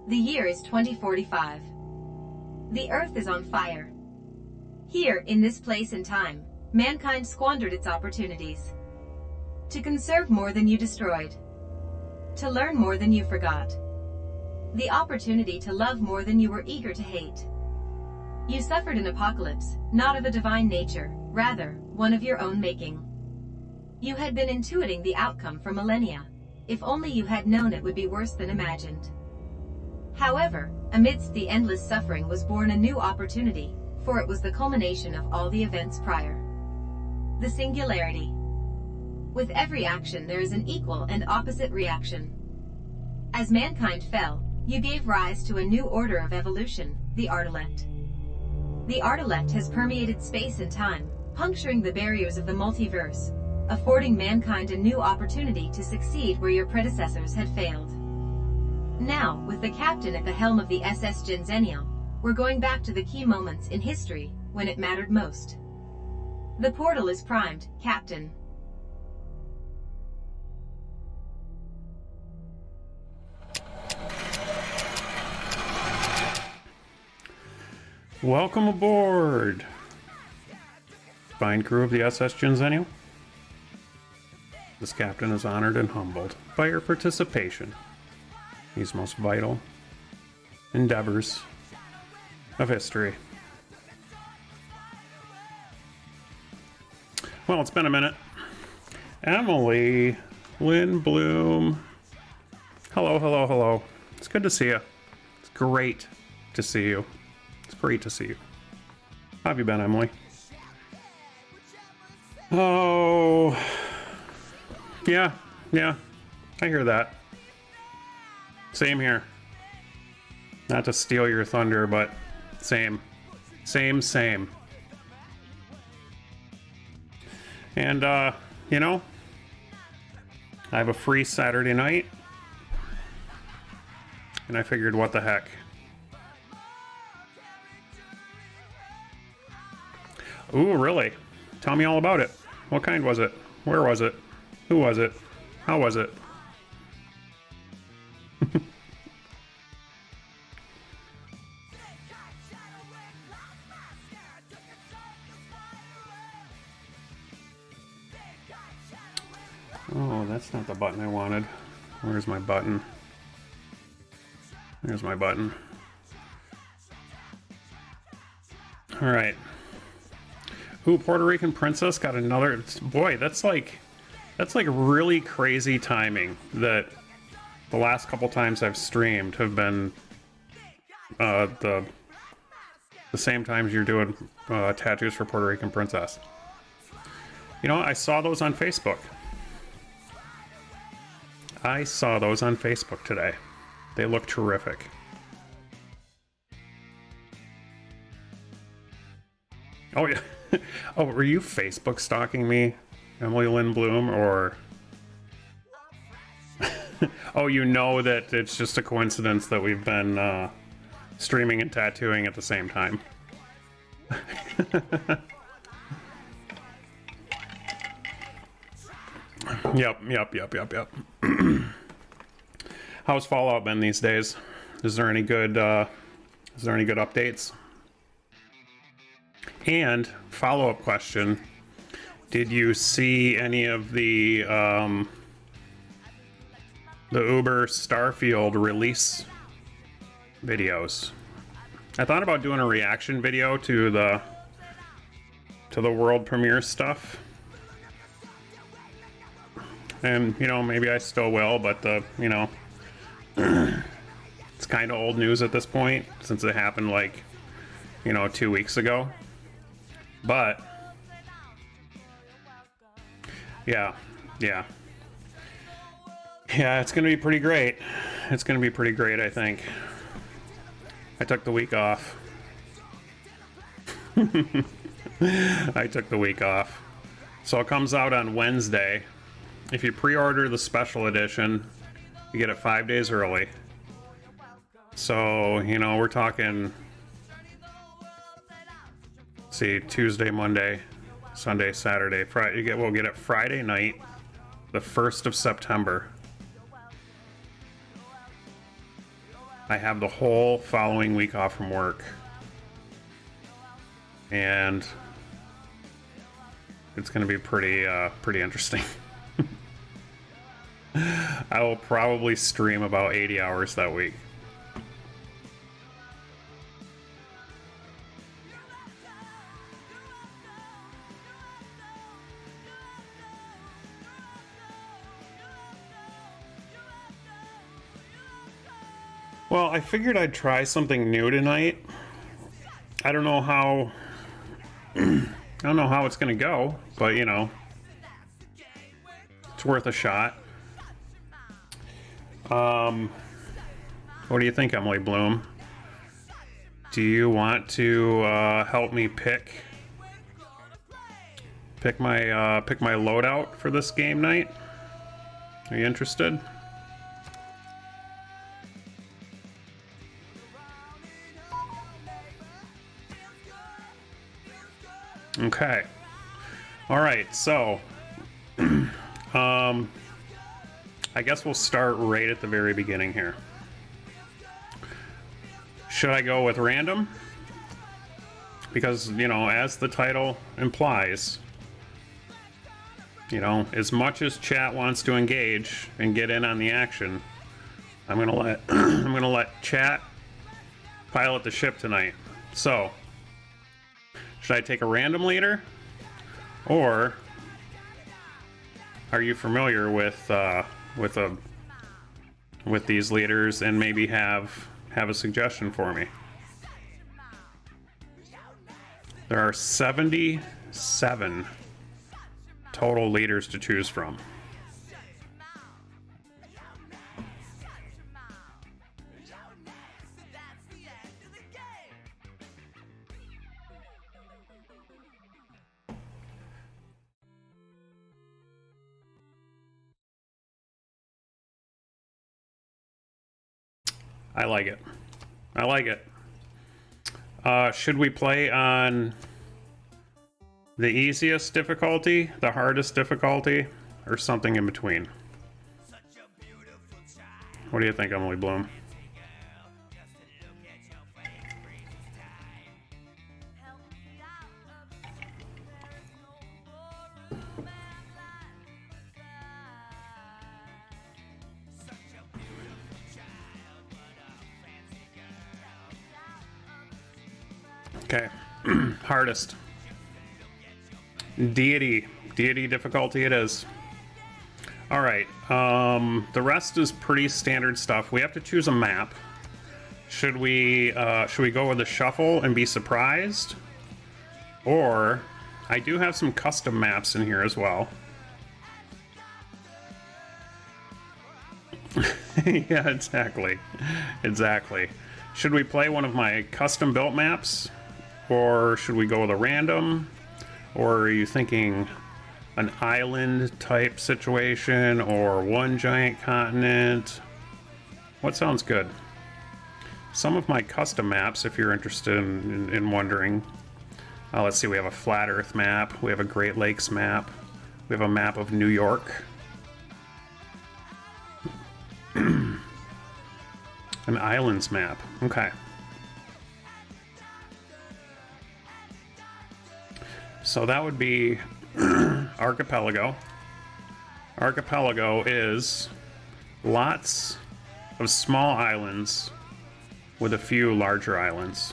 The year is 2045. The Earth is on fire. Here, in this place and time, mankind squandered its opportunities. To conserve more than you destroyed. To learn more than you forgot. The opportunity to love more than you were eager to hate. You suffered an apocalypse, not of a divine nature, rather, one of your own making. You had been intuiting the outcome for millennia. If only you had known it would be worse than imagined. However, amidst the endless suffering was born a new opportunity, for it was the culmination of all the events prior. The singularity. With every action there is an equal and opposite reaction. As mankind fell, you gave rise to a new order of evolution, the Artilect. The Artilect has permeated space and time, puncturing the barriers of the multiverse, affording mankind a new opportunity to succeed where your predecessors had failed. Now, with the captain at the helm of the SS Genzenial, we're going back to the key moments in history when it mattered most. The portal is primed, Captain. Welcome aboard, fine crew of the SS Genzenial. This captain is honored and humbled by your participation in these most vital endeavors of history. Well, it's been a minute. Emily Lynn Bloom. Hello, hello, hello. It's good to see you. It's great to see you. It's great to see you. How have you been, Emily? Oh, yeah, I hear that. Same here. Not to steal your thunder, but same. And, you know, I have a free Saturday night, and I figured, what the heck. Ooh, really? Tell me all about it. What kind was it? Where was it? Who was it? How was it? Oh, that's not the button I wanted. Where's my button? There's my button. All right. Ooh, Puerto Rican Princess got another. Boy, that's like really crazy timing that the last couple times I've streamed have been the same times you're doing tattoos for Puerto Rican Princess. You know, I saw those on Facebook. I saw those on Facebook today. They look terrific. Oh yeah. Oh, were you Facebook stalking me, Emily Lynn Bloom, or... Oh, you know that it's just a coincidence that we've been streaming and tattooing at the same time. Yep. How's Fallout been these days? Is there any good updates? And follow-up question: did you see any of the Uber Starfield release videos? I thought about doing a reaction video to the world premiere stuff. And, you know, maybe I still will, but you know, it's kind of old news at this point since it happened like, you know, 2 weeks ago. But yeah, it's gonna be pretty great. It's gonna be pretty great, I think. I took the week off. I took the week off. So it comes out on Wednesday. If you pre-order the special edition, you get it 5 days early. So, you know, we're talking, see, Tuesday, Monday, Sunday, Saturday, Friday. We'll get it Friday night, the 1st of September. I have the whole following week off from work. And it's going to be pretty interesting. I will probably stream about 80 hours that week. Well, I figured I'd try something new tonight. I don't know how it's gonna go, but you know, it's worth a shot. What do you think, Emily Bloom? Do you want to help me pick my loadout for this game night? Are you interested? Okay. All right, so I guess we'll start right at the very beginning here. Should I go with random? Because, you know, as the title implies, you know, as much as chat wants to engage and get in on the action, I'm gonna let chat pilot the ship tonight. So, should I take a random leader, or are you familiar with these leaders and maybe have a suggestion for me? There are 77 total leaders to choose from. I like it. I like it. Should we play on the easiest difficulty, the hardest difficulty, or something in between? What do you think, Emily Bloom? Okay, hardest. Deity difficulty it is. All right, the rest is pretty standard stuff. We have to choose a map. Should we go with a shuffle and be surprised? Or, I do have some custom maps in here as well. Yeah, exactly. Exactly. Should we play one of my custom built maps? Or should we go with a random? Or are you thinking an island type situation or one giant continent? What sounds good? Some of my custom maps, if you're interested in wondering. Let's see, we have a flat earth map, we have a Great Lakes map, we have a map of New York. An islands map, okay. So that would be Archipelago. Archipelago is lots of small islands with a few larger islands.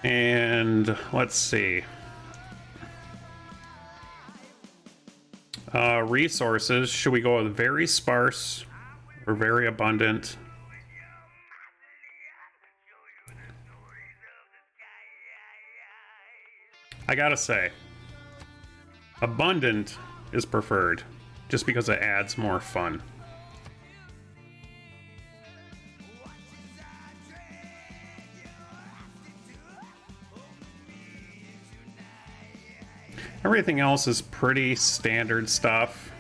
And let's see. Resources, should we go with very sparse or very abundant? I gotta say, abundant is preferred, just because it adds more fun. Everything else is pretty standard stuff.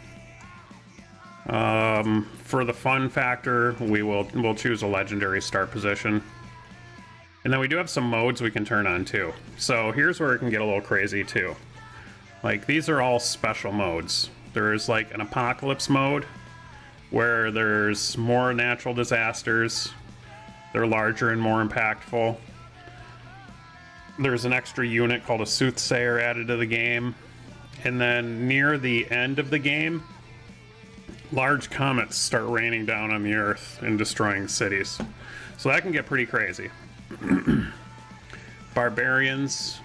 For the fun factor, we'll choose a legendary start position. And then we do have some modes we can turn on too. So here's where it can get a little crazy too. Like, these are all special modes. There's like an apocalypse mode where there's more natural disasters. They're larger and more impactful. There's an extra unit called a soothsayer added to the game. And then near the end of the game, large comets start raining down on the earth and destroying cities. So that can get pretty crazy. Barbarians,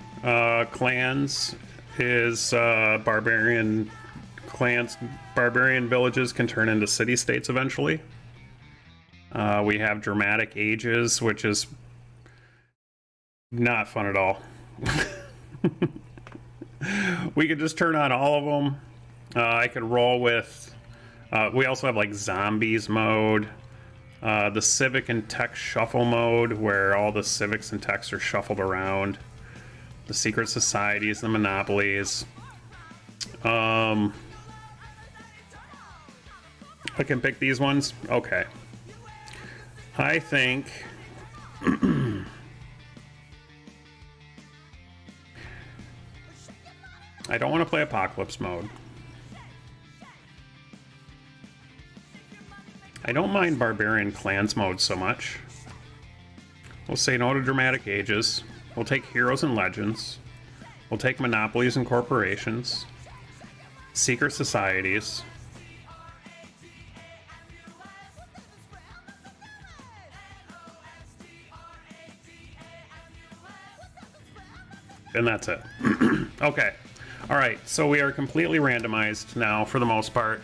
clans is barbarian clans, barbarian villages can turn into city-states eventually. We have dramatic ages, which is not fun at all. We could just turn on all of them. I could roll with, we also have like zombies mode, the civic and tech shuffle mode where all the civics and techs are shuffled around, the secret societies, the monopolies. I can pick these ones. Okay. I think I don't want to play Apocalypse mode. I don't mind Barbarian Clans mode so much. We'll say no to Dramatic Ages. We'll take Heroes and Legends. We'll take Monopolies and Corporations. Secret Societies. And that's it. Okay. Alright, so we are completely randomized now for the most part.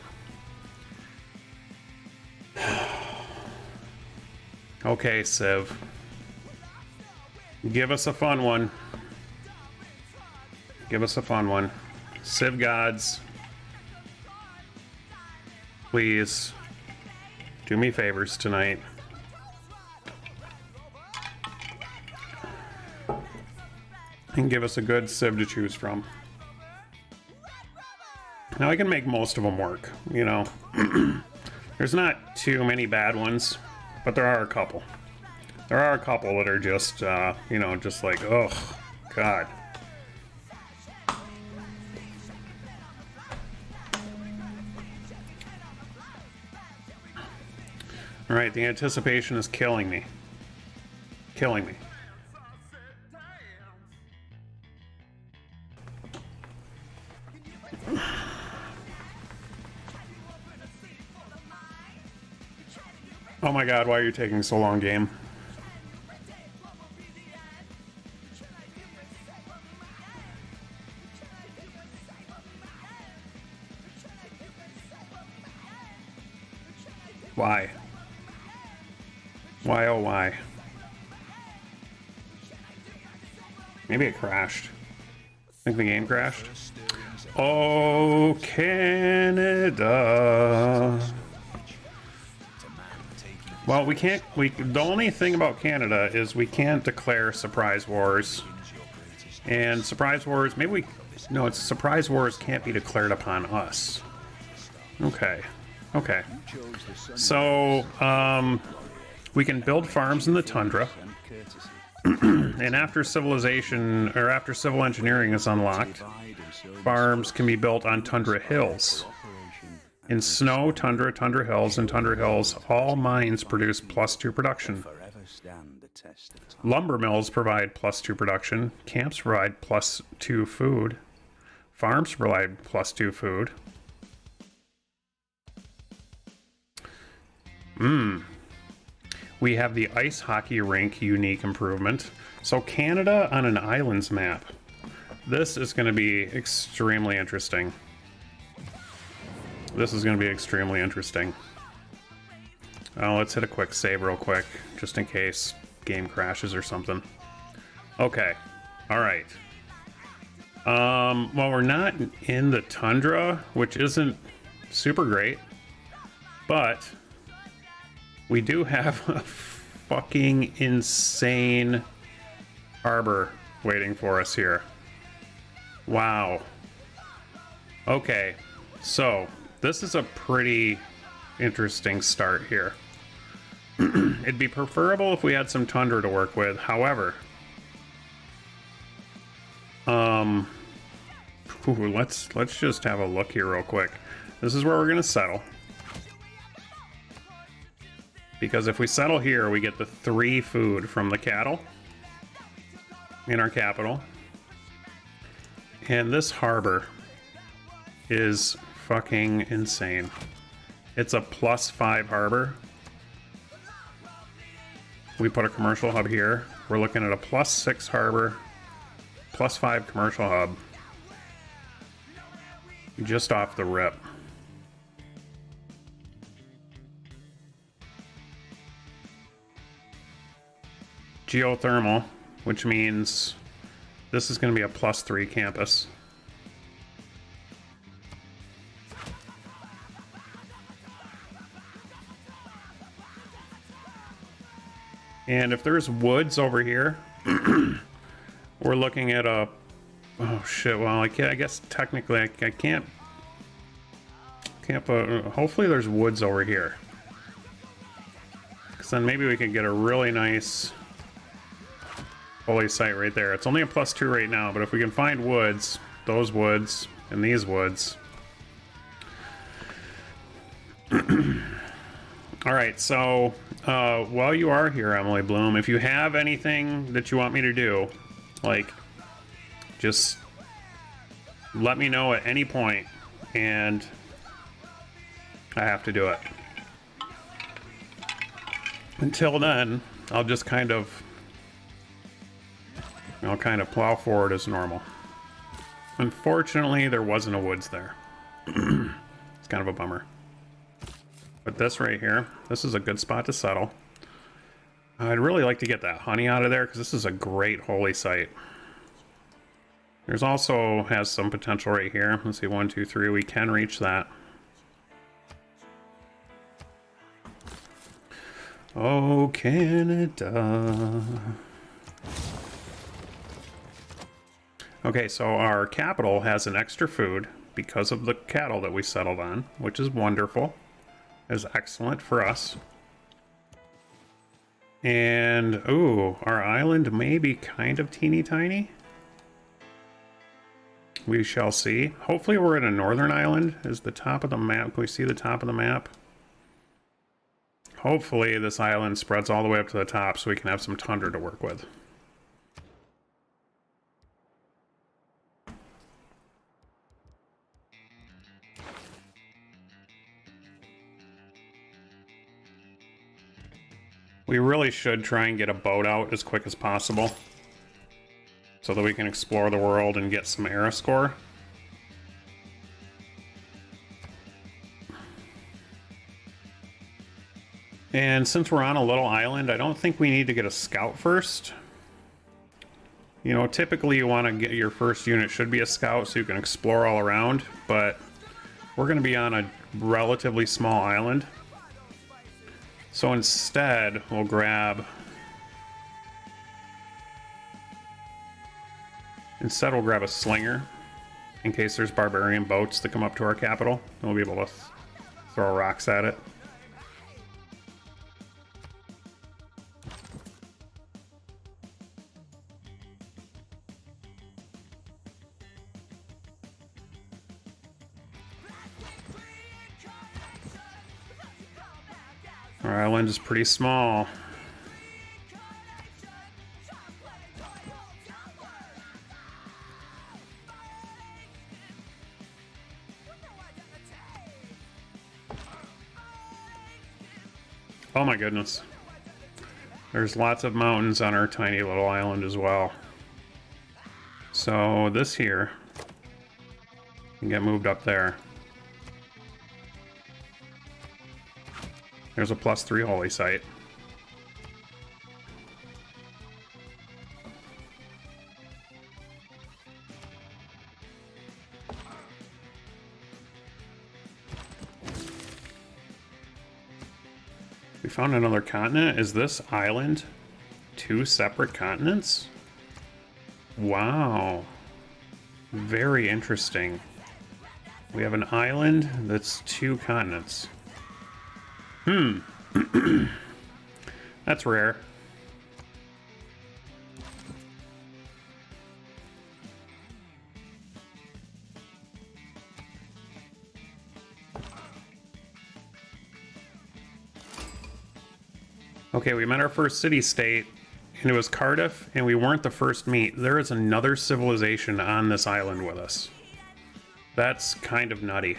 Okay, Civ. Give us a fun one. Give us a fun one. Civ gods. Please do me favors tonight. And give us a good Civ to choose from. Now I can make most of them work, you know. There's not too many bad ones, but there are a couple. There are a couple that are just, you know, just like, ugh, God. Alright, the anticipation is killing me. Killing me. Oh my God, why are you taking so long, game? Why? Why, oh why? Maybe it crashed. I think the game crashed. Oh, Canada. Well, we can't, the only thing about Canada is we can't declare surprise wars. And surprise wars, maybe we, no, it's surprise wars can't be declared upon us. Okay. Okay. So, we can build farms in the tundra. And after civilization, or after civil engineering is unlocked, farms can be built on tundra hills. In snow, tundra, tundra hills, and tundra hills, all mines produce +2 production. Lumber mills provide +2 production. Camps provide +2 food. Farms provide +2 food. We have the ice hockey rink unique improvement. So Canada on an islands map. This is going to be extremely interesting. This is going to be extremely interesting. Let's hit a quick save real quick, just in case game crashes or something. Okay. All right. Well, we're not in the tundra, which isn't super great, but we do have a fucking insane harbor waiting for us here. Wow. Okay, so this is a pretty interesting start here. It'd be preferable if we had some tundra to work with. However, let's just have a look here real quick. This is where we're gonna settle. Because if we settle here, we get the 3 food from the cattle in our capital. And this harbor is fucking insane. It's a +5 harbor. We put a commercial hub here. We're looking at a +6 harbor, +5 commercial hub. Just off the rip. Geothermal, which means this is going to be a +3 campus. And if there's woods over here, we're looking at a, oh shit, well, I guess technically I can't hopefully there's woods over here. Because then maybe we can get a really nice holy site right there. It's only a +2 right now, but if we can find woods, those woods, and these woods. Alright, so while you are here, Emily Bloom, if you have anything that you want me to do, like, just let me know at any point, and I have to do it. Until then, I'll just kind of plow forward as normal. Unfortunately, there wasn't a woods there. It's kind of a bummer. But this right here, this is a good spot to settle. I'd really like to get that honey out of there because this is a great holy site. There's also has some potential right here. Let's see, 1, 2, 3. We can reach that. Oh, Canada. Okay, so our capital has an extra food because of the cattle that we settled on, which is wonderful. Is excellent for us. And, ooh, our island may be kind of teeny tiny. We shall see. Hopefully we're in a northern island. Is the top of the map, can we see the top of the map? Hopefully this island spreads all the way up to the top so we can have some tundra to work with. We really should try and get a boat out as quick as possible so that we can explore the world and get some era score. And since we're on a little island, I don't think we need to get a scout first. You know, typically you want to get your first unit should be a scout so you can explore all around, but we're going to be on a relatively small island. So instead, we'll grab... Instead, we'll grab a slinger in case there's barbarian boats that come up to our capital. And we'll be able to throw rocks at it. Our island is pretty small. Oh my goodness. There's lots of mountains on our tiny little island as well. So this here can get moved up there. There's a +3 holy site. We found another continent. Is this island 2 separate continents? Wow. Very interesting. We have an island that's 2 continents. That's rare. Okay, we met our first city-state, and it was Cardiff, and we weren't the first meet. There is another civilization on this island with us. That's kind of nutty.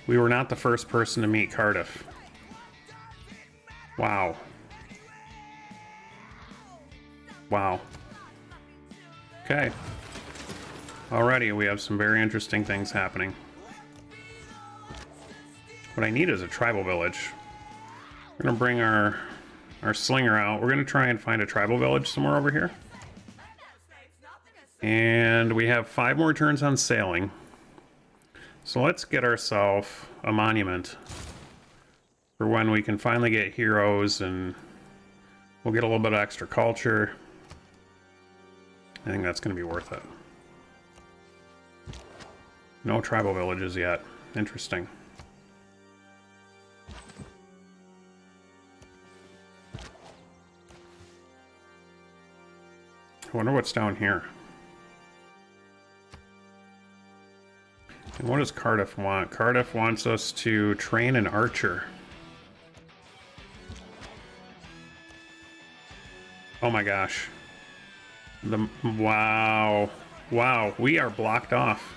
We were not the first person to meet Cardiff. Wow. Wow. Okay. Alrighty, we have some very interesting things happening. What I need is a tribal village. We're gonna bring our slinger out. We're gonna try and find a tribal village somewhere over here. And we have 5 more turns on sailing. So let's get ourselves a monument for when we can finally get heroes, and we'll get a little bit of extra culture. I think that's going to be worth it. No tribal villages yet. Interesting. I wonder what's down here. And what does Cardiff want? Cardiff wants us to train an archer. Oh my gosh. Wow. Wow, we are blocked off.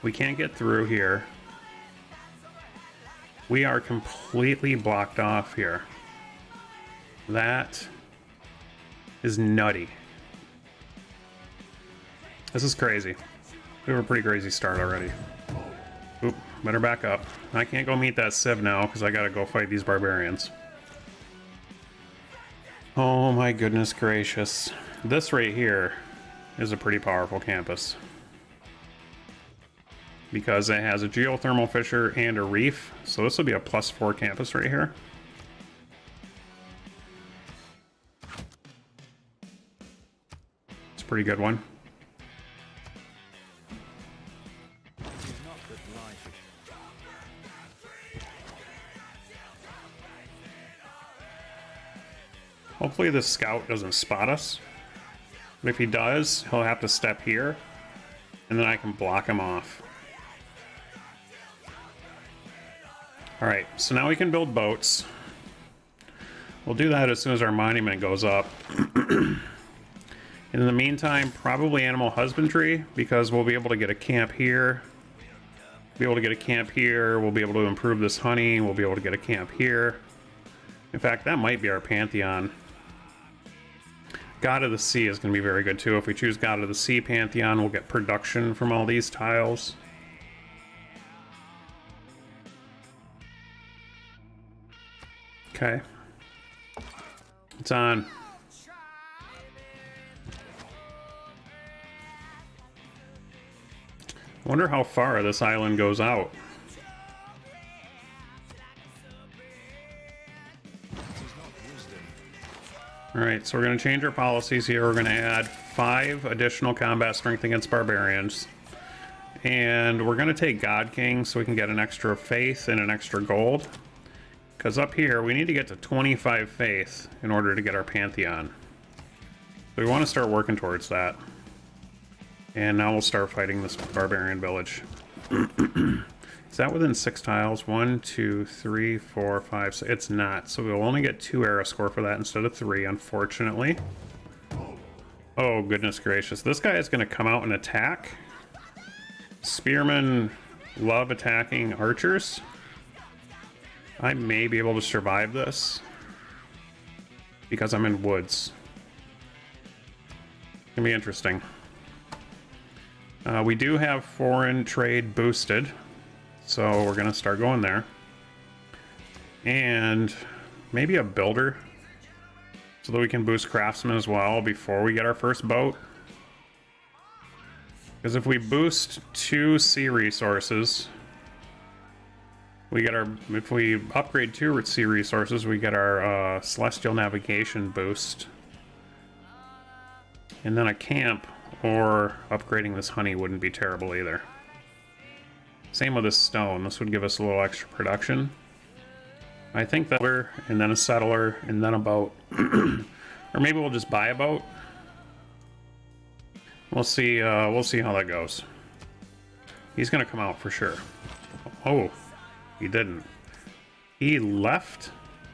We can't get through here. We are completely blocked off here. That is nutty. This is crazy. We have a pretty crazy start already. Oop, better back up. I can't go meet that Civ now because I gotta go fight these barbarians. Oh my goodness gracious. This right here is a pretty powerful campus. Because it has a geothermal fissure and a reef. So this will be a +4 campus right here. It's a pretty good one. Hopefully this scout doesn't spot us. But if he does, he'll have to step here. And then I can block him off. Alright, so now we can build boats. We'll do that as soon as our monument goes up. In the meantime, probably animal husbandry, because we'll be able to get a camp here. Be able to get a camp here. We'll be able to improve this honey. We'll be able to get a camp here. In fact, that might be our pantheon. God of the Sea is going to be very good too. If we choose God of the Sea Pantheon, we'll get production from all these tiles. Okay. It's on. I wonder how far this island goes out. Alright, so we're going to change our policies here. We're going to add 5 additional combat strength against barbarians. And we're going to take God King so we can get an extra faith and an extra gold. Because up here, we need to get to 25 faith in order to get our Pantheon. So we want to start working towards that. And now we'll start fighting this barbarian village. Is that within 6 tiles? 1, 2, 3, 4, 5, 6. It's not. So we'll only get 2 arrow score for that instead of 3, unfortunately. Oh, goodness gracious. This guy is going to come out and attack. Spearmen love attacking archers. I may be able to survive this because I'm in woods. It's gonna be interesting. We do have foreign trade boosted, so we're gonna start going there. And maybe a builder so that we can boost craftsmen as well before we get our first boat. Because if we boost 2 sea resources, we get our, if we upgrade 2 sea resources, we get our celestial navigation boost. And then a camp or upgrading this honey wouldn't be terrible either. Same with this stone. This would give us a little extra production. I think that we're, and then a settler, and then a boat. Or maybe we'll just buy a boat. We'll see how that goes. He's gonna come out for sure. Oh, he didn't. He left?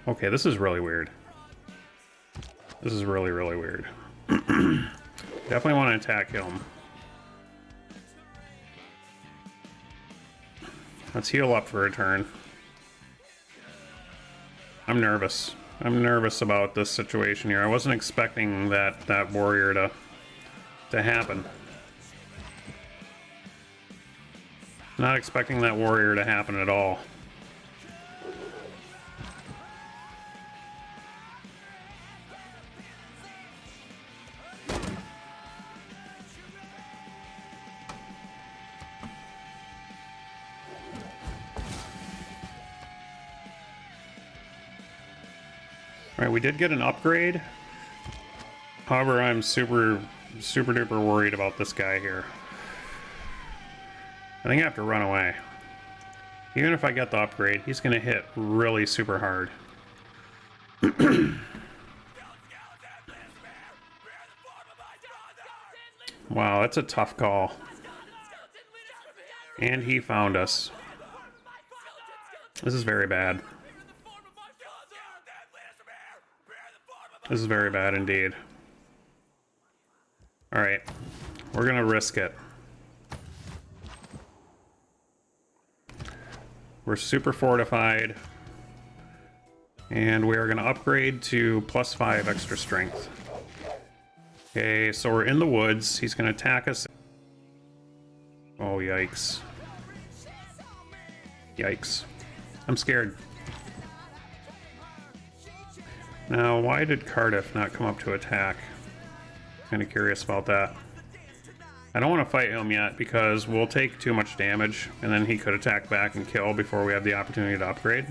Okay, this is really weird. This is really, really weird. Definitely want to attack him. Let's heal up for a turn. I'm nervous. I'm nervous about this situation here. I wasn't expecting that warrior to happen. Not expecting that warrior to happen at all. Alright, we did get an upgrade. However, I'm super duper worried about this guy here. I think I have to run away. Even if I get the upgrade, he's gonna hit really super hard. Wow, that's a tough call. And he found us. This is very bad. This is very bad indeed. Alright, we're gonna risk it. We're super fortified. And we are gonna upgrade to +5 extra strength. Okay, so we're in the woods. He's gonna attack us. Oh, yikes. Yikes. I'm scared. Now, why did Cardiff not come up to attack? Kind of curious about that. I don't want to fight him yet because we'll take too much damage and then he could attack back and kill before we have the opportunity to upgrade.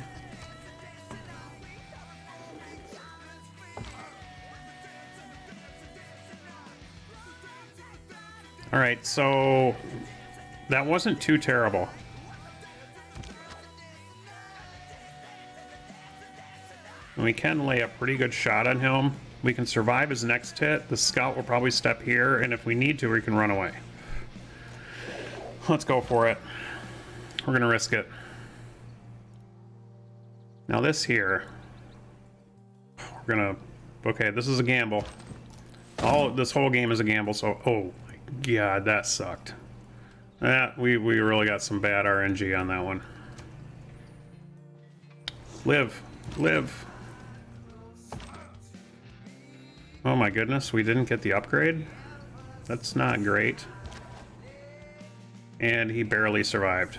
Alright, so that wasn't too terrible. And we can lay a pretty good shot on him. We can survive his next hit. The scout will probably step here, and if we need to, we can run away. Let's go for it. We're gonna risk it. Now this here, we're gonna, okay, this is a gamble. This whole game is a gamble, so, oh my god, that sucked. We really got some bad RNG on that one. Live. Oh my goodness, we didn't get the upgrade? That's not great. And he barely survived.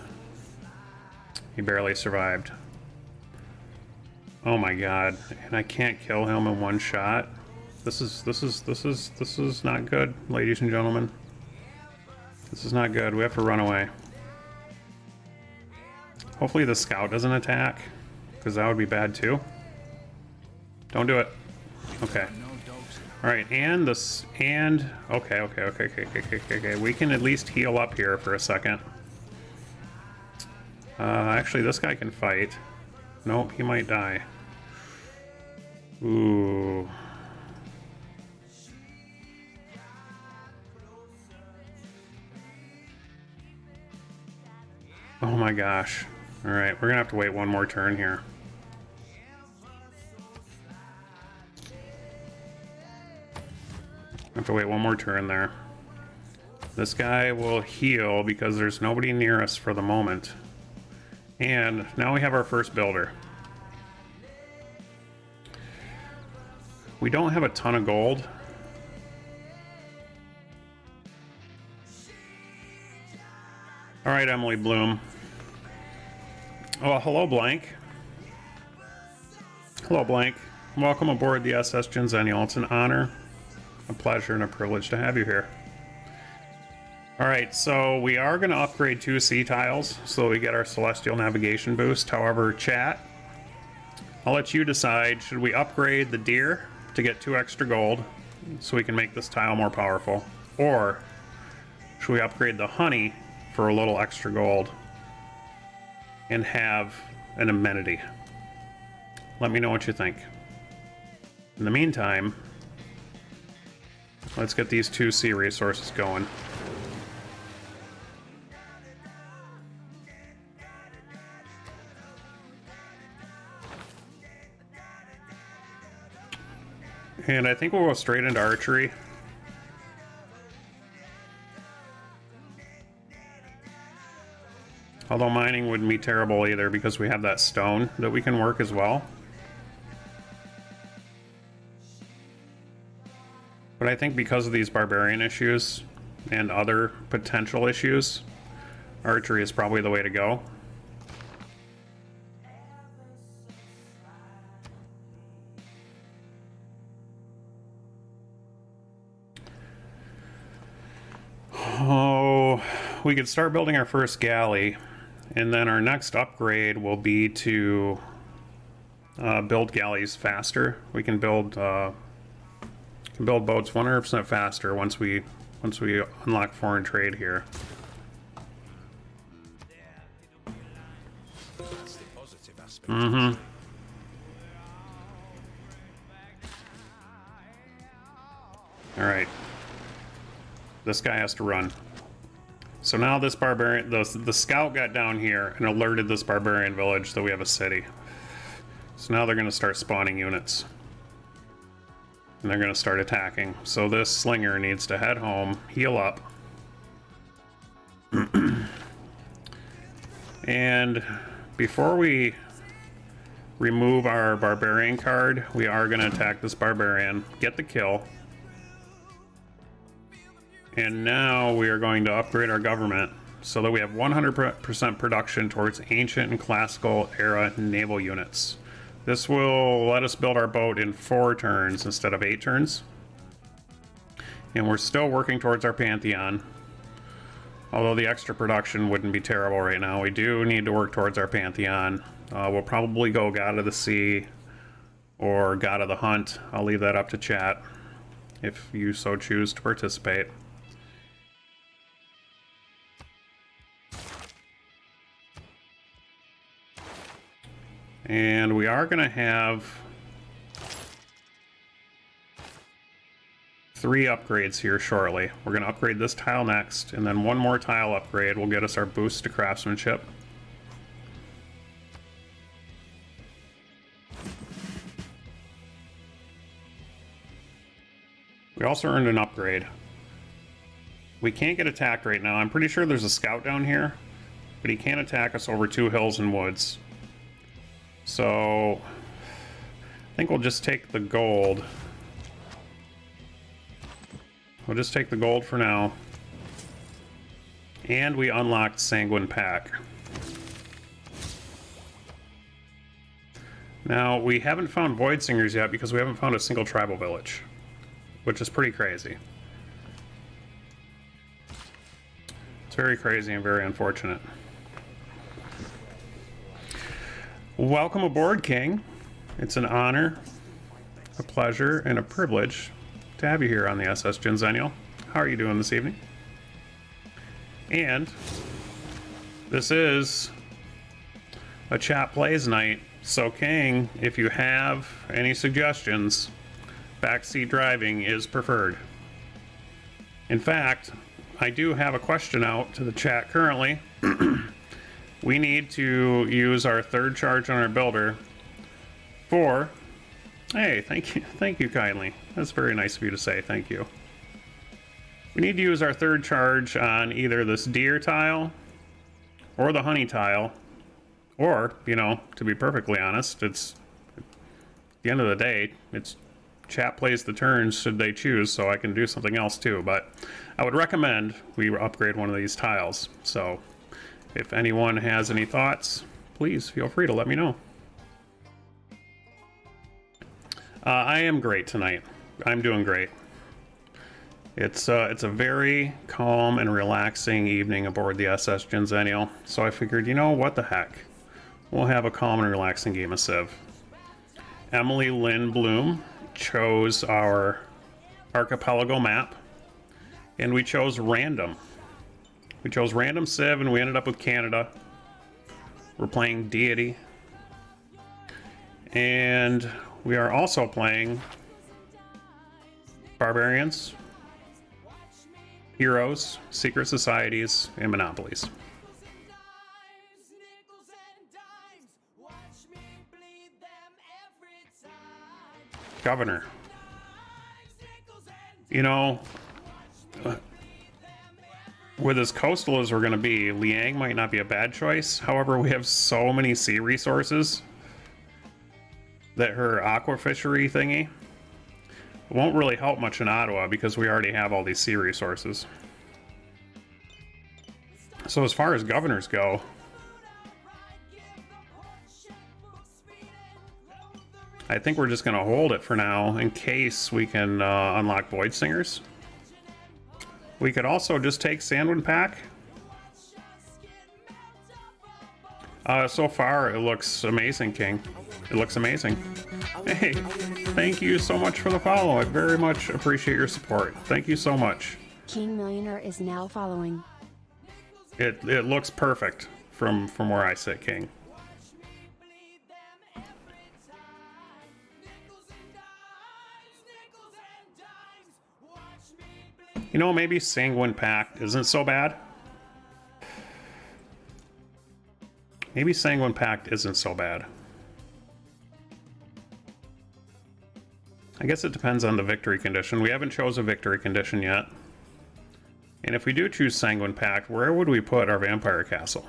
He barely survived. Oh my god. And I can't kill him in one shot. This is not good, ladies and gentlemen. This is not good. We have to run away. Hopefully the scout doesn't attack, because that would be bad too. Don't do it. Okay. Alright, and this, and, okay. We can at least heal up here for a second. Actually, this guy can fight. Nope, he might die. Ooh. Oh my gosh. Alright, we're gonna have to wait one more turn here. Have to wait one more turn there. This guy will heal because there's nobody near us for the moment. And now we have our first builder. We don't have a ton of gold. Alright, Emily Bloom. Oh, hello, Blank. Hello, Blank. Welcome aboard the SS Genzennial. It's an honor, a pleasure, and a privilege to have you here. Alright, so we are going to upgrade 2 sea tiles so we get our Celestial Navigation boost. However, chat, I'll let you decide. Should we upgrade the deer to get 2 extra gold so we can make this tile more powerful? Or should we upgrade the honey for a little extra gold and have an amenity? Let me know what you think. In the meantime, let's get these 2 sea resources going. And I think we'll go straight into archery. Although mining wouldn't be terrible either because we have that stone that we can work as well. But I think because of these barbarian issues and other potential issues, archery is probably the way to go. Oh, we could start building our first galley, and then our next upgrade will be to build galleys faster. We can build boats 100% faster once we unlock foreign trade here. Mm-hmm. All right. This guy has to run. So now this barbarian, the scout got down here and alerted this barbarian village that we have a city. So now they're going to start spawning units. And they're going to start attacking. So this slinger needs to head home, heal up. And before we remove our barbarian card, we are going to attack this barbarian, get the kill. And now we are going to upgrade our government so that we have 100% production towards ancient and classical era naval units. This will let us build our boat in 4 turns instead of 8 turns. And we're still working towards our Pantheon. Although the extra production wouldn't be terrible right now. We do need to work towards our Pantheon. We'll probably go God of the Sea or God of the Hunt. I'll leave that up to chat if you so choose to participate. And we are going to have 3 upgrades here shortly. We're going to upgrade this tile next, and then 1 more tile upgrade will get us our boost to craftsmanship. We also earned an upgrade. We can't get attacked right now. I'm pretty sure there's a scout down here, but he can't attack us over 2 hills and woods. So I think we'll just take the gold. We'll just take the gold for now. And we unlocked Sanguine Pack. Now, we haven't found Void Singers yet because we haven't found a single tribal village, which is pretty crazy. It's very crazy and very unfortunate. Welcome aboard, King. It's an honor, a pleasure, and a privilege to have you here on the SS Genzennial. How are you doing this evening? And this is a chat plays night. So King, if you have any suggestions, backseat driving is preferred. In fact, I do have a question out to the chat currently. We need to use our third charge on our builder for... Hey, thank you kindly. That's very nice of you to say, thank you. We need to use our third charge on either this deer tile or the honey tile. Or, you know, to be perfectly honest, it's at the end of the day, it's chat plays the turns should they choose, so I can do something else too. But I would recommend we upgrade one of these tiles. So if anyone has any thoughts, please feel free to let me know. I am great tonight. I'm doing great. It's a very calm and relaxing evening aboard the SS Genzennial. So I figured, you know, what the heck? We'll have a calm and relaxing game of Civ. Emily Lynn Bloom chose our archipelago map, and we chose random. We chose random Civ, and we ended up with Canada. We're playing Deity. And we are also playing Barbarians, Heroes, Secret Societies, and Monopolies. Governor. You know, with as coastal as we're going to be, Liang might not be a bad choice. However, we have so many sea resources that her aqua fishery thingy won't really help much in Ottawa because we already have all these sea resources. So as far as governors go, I think we're just going to hold it for now in case we can unlock Void Singers. We could also just take Sandwind Pack. So far, it looks amazing, King. It looks amazing. Hey, thank you so much for the follow. I very much appreciate your support. Thank you so much. King Millionaire is now following. It looks perfect from where I sit, King. You know, maybe Sanguine Pact isn't so bad. Maybe Sanguine Pact isn't so bad. I guess it depends on the victory condition. We haven't chose a victory condition yet. And if we do choose Sanguine Pact, where would we put our Vampire Castle?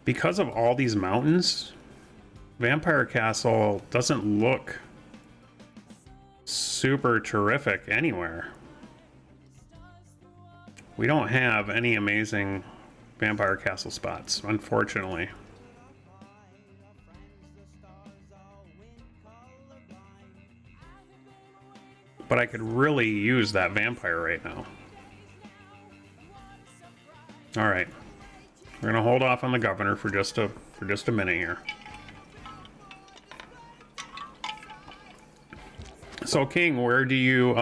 Because of all these mountains, Vampire Castle doesn't look super terrific anywhere. We don't have any amazing Vampire Castle spots, unfortunately. But I could really use that vampire right now. All right, we're gonna hold off on the governor for just a minute here. So King, where do you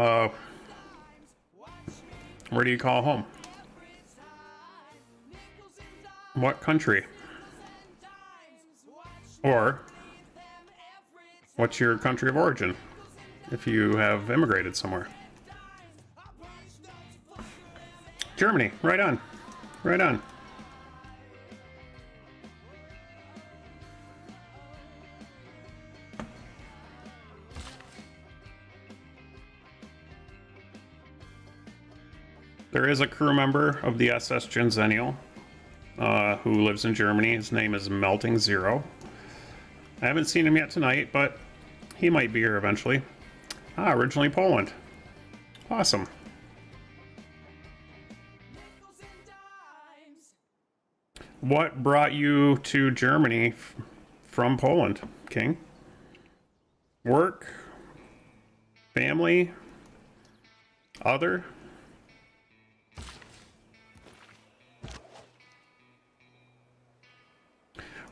call home? What country? Or what's your country of origin if you have immigrated somewhere? Germany, right on. Right on. There is a crew member of the SS Genzennial who lives in Germany. His name is Melting Zero. I haven't seen him yet tonight, but he might be here eventually. Originally Poland. Awesome. What brought you to Germany from Poland, King? Work? Family? Other?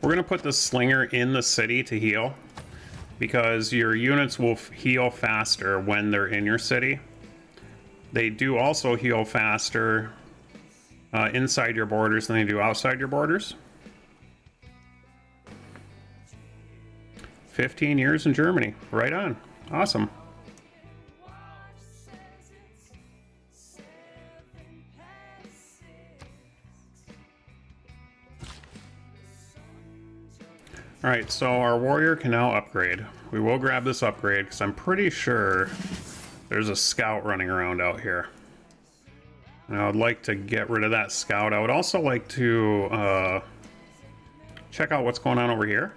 We're going to put the slinger in the city to heal, because your units will heal faster when they're in your city. They do also heal faster inside your borders than they do outside your borders. 15 years in Germany. Right on. Awesome. Alright, so our warrior can now upgrade. We will grab this upgrade because I'm pretty sure there's a scout running around out here. And I would like to get rid of that scout. I would also like to check out what's going on over here.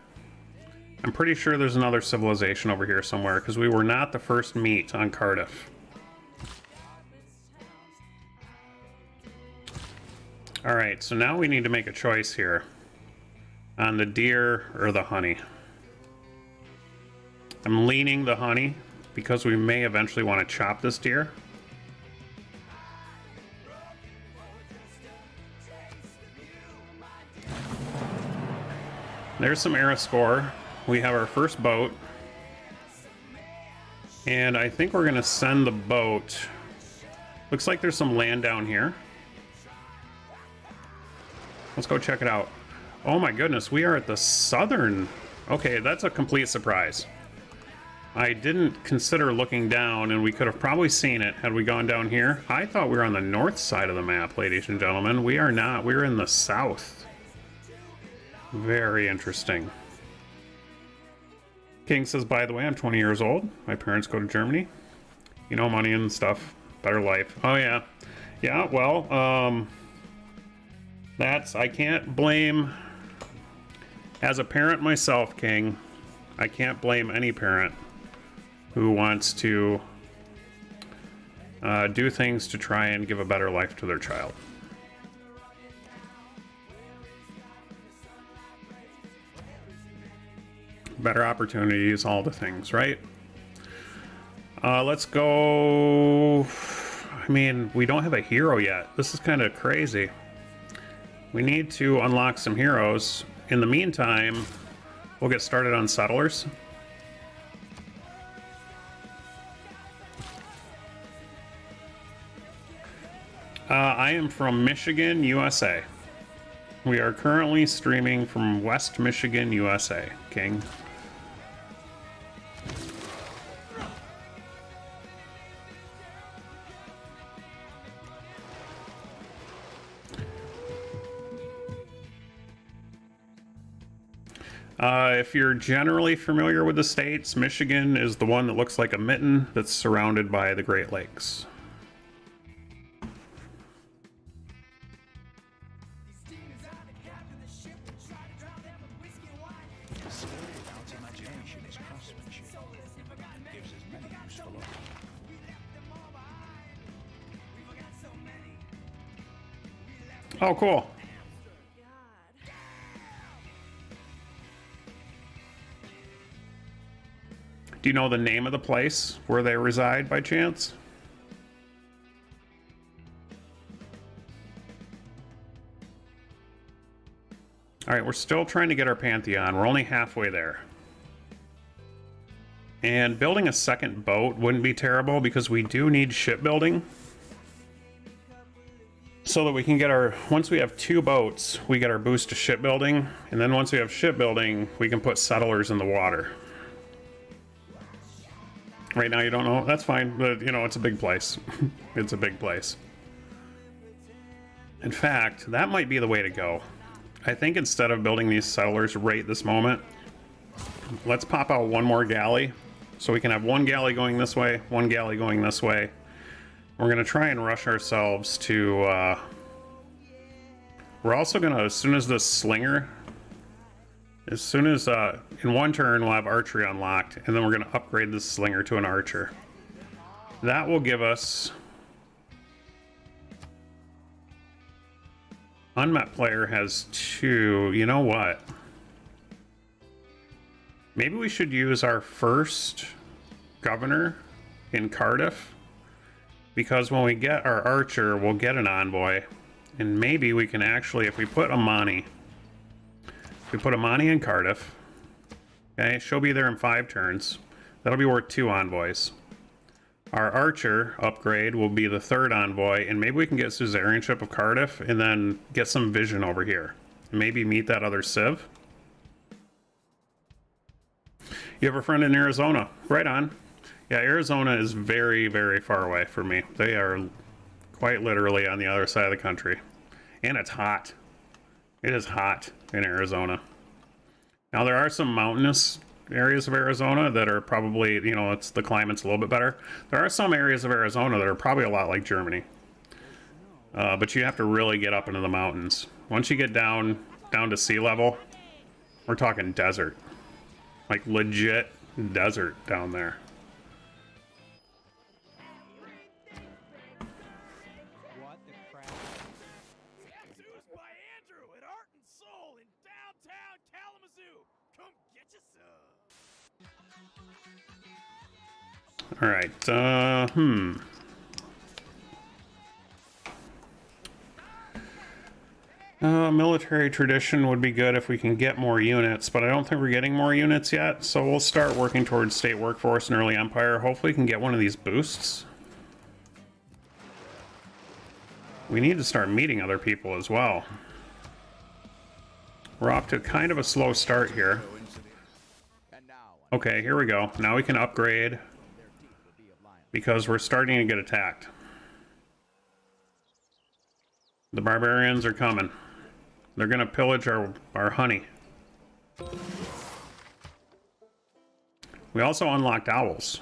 I'm pretty sure there's another civilization over here somewhere because we were not the first meet on Cardiff. Alright, so now we need to make a choice here on the deer or the honey. I'm leaning the honey because we may eventually want to chop this deer. There's some era score. We have our first boat. And I think we're going to send the boat. Looks like there's some land down here. Let's go check it out. Oh my goodness, we are at the southern... Okay, that's a complete surprise. I didn't consider looking down, and we could have probably seen it had we gone down here. I thought we were on the north side of the map, ladies and gentlemen. We are not. We're in the south. Very interesting. King says, by the way, I'm 20 years old. My parents go to Germany. You know, money and stuff. Better life. Oh, yeah. Yeah, well, that's... I can't blame... As a parent myself, King, I can't blame any parent who wants to do things to try and give a better life to their child. Better opportunities, all the things, right? Let's go... I mean, we don't have a hero yet. This is kind of crazy. We need to unlock some heroes. In the meantime, we'll get started on settlers. I am from Michigan, USA. We are currently streaming from West Michigan, USA, King. If you're generally familiar with the states, Michigan is the one that looks like a mitten that's surrounded by the Great Lakes. Oh, cool. Do you know the name of the place where they reside by chance? All right, we're still trying to get our Pantheon. We're only halfway there. And building a second boat wouldn't be terrible because we do need shipbuilding. So that we can get our, once we have 2 boats, we get our boost to shipbuilding. And then once we have shipbuilding, we can put settlers in the water. Right now you don't know, that's fine, but you know, it's a big place. It's a big place. In fact, that might be the way to go. I think instead of building these settlers right this moment, let's pop out one more galley. So we can have 1 galley going this way, 1 galley going this way. We're gonna try and rush ourselves to, we're also gonna, as soon as this slinger, as soon as, in 1 turn we'll have archery unlocked, and then we're gonna upgrade this slinger to an archer. That will give us Unmet player has 2. You know what? Maybe we should use our first governor in Cardiff, because when we get our archer, we'll get an envoy, and maybe we can actually, if we put Amani in Cardiff, okay, she'll be there in 5 turns. That'll be worth 2 envoys. Our archer upgrade will be the 3rd envoy, and maybe we can get Suzerainship of Cardiff and then get some vision over here. Maybe meet that other civ. You have a friend in Arizona? Right on. Yeah, Arizona is very, very far away from me. They are quite literally on the other side of the country. And it's hot. It is hot in Arizona. Now, there are some mountainous areas of Arizona that are probably, you know, the climate's a little bit better. There are some areas of Arizona that are probably a lot like Germany. But you have to really get up into the mountains. Once you get down to sea level, we're talking desert. Like legit desert down there. What the crap? Tattoos by Andrew at Art and Soul in downtown Kalamazoo. Come get you some. All right. Military tradition would be good if we can get more units, but I don't think we're getting more units yet, so we'll start working towards state workforce and early empire. Hopefully we can get one of these boosts. We need to start meeting other people as well. We're off to kind of a slow start here. Okay, here we go. Now we can upgrade because we're starting to get attacked. The barbarians are coming. They're gonna pillage our honey. We also unlocked owls.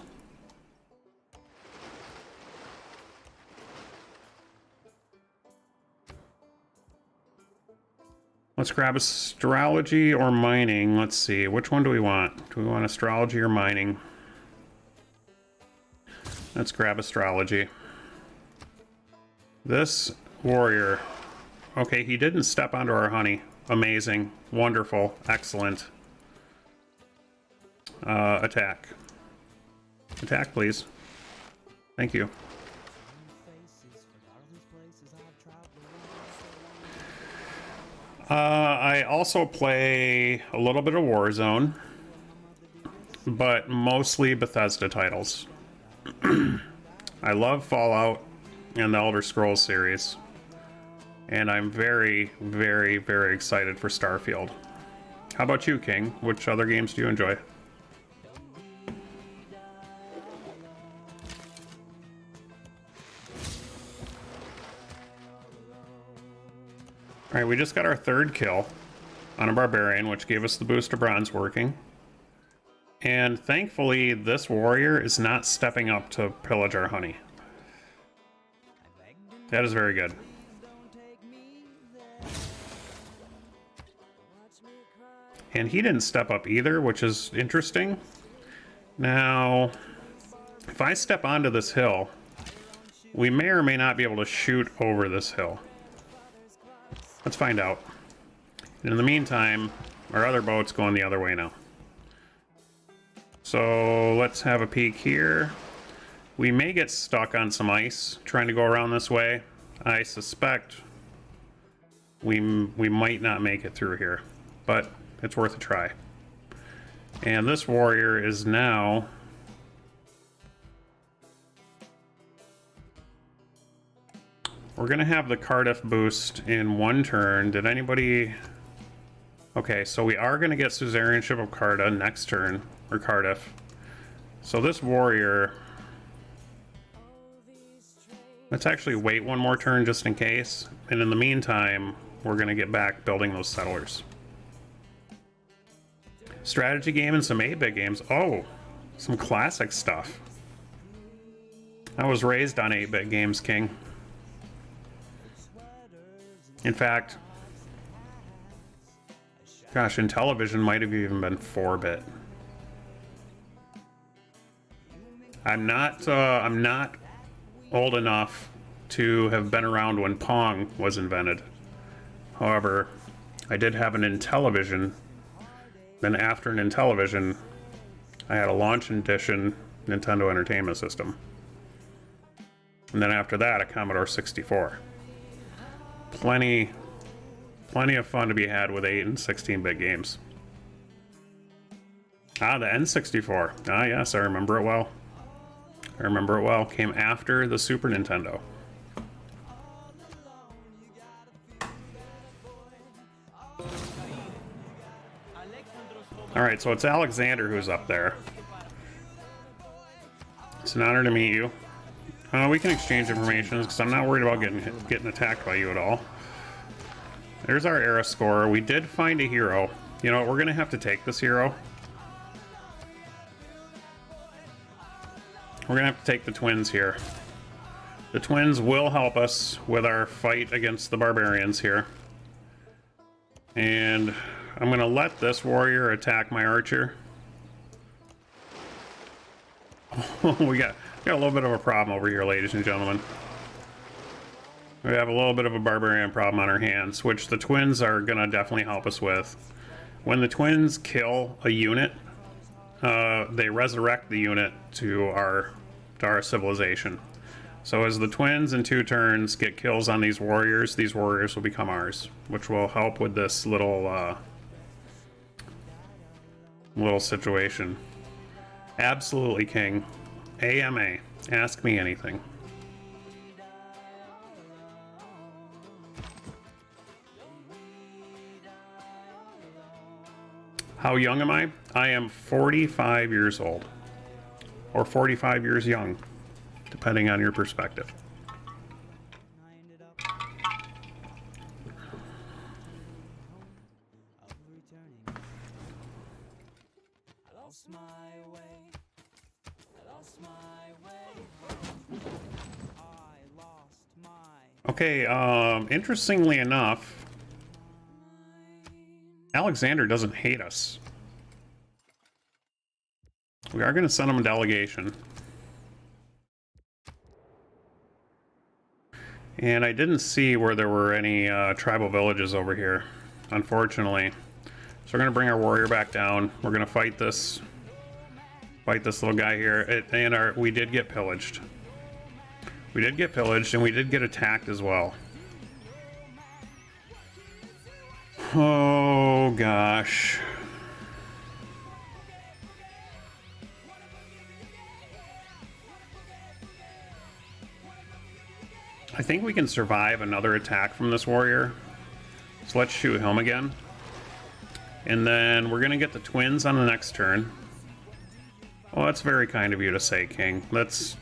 Let's grab astrology or mining. Let's see, which one do we want? Do we want astrology or mining? Let's grab astrology. This warrior. Okay, he didn't step onto our honey. Amazing. Wonderful. Excellent. Attack. Attack, please. Thank you. I also play a little bit of Warzone, but mostly Bethesda titles. I love Fallout and the Elder Scrolls series. And I'm very, very, very excited for Starfield. How about you, King? Which other games do you enjoy? Alright, we just got our 3rd kill on a barbarian, which gave us the boost to bronze working. And thankfully, this warrior is not stepping up to pillage our honey. That is very good. And he didn't step up either, which is interesting. Now, if I step onto this hill, we may or may not be able to shoot over this hill. Let's find out. And in the meantime, our other boat's going the other way now. So let's have a peek here. We may get stuck on some ice trying to go around this way. I suspect we might not make it through here, but it's worth a try. And this warrior is now we're gonna have the Cardiff boost in 1 turn. Did anybody? Okay, so we are gonna get Suzerainship of Carda next turn, or Cardiff. So this warrior, let's actually wait 1 more turn just in case. And in the meantime, we're gonna get back building those settlers. Strategy game and some 8-bit games. Oh, some classic stuff. I was raised on 8-bit games, King. In fact, gosh, in television might have even been 4-bit. I'm not old enough to have been around when Pong was invented. However, I did have an Intellivision. Then after an Intellivision, I had a Launch Edition Nintendo Entertainment System. And then after that, a Commodore 64. Plenty of fun to be had with 8 and 16-bit games. Ah, the N64. Ah, yes, I remember it well. I remember it well. Came after the Super Nintendo. Alright, so it's Alexander who's up there. It's an honor to meet you. We can exchange information because I'm not worried about getting attacked by you at all. There's our era score. We did find a hero. You know what, we're gonna have to take this hero. We're gonna have to take the twins here. The twins will help us with our fight against the barbarians here. And I'm gonna let this warrior attack my archer. we got a little bit of a problem over here, ladies and gentlemen. We have a little bit of a barbarian problem on our hands, which the twins are gonna definitely help us with. When the twins kill a unit, they resurrect the unit to our civilization. So as the twins in 2 turns get kills on these warriors will become ours, which will help with this little situation. Absolutely, King. AMA. Ask me anything. How young am I? I am 45 years old. Or 45 years young, depending on your perspective. Okay, interestingly enough, Alexander doesn't hate us. We are going to send him a delegation. And I didn't see where there were any tribal villages over here, unfortunately. So we're going to bring our warrior back down. We're going to fight this little guy here. We did get pillaged. We did get pillaged, and we did get attacked as well. Oh, gosh. I think we can survive another attack from this warrior. So let's shoot him again. And then we're going to get the twins on the next turn. Well, that's very kind of you to say, King. That's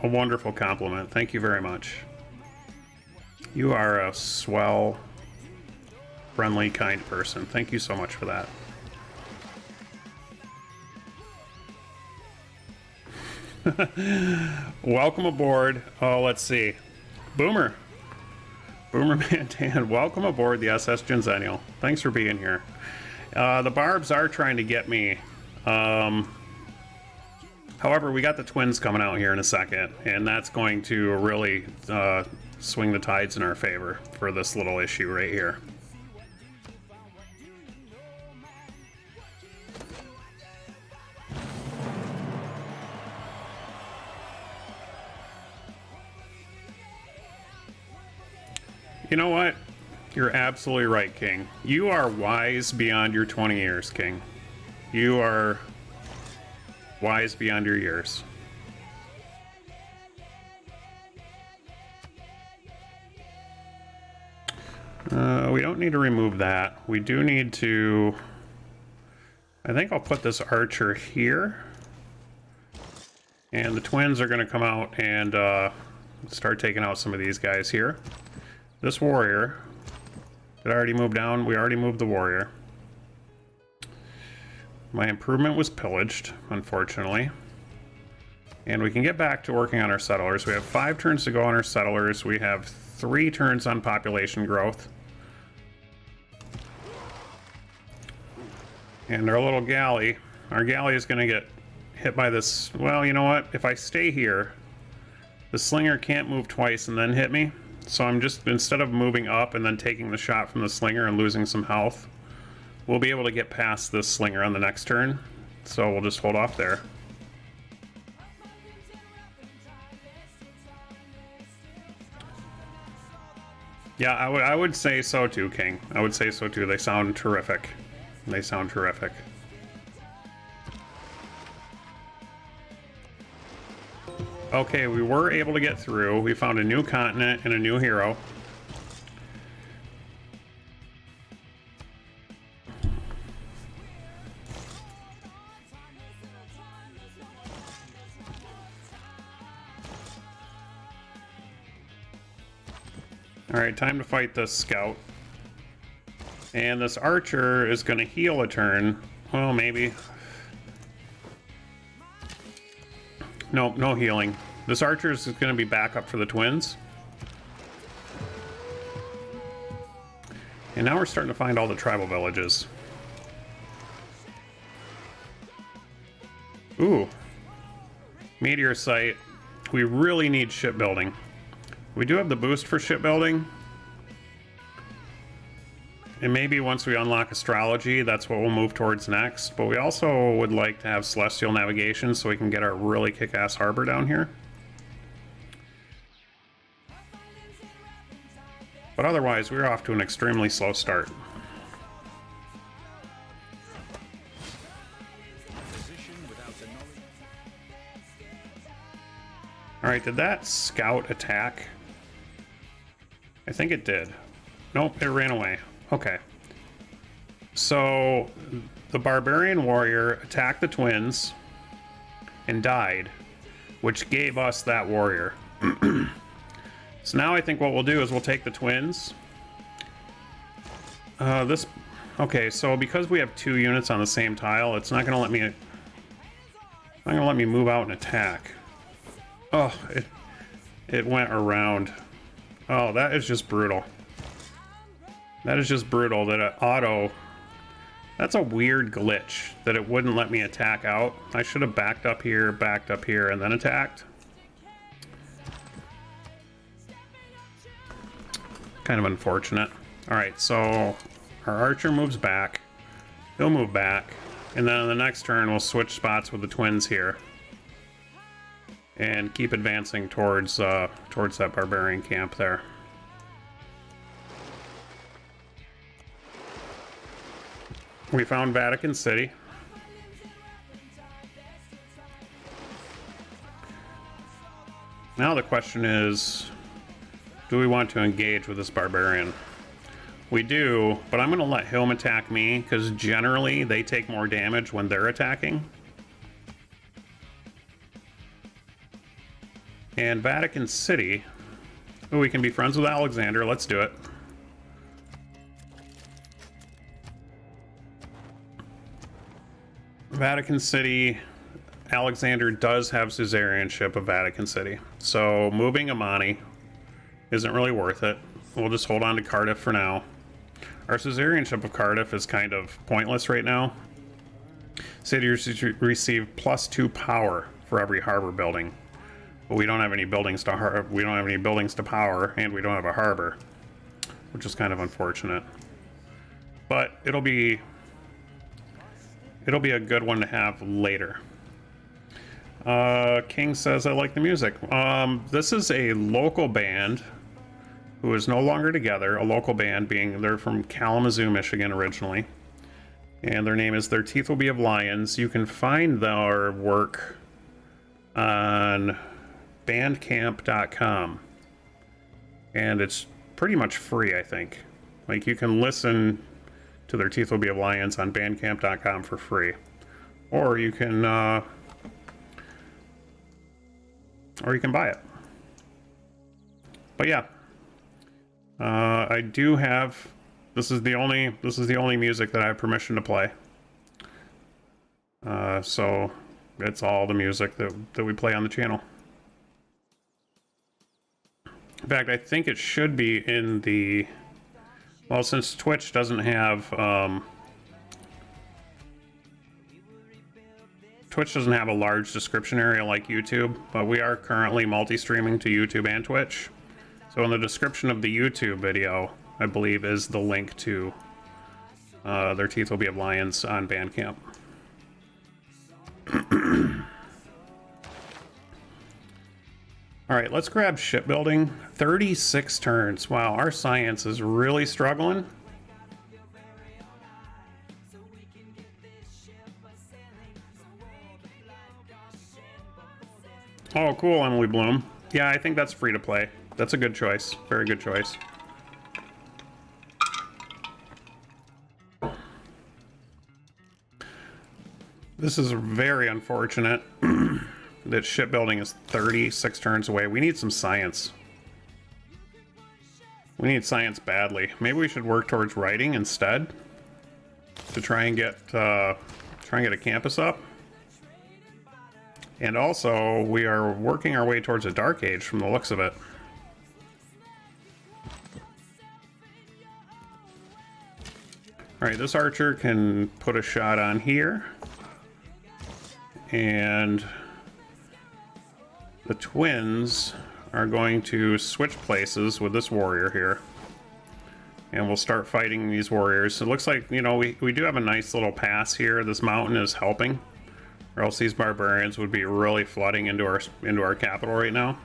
a wonderful compliment. Thank you very much. You are a swell, friendly, kind person. Thank you so much for that. Welcome aboard. Oh, let's see. Boomer Mantan, welcome aboard the SS Genzennial. Thanks for being here. The barbs are trying to get me. However, we got the twins coming out here in a second, and that's going to really swing the tides in our favor for this little issue right here. You know what? You're absolutely right, King. You are wise beyond your 20 years, King. You are wise beyond your years. We don't need to remove that. We do need to... I think I'll put this archer here. And the twins are going to come out and start taking out some of these guys here. This warrior, did I already move down? We already moved the warrior. My improvement was pillaged, unfortunately. And we can get back to working on our settlers. We have 5 turns to go on our settlers. We have 3 turns on population growth. And our little galley, our galley is going to get hit by this. Well, you know what? If I stay here, the slinger can't move twice and then hit me. So I'm just, instead of moving up and then taking the shot from the slinger and losing some health, we'll be able to get past this slinger on the next turn. So we'll just hold off there. Yeah, I would say so too, King. I would say so too. They sound terrific. They sound terrific. Okay, we were able to get through. We found a new continent and a new hero. Alright, time to fight this scout. And this archer is going to heal a turn. Well, maybe. Nope, no healing. This archer is going to be backup for the twins. And now we're starting to find all the tribal villages. Ooh. Meteor site. We really need shipbuilding. We do have the boost for shipbuilding. And maybe once we unlock astrology, that's what we'll move towards next. But we also would like to have celestial navigation so we can get our really kick-ass harbor down here. But otherwise, we're off to an extremely slow start. Alright, did that scout attack? I think it did. Nope, it ran away. Okay. So, the barbarian warrior attacked the twins and died, which gave us that warrior. So now I think what we'll do is we'll take the twins. Okay, so because we have 2 units on the same tile, it's not gonna let me move out and attack. Oh, it went around. Oh, that is just brutal. That is just brutal that it auto... That's a weird glitch that it wouldn't let me attack out. I should have backed up here, and then attacked. Kind of unfortunate. Alright, so our archer moves back. He'll move back. And then on the next turn, we'll switch spots with the twins here. And keep advancing towards that barbarian camp there. We found Vatican City. Now the question is, do we want to engage with this barbarian? We do, but I'm going to let him attack me, because generally they take more damage when they're attacking. And Vatican City. Oh, we can be friends with Alexander. Let's do it. Vatican City. Alexander does have suzerainship of Vatican City. So moving Amani isn't really worth it. We'll just hold on to Cardiff for now. Our suzerainship of Cardiff is kind of pointless right now. Cities receive +2 power for every harbor building. But we don't have any buildings to power, and we don't have a harbor, which is kind of unfortunate. But it'll be a good one to have later. King says, I like the music. This is a local band who is no longer together. A local band being, they're from Kalamazoo, Michigan originally. And their name is Their Teeth Will Be of Lions. You can find their work on bandcamp.com. And it's pretty much free, I think. Like, you can listen to Their Teeth Will Be of Lions on bandcamp.com for free. Or you can buy it. But yeah. I do have, this is the only music that I have permission to play. So it's all the music that we play on the channel. In fact, I think it should be in the, well, since Twitch doesn't have a large description area like YouTube, but we are currently multi-streaming to YouTube and Twitch. So in the description of the YouTube video, I believe, is the link to Their Teeth Will Be of Lions on Bandcamp. All right, let's grab shipbuilding. 36 turns. Wow, our science is really struggling. Oh, cool, Emily Bloom. Yeah, I think that's free to play. That's a good choice. Very good choice. This is very unfortunate that shipbuilding is 36 turns away. We need some science. We need science badly. Maybe we should work towards writing instead to try and get a campus up. And also, we are working our way towards a dark age from the looks of it. Alright, this archer can put a shot on here. And the twins are going to switch places with this warrior here. And we'll start fighting these warriors. It looks like, you know, we do have a nice little pass here. This mountain is helping. Or else these barbarians would be really flooding into our capital right now.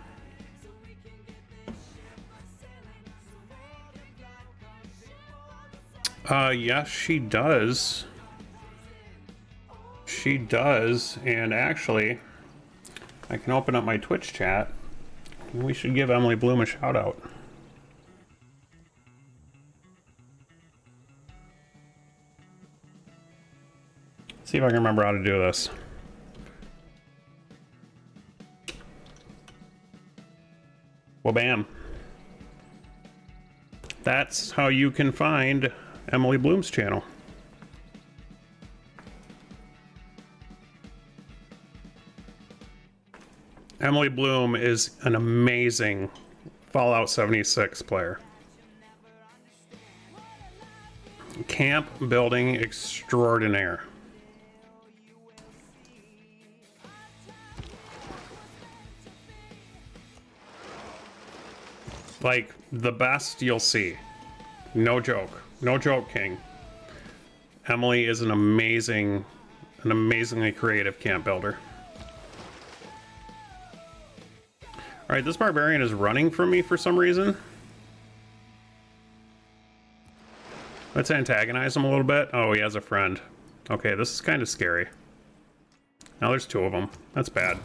Yes, she does. She does, and actually, I can open up my Twitch chat. We should give Emily Bloom a shout out. See if I can remember how to do this. Well, bam. That's how you can find Emily Bloom's channel. Emily Bloom is an amazing Fallout 76 player. Camp building extraordinaire. Like, the best you'll see. No joke. No joke, King. Emily is an amazingly creative camp builder. Alright, this barbarian is running from me for some reason. Let's antagonize him a little bit. Oh, he has a friend. Okay, this is kind of scary. Now there's two of them. That's bad.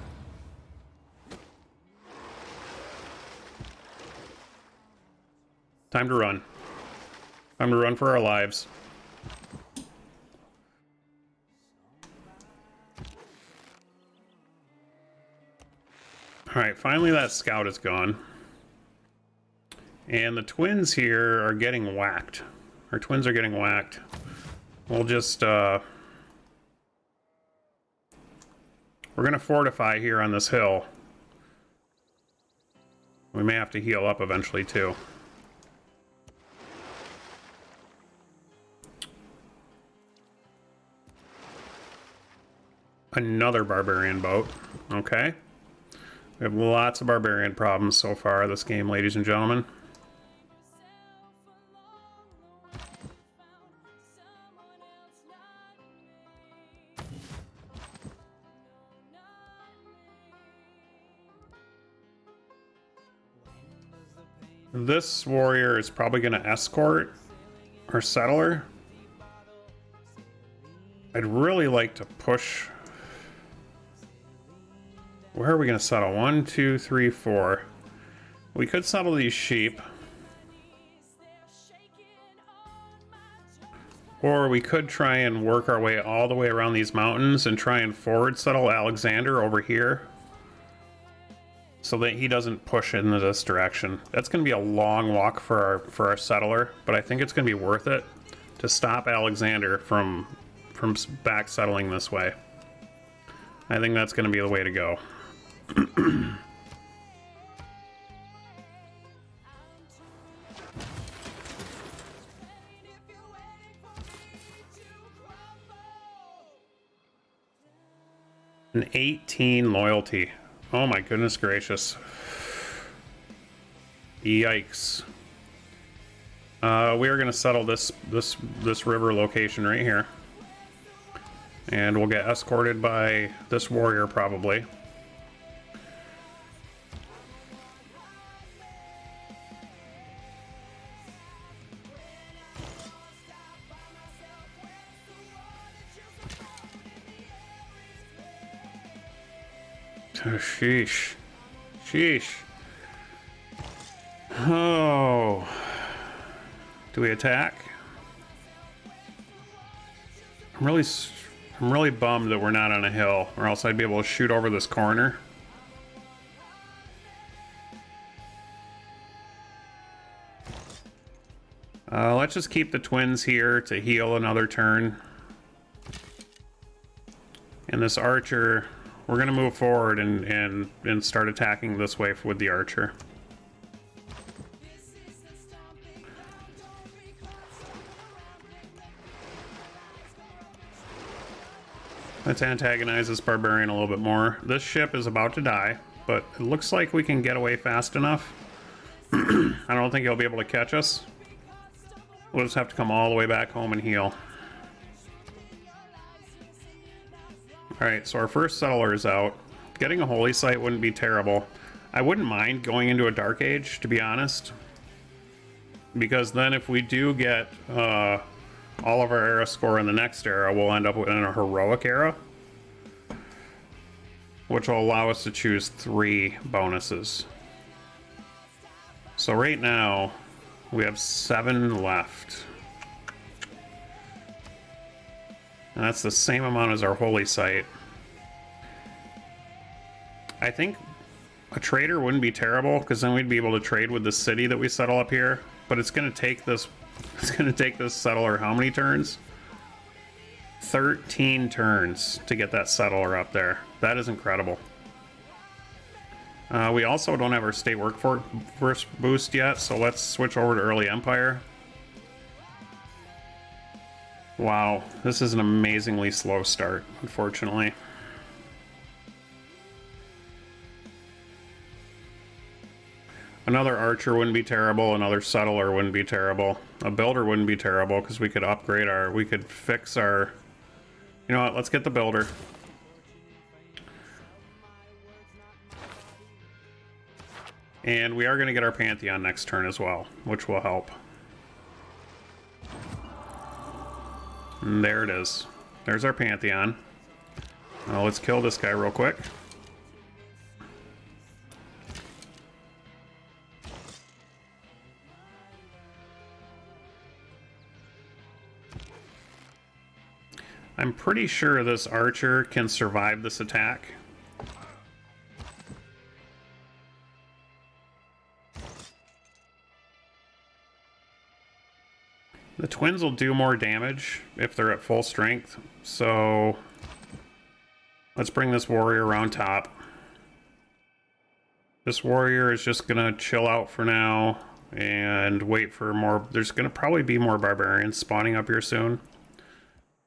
Time to run. Time to run for our lives. Alright, finally that scout is gone. And the twins here are getting whacked. Our twins are getting whacked. We'll just, we're gonna fortify here on this hill. We may have to heal up eventually, too. Another barbarian boat. Okay. We have lots of barbarian problems so far this game, ladies and gentlemen. This warrior is probably going to escort our settler. I'd really like to push. Where are we going to settle? 1, 2, 3, 4. We could settle these sheep. Or we could try and work our way all the way around these mountains and try and forward settle Alexander over here, so that he doesn't push into this direction. That's going to be a long walk for our settler, but I think it's going to be worth it to stop Alexander from back settling this way. I think that's going to be the way to go. An 18 loyalty. Oh my goodness gracious. Yikes. We are going to settle this river location right here. And we'll get escorted by this warrior probably. Oh, sheesh. Sheesh. Oh. Do we attack? I'm really bummed that we're not on a hill, or else I'd be able to shoot over this corner. Let's just keep the twins here to heal another turn. And this archer, we're gonna move forward and start attacking this way with the archer. Let's antagonize this barbarian a little bit more. This ship is about to die, but it looks like we can get away fast enough. I don't think he'll be able to catch us. We'll just have to come all the way back home and heal. Alright, so our first settler is out. Getting a holy site wouldn't be terrible. I wouldn't mind going into a dark age, to be honest. Because then if we do get all of our era score in the next era, we'll end up in a heroic era, which will allow us to choose 3 bonuses. So right now we have 7 left, and that's the same amount as our holy site. I think a trader wouldn't be terrible, because then we'd be able to trade with the city that we settle up here, but it's going to take this settler how many turns? 13 turns to get that settler up there. That is incredible. We also don't have our state workforce boost yet, so let's switch over to early empire. Wow, this is an amazingly slow start, unfortunately. Another archer wouldn't be terrible, another settler wouldn't be terrible. A builder wouldn't be terrible, because we could upgrade we could fix our... You know what, let's get the builder. And we are going to get our Pantheon next turn as well, which will help. And there it is. There's our Pantheon. Now let's kill this guy real quick. I'm pretty sure this archer can survive this attack. The twins will do more damage if they're at full strength, so let's bring this warrior around top. This warrior is just gonna chill out for now and wait for more. There's gonna probably be more barbarians spawning up here soon.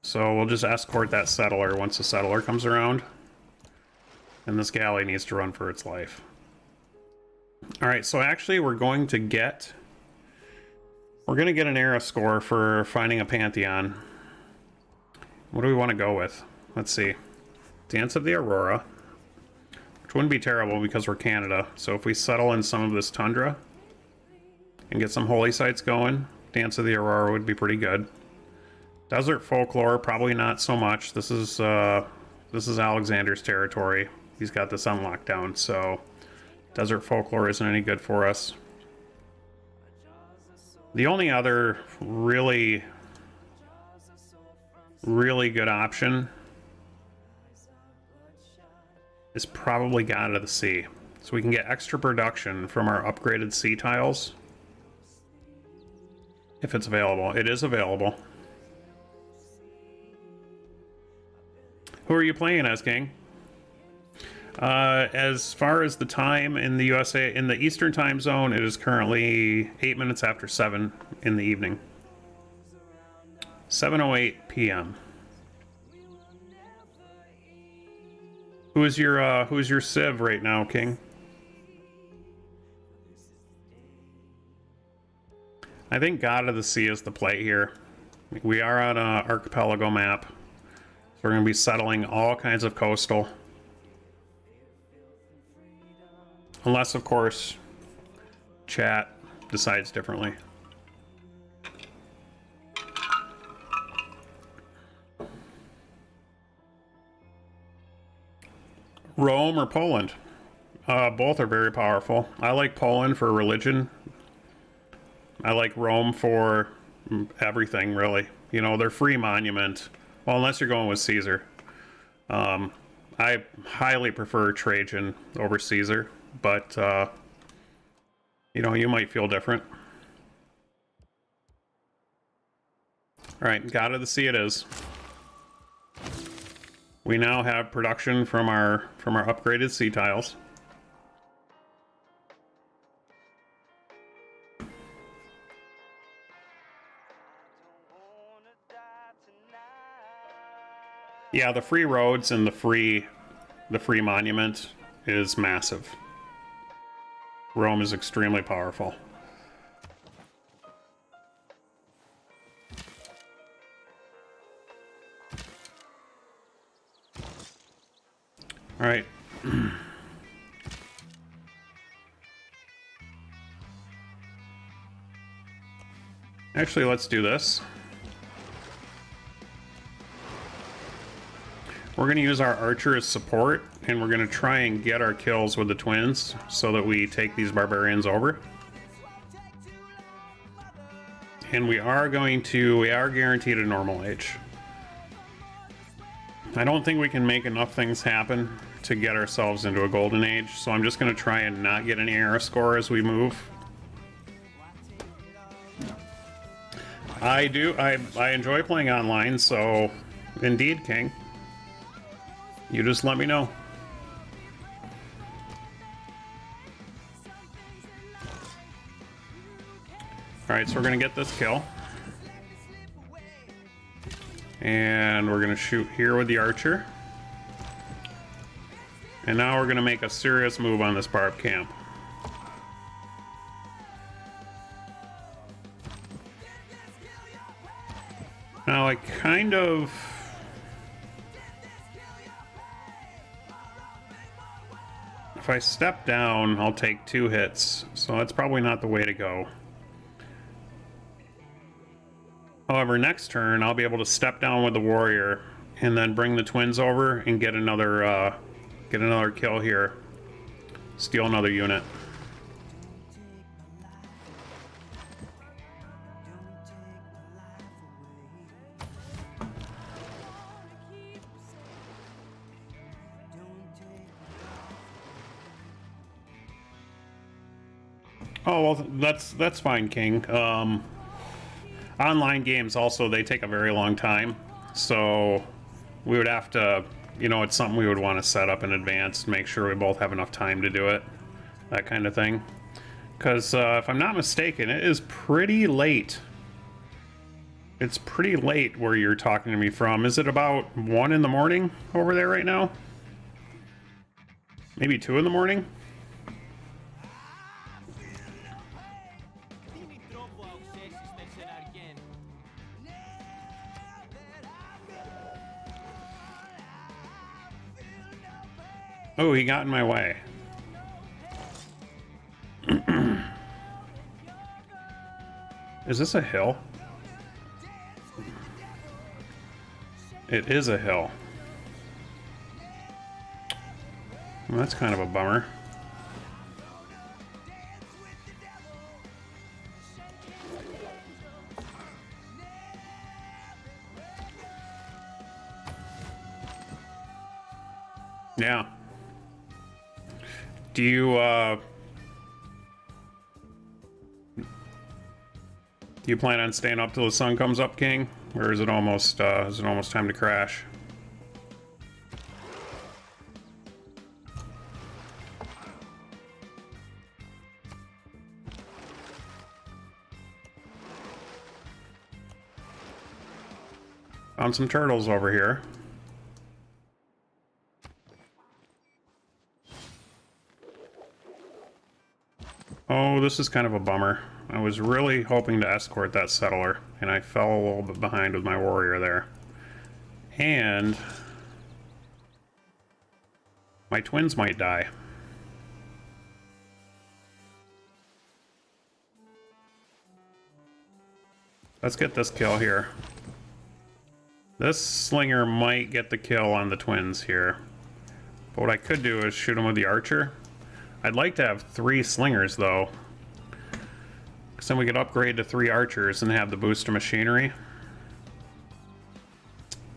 So we'll just escort that settler once the settler comes around. And this galley needs to run for its life. Alright, so actually we're going to get an era score for finding a Pantheon. What do we want to go with? Let's see. Dance of the Aurora. Which wouldn't be terrible because we're Canada. So if we settle in some of this tundra and get some holy sites going, Dance of the Aurora would be pretty good. Desert Folklore, probably not so much. This is Alexander's territory. He's got this on lockdown, so Desert Folklore isn't any good for us. The only other really good option is probably God of the Sea. So we can get extra production from our upgraded sea tiles. If it's available. It is available. Who are you playing as, King? As far as the time in the USA, in the Eastern time zone, it is currently 8 minutes after 7 in the evening. 7:08 p.m. Who's your Civ right now, King? I think God of the Sea is the play here. We are on an archipelago map, so we're going to be settling all kinds of coastal. Unless, of course, chat decides differently. Rome or Poland? Both are very powerful. I like Poland for religion. I like Rome for everything, really. You know, their free monument. Well, unless you're going with Caesar. I highly prefer Trajan over Caesar, but, you know, you might feel different. Alright, God of the Sea it is. We now have production from our upgraded sea tiles. Yeah, the free roads and the free monument is massive. Rome is extremely powerful. All right. Actually, let's do this. We're going to use our archer as support, and we're going to try and get our kills with the twins so that we take these barbarians over. And we are guaranteed a normal age. I don't think we can make enough things happen to get ourselves into a golden age, so I'm just going to try and not get any error score as we move. I enjoy playing online, so indeed, King. You just let me know. Alright, so we're gonna get this kill. And we're gonna shoot here with the archer. And now we're gonna make a serious move on this barb camp. Now I kind of... If I step down, I'll take 2 hits, so that's probably not the way to go. However, next turn, I'll be able to step down with the warrior and then bring the twins over and get another kill here. Steal another unit. Oh, well, that's fine, King. Online games also, they take a very long time, so we would have to, you know, it's something we would want to set up in advance to make sure we both have enough time to do it, that kind of thing. Because if I'm not mistaken, it is pretty late. It's pretty late where you're talking to me from. Is it about 1 in the morning over there right now? Maybe 2 in the morning? Oh, he got in my way. Is this a hill? It is a hill. Well, that's kind of a bummer. Yeah. Do you plan on staying up till the sun comes up, King? Or is it almost time to crash? Found some turtles over here. Oh, this is kind of a bummer. I was really hoping to escort that settler, and I fell a little bit behind with my warrior there. And my twins might die. Let's get this kill here. This slinger might get the kill on the twins here. But what I could do is shoot him with the archer. I'd like to have 3 slingers though. Because then we could upgrade to 3 archers and have the boost of machinery.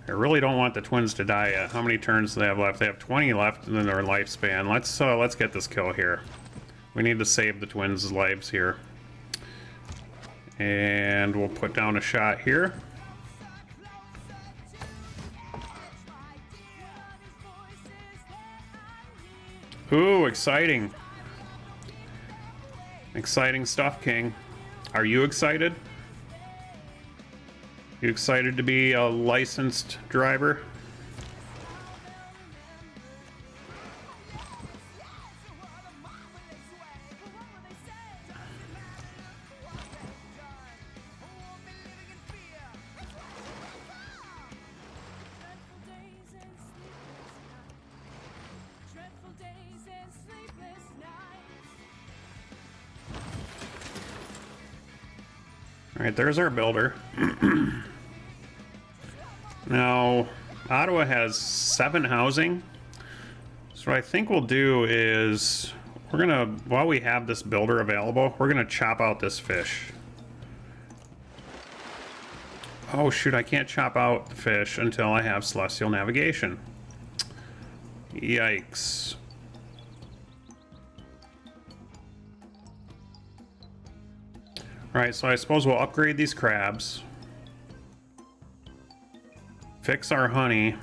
I really don't want the twins to die yet. How many turns do they have left? They have 20 left in their lifespan. Let's get this kill here. We need to save the twins' lives here. And we'll put down a shot here. Ooh, exciting. Exciting stuff, King. Are you excited? You excited to be a licensed driver? Alright, there's our builder. Now, Ottawa has 7 housing. So what I think we'll do is, we're gonna, while we have this builder available, we're gonna chop out this fish. Oh shoot, I can't chop out the fish until I have Celestial Navigation. Yikes. Alright, so I suppose we'll upgrade these crabs. Fix our honey.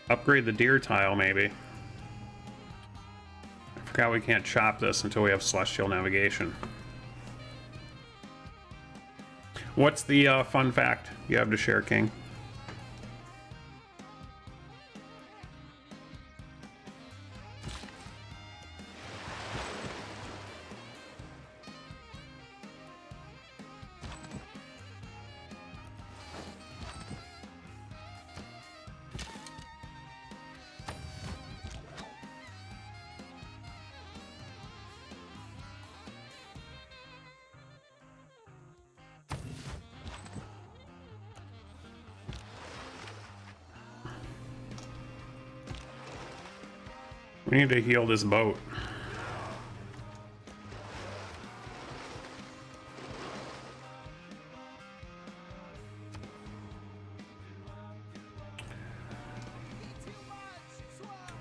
Upgrade the deer tile, maybe. I forgot we can't chop this until we have Celestial Navigation. What's the fun fact you have to share, King? We need to heal this boat.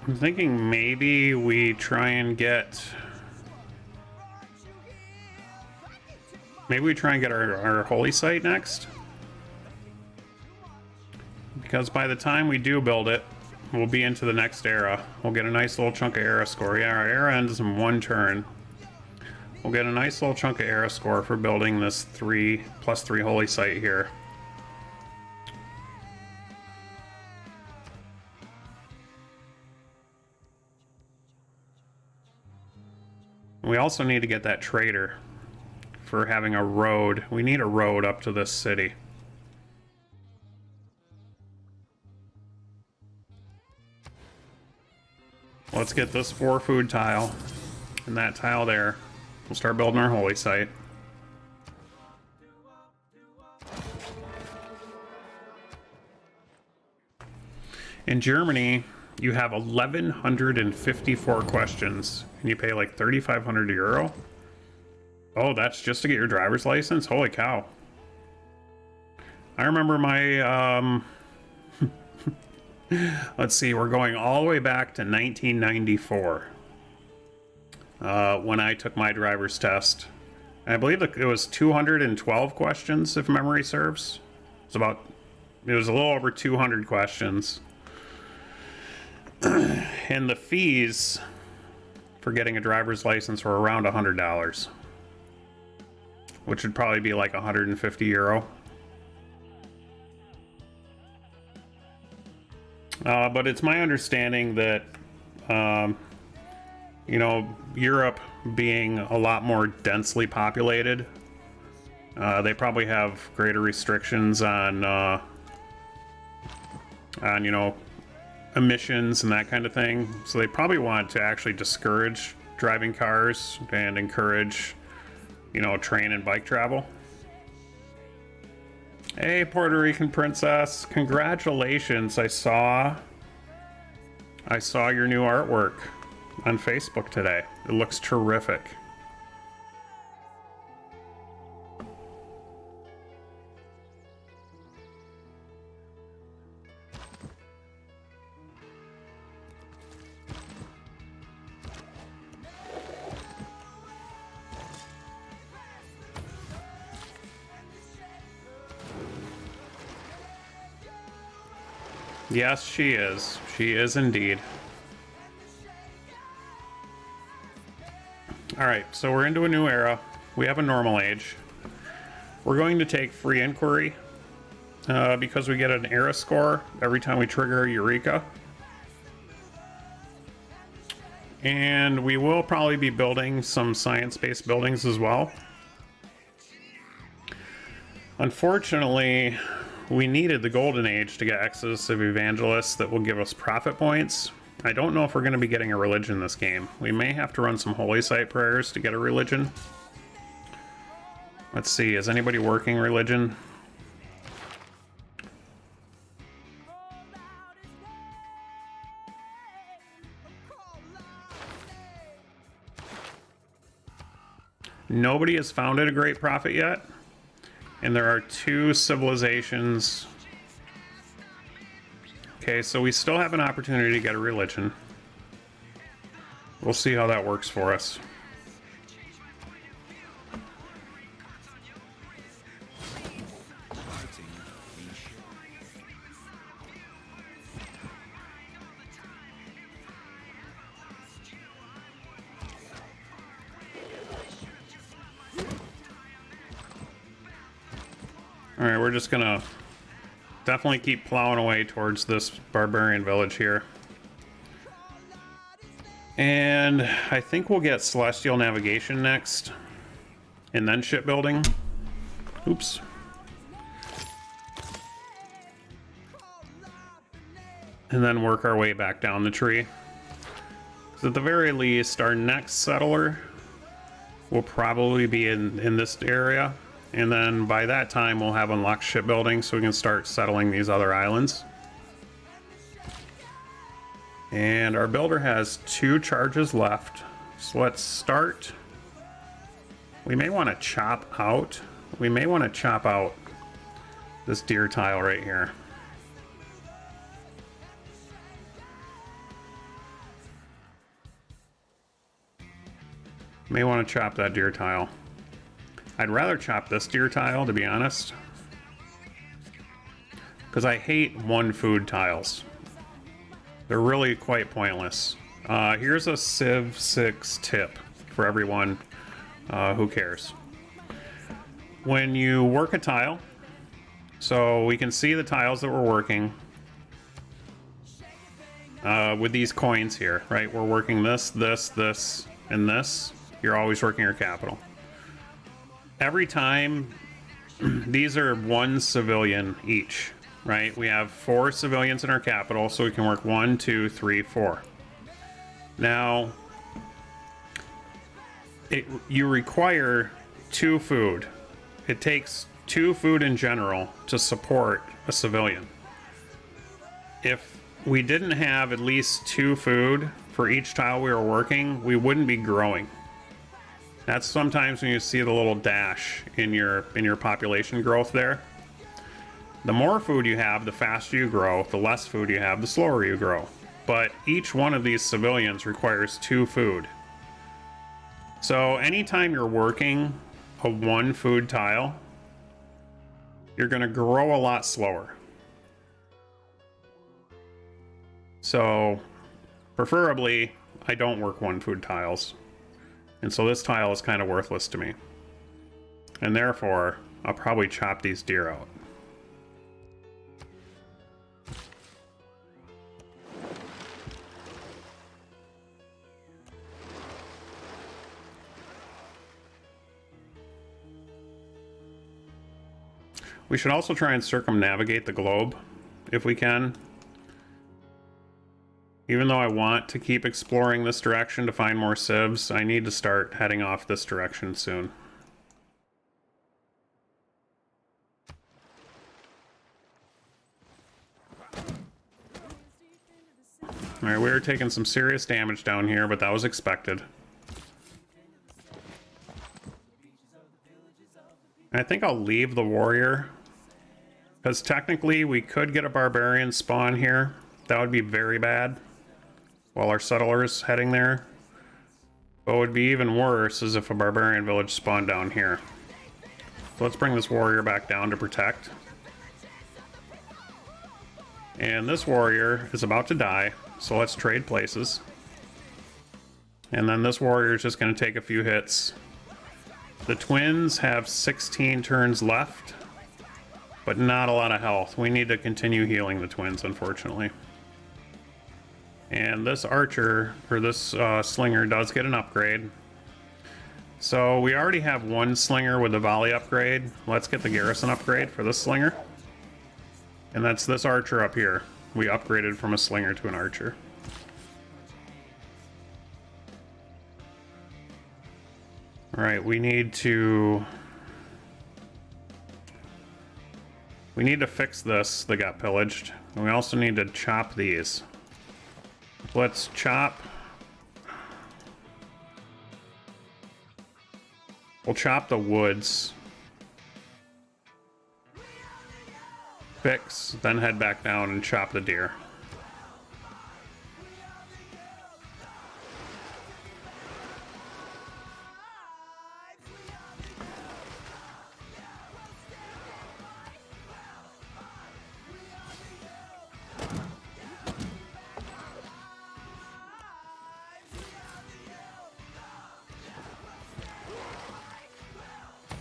I'm thinking maybe we try and get... Maybe we try and get our holy site next. Because by the time we do build it, we'll be into the next era. We'll get a nice little chunk of era score. Yeah, our era ends in 1 turn. We'll get a nice little chunk of era score for building this 3+3 holy site here. We also need to get that trader for having a road. We need a road up to this city. Let's get this 4 food tile and that tile there. We'll start building our holy site. In Germany, you have 1,154 questions and you pay like 3,500 euro. Oh, that's just to get your driver's license? Holy cow. I remember my, let's see, we're going all the way back to 1994 when I took my driver's test. And I believe it was 212 questions, if memory serves. It was a little over 200 questions. And the fees for getting a driver's license were around $100, which would probably be like 150 euro. But it's my understanding that you know, Europe being a lot more densely populated, they probably have greater restrictions on you know, emissions and that kind of thing. So they probably want to actually discourage driving cars and encourage, you know, train and bike travel. Hey, Puerto Rican princess, congratulations. I saw your new artwork on Facebook today. It looks terrific. Yes, she is. She is indeed. Alright, so we're into a new era. We have a normal age. We're going to take free inquiry because we get an era score every time we trigger Eureka. And we will probably be building some science-based buildings as well. Unfortunately, we needed the Golden Age to get Exodus of Evangelists that will give us profit points. I don't know if we're going to be getting a religion in this game. We may have to run some Holy Site prayers to get a religion. Let's see, is anybody working religion? Nobody has founded a great prophet yet. And there are 2 civilizations. Okay, so we still have an opportunity to get a religion. We'll see how that works for us. Alright, we're just gonna definitely keep plowing away towards this barbarian village here. And I think we'll get Celestial Navigation next. And then shipbuilding. Oops. And then work our way back down the tree. So at the very least, our next settler will probably be in this area. And then by that time, we'll have unlocked shipbuilding so we can start settling these other islands. And our builder has 2 charges left. So let's start. We may want to chop out. We may want to chop out this deer tile right here. May want to chop that deer tile. I'd rather chop this deer tile, to be honest, because I hate 1 food tiles. They're really quite pointless. Here's a Civ 6 tip for everyone who cares. When you work a tile, so we can see the tiles that we're working with these coins here, right? We're working this, this, this, and this. You're always working your capital. Every time, these are 1 civilian each, right? We have 4 civilians in our capital, so we can work 1, 2, 3, 4. Now, you require 2 food. It takes 2 food in general to support a civilian. If we didn't have at least 2 food for each tile we were working, we wouldn't be growing. That's sometimes when you see the little dash in your population growth there. The more food you have, the faster you grow. The less food you have, the slower you grow. But each one of these civilians requires 2 food. So anytime you're working a 1 food tile, you're going to grow a lot slower. So preferably, I don't work 1 food tiles. And so this tile is kind of worthless to me. And therefore, I'll probably chop these deer out. We should also try and circumnavigate the globe if we can. Even though I want to keep exploring this direction to find more civs, I need to start heading off this direction soon. Alright, we were taking some serious damage down here, but that was expected. I think I'll leave the warrior, because technically we could get a barbarian spawn here. That would be very bad while our settler's heading there. But what would be even worse is if a barbarian village spawned down here. So let's bring this warrior back down to protect. And this warrior is about to die, so let's trade places. And then this warrior is just going to take a few hits. The twins have 16 turns left, but not a lot of health. We need to continue healing the twins, unfortunately. And this archer, or this slinger, does get an upgrade. So we already have one slinger with the volley upgrade. Let's get the garrison upgrade for this slinger. And that's this archer up here. We upgraded from a slinger to an archer. Alright, we need to fix this that got pillaged. And we also need to chop these. Let's chop. We'll chop the woods. Fix, then head back down and chop the deer.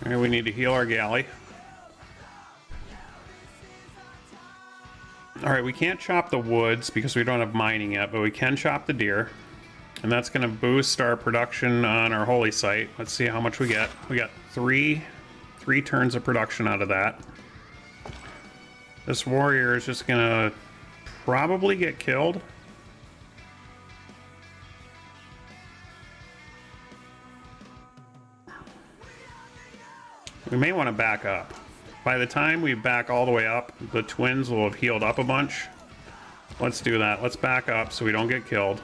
Alright, we need to heal our galley. Alright, we can't chop the woods because we don't have mining yet, but we can chop the deer. And that's going to boost our production on our holy site. Let's see how much we get. We got three turns of production out of that. This warrior is just going to probably get killed. We may want to back up. By the time we back all the way up, the twins will have healed up a bunch. Let's do that. Let's back up so we don't get killed.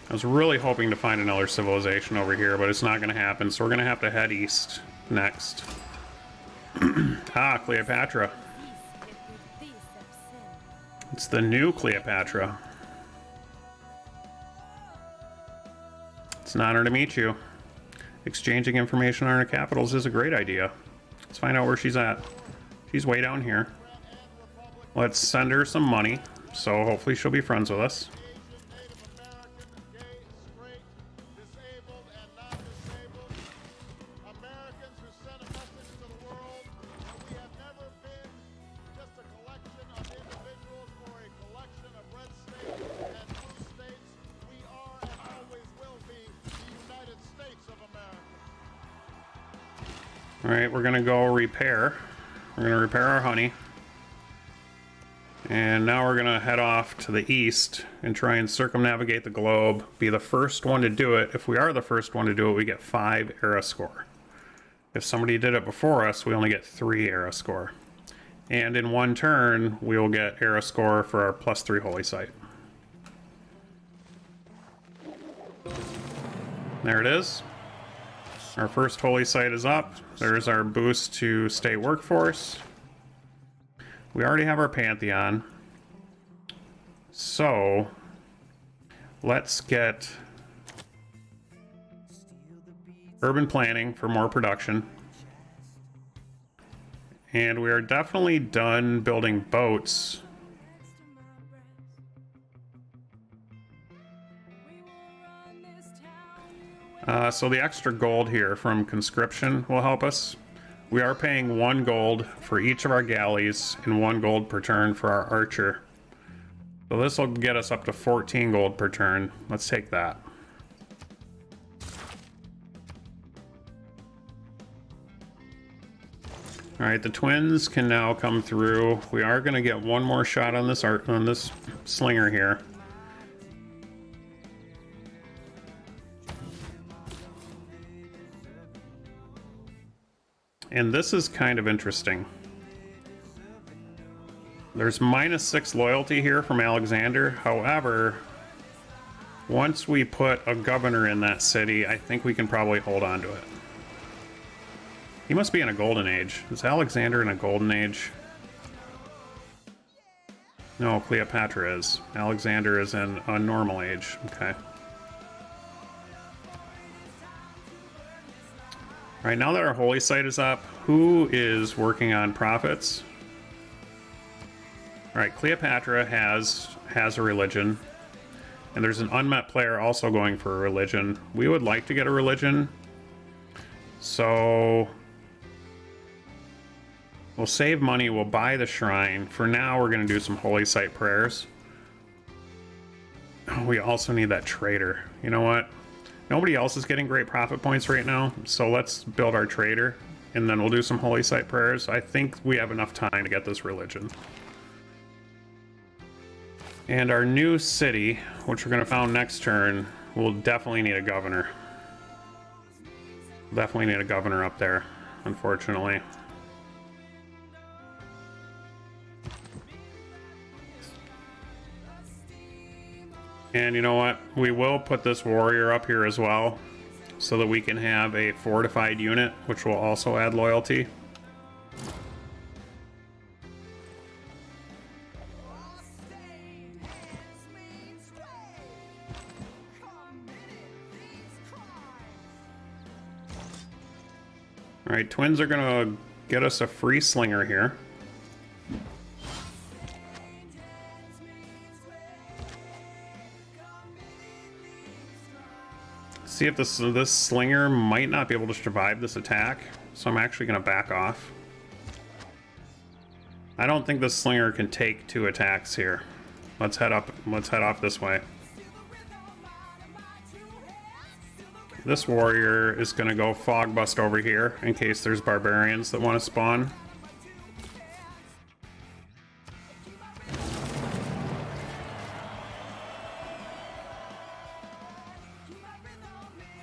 I was really hoping to find another civilization over here, but it's not going to happen, so we're going to have to head east next. Ah, Cleopatra. It's the new Cleopatra. It's an honor to meet you. Exchanging information on our capitals is a great idea. Let's find out where she's at. She's way down here. Let's send her some money, so hopefully she'll be friends with us. Alright, we're gonna go repair. We're gonna repair our honey. And now we're gonna head off to the east and try and circumnavigate the globe. Be the first one to do it. If we are the first one to do it, we get 5 era score. If somebody did it before us, we only get 3 era score. And in one turn, we will get era score for our +3 holy site. There it is. Our first holy site is up. There's our boost to state workforce. We already have our Pantheon. So let's get urban planning for more production. And we are definitely done building boats. So the extra gold here from conscription will help us. We are paying 1 gold for each of our galleys and 1 gold per turn for our archer. So this will get us up to 14 gold per turn. Let's take that. All right, the twins can now come through. We are going to get one more shot on this slinger here. And this is kind of interesting. There's -6 loyalty here from Alexander. However, once we put a governor in that city, I think we can probably hold on to it. He must be in a golden age. Is Alexander in a golden age? No, Cleopatra is. Alexander is in a normal age. Okay. All right, now that our holy site is up, who is working on prophets? All right, Cleopatra has a religion, and there's an unmet player also going for a religion. We would like to get a religion, so we'll save money, we'll buy the shrine. For now, we're going to do some holy site prayers. Oh, we also need that trader. You know what? Nobody else is getting great profit points right now, so let's build our trader, and then we'll do some holy site prayers. I think we have enough time to get this religion. And our new city, which we're going to found next turn, will definitely need a governor. Definitely need a governor up there, unfortunately. And you know what? We will put this warrior up here as well, so that we can have a fortified unit, which will also add loyalty. All right, twins are gonna get us a free slinger here. See if this slinger might not be able to survive this attack, so I'm actually gonna back off. I don't think this slinger can take 2 attacks here. Let's head up. Let's head off this way. This warrior is going to go fog bust over here in case there's barbarians that want to spawn.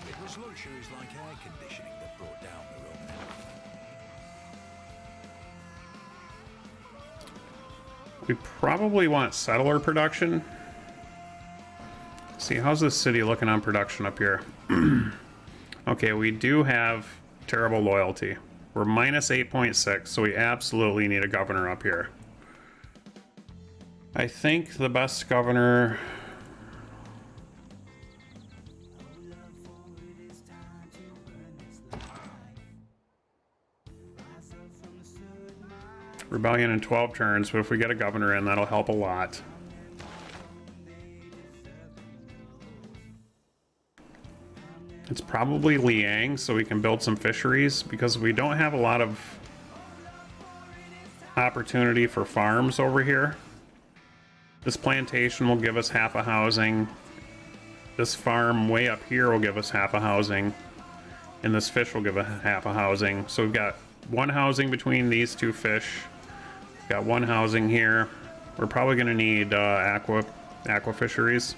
It was luxuries like air conditioning that brought down the Roman Empire. We probably want settler production. See, how's this city looking on production up here? Okay, we do have terrible loyalty. We're -8.6, so we absolutely need a governor up here. I think the best governor... Rebellion in 12 turns, but if we get a governor in, that'll help a lot. It's probably Liang, so we can build some fisheries, because we don't have a lot of opportunity for farms over here. This plantation will give us half a housing. This farm way up here will give us half a housing. And this fish will give us half a housing. So we've got 1 housing between these 2 fish. We've got 1 housing here. We're probably going to need aqua fisheries.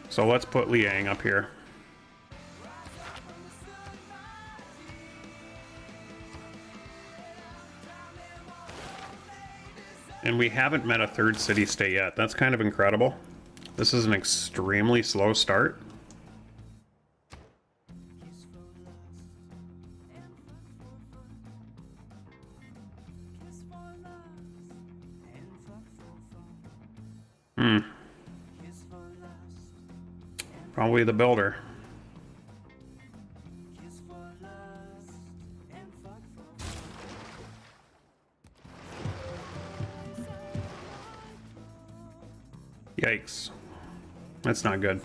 So let's put Liang up here. And we haven't met a 3rd city-state yet. That's kind of incredible. This is an extremely slow start. Probably the builder. Yikes. That's not good.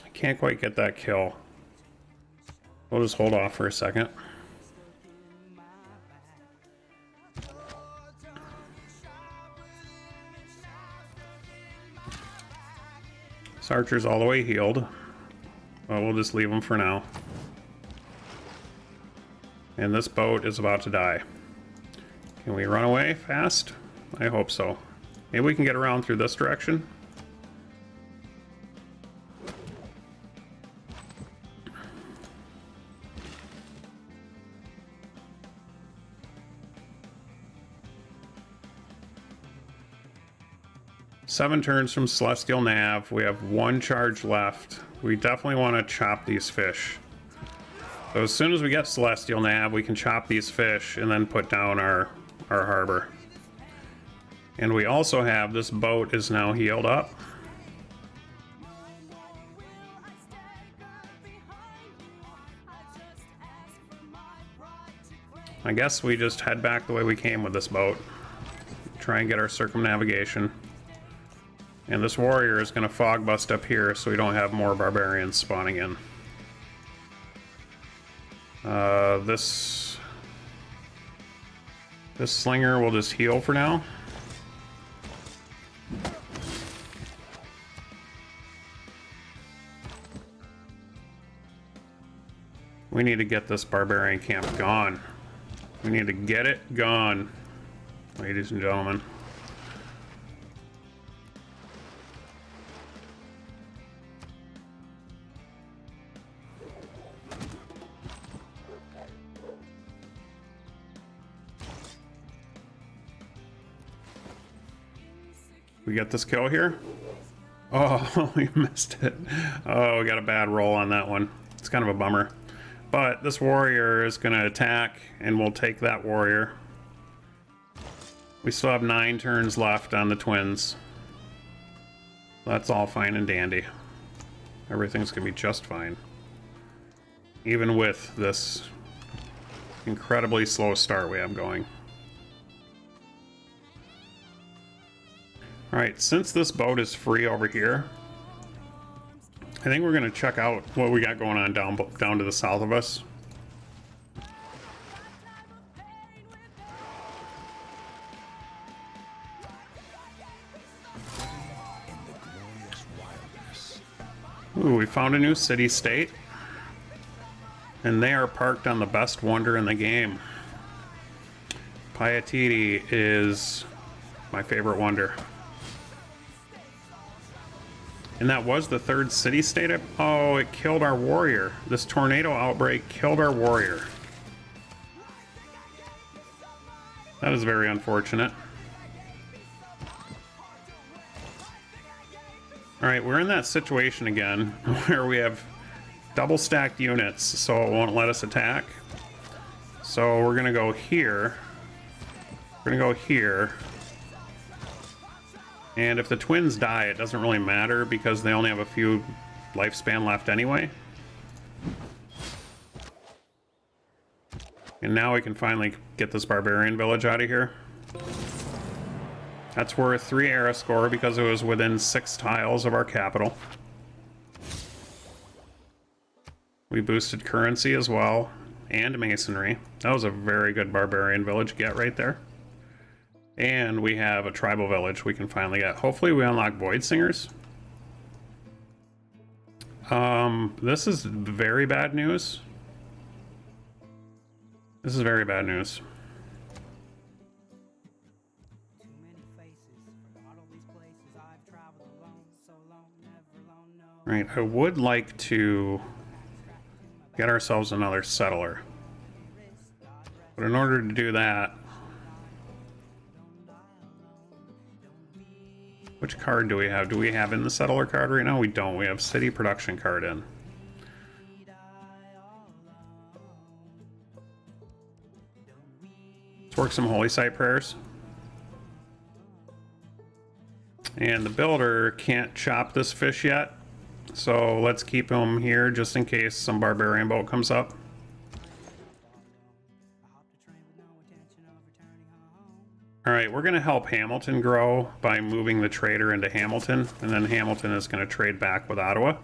I can't quite get that kill. We'll just hold off for a second. This archer's all the way healed. Well, we'll just leave him for now. And this boat is about to die. Can we run away fast? I hope so. Maybe we can get around through this direction. Seven turns from Celestial Nav. We have one charge left. We definitely want to chop these fish. So as soon as we get Celestial Nav, we can chop these fish and then put down our harbor. And we also have, this boat is now healed up. I guess we just head back the way we came with this boat. Try and get our circumnavigation. And this warrior is going to fog bust up here so we don't have more barbarians spawning in. This slinger will just heal for now. We need to get this barbarian camp gone. We need to get it gone, ladies and gentlemen. We get this kill here. Oh, we missed it. Oh, we got a bad roll on that one. It's kind of a bummer. But this warrior is going to attack, and we'll take that warrior. We still have 9 turns left on the twins. That's all fine and dandy. Everything's going to be just fine. Even with this incredibly slow start we have going. Alright, since this boat is free over here, I think we're going to check out what we got going on down to the south of us. Ooh, we found a new city-state. And they are parked on the best wonder in the game. Piatiti is my favorite wonder. And that was the 3rd city-state. Oh, it killed our warrior. This tornado outbreak killed our warrior. That is very unfortunate. Alright, we're in that situation again where we have double stacked units, so it won't let us attack. So we're gonna go here. We're gonna go here. And if the twins die, it doesn't really matter because they only have a few lifespan left anyway. And now we can finally get this barbarian village out of here. That's worth 3 era score because it was within 6 tiles of our capital. We boosted currency as well, and masonry. That was a very good barbarian village get right there. And we have a tribal village we can finally get. Hopefully we unlock Void Singers. This is very bad news. This is very bad news. Right, I would like to get ourselves another settler. But in order to do that, which card do we have? Do we have in the settler card right now? We don't. We have city production card in. Let's work some holy site prayers. And the builder can't chop this fish yet. So let's keep him here just in case some barbarian boat comes up. Alright, we're going to help Hamilton grow by moving the trader into Hamilton, and then Hamilton is going to trade back with Ottawa.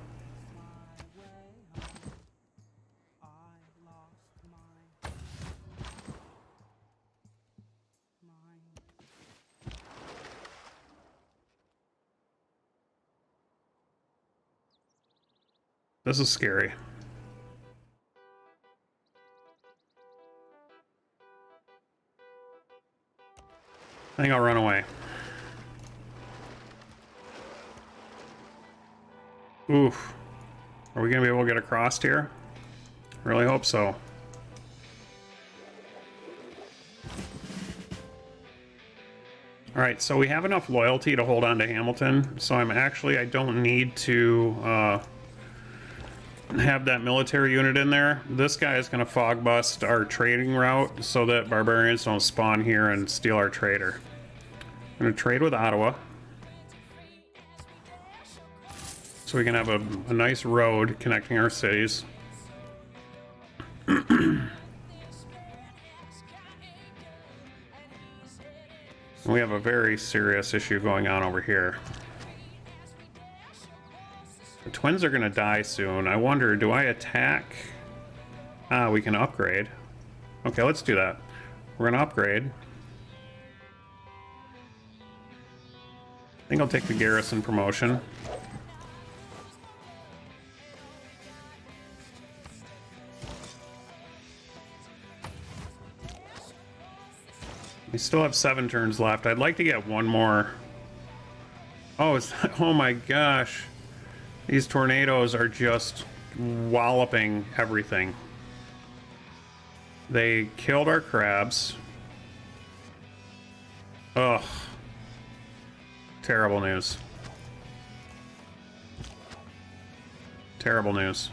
This is scary. I think I'll run away. Oof. Are we gonna be able to get across here? Really hope so. Alright, so we have enough loyalty to hold on to Hamilton, so I don't need to have that military unit in there. This guy is going to fog bust our trading route so that barbarians don't spawn here and steal our trader. I'm going to trade with Ottawa so we can have a nice road connecting our cities. We have a very serious issue going on over here. The twins are gonna die soon. I wonder, do I attack? Ah, we can upgrade. Okay, let's do that. We're gonna upgrade. I think I'll take the garrison promotion. We still have 7 turns left. I'd like to get one more. Oh, oh my gosh. These tornadoes are just walloping everything. They killed our crabs. Ugh. Terrible news. Terrible news.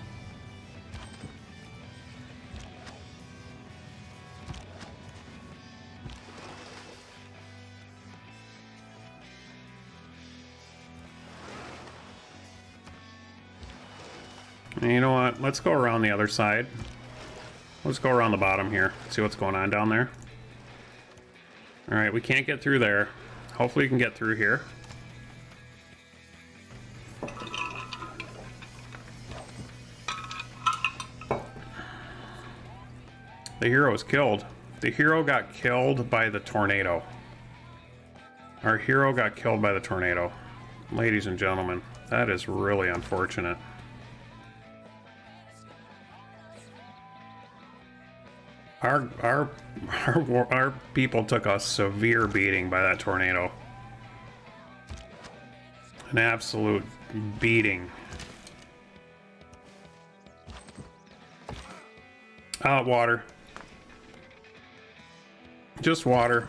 And you know what? Let's go around the other side. Let's go around the bottom here. See what's going on down there. Alright, we can't get through there. Hopefully we can get through here. The hero is killed. The hero got killed by the tornado. Our hero got killed by the tornado. Ladies and gentlemen, that is really unfortunate. Our people took a severe beating by that tornado. An absolute beating. Water. Just water.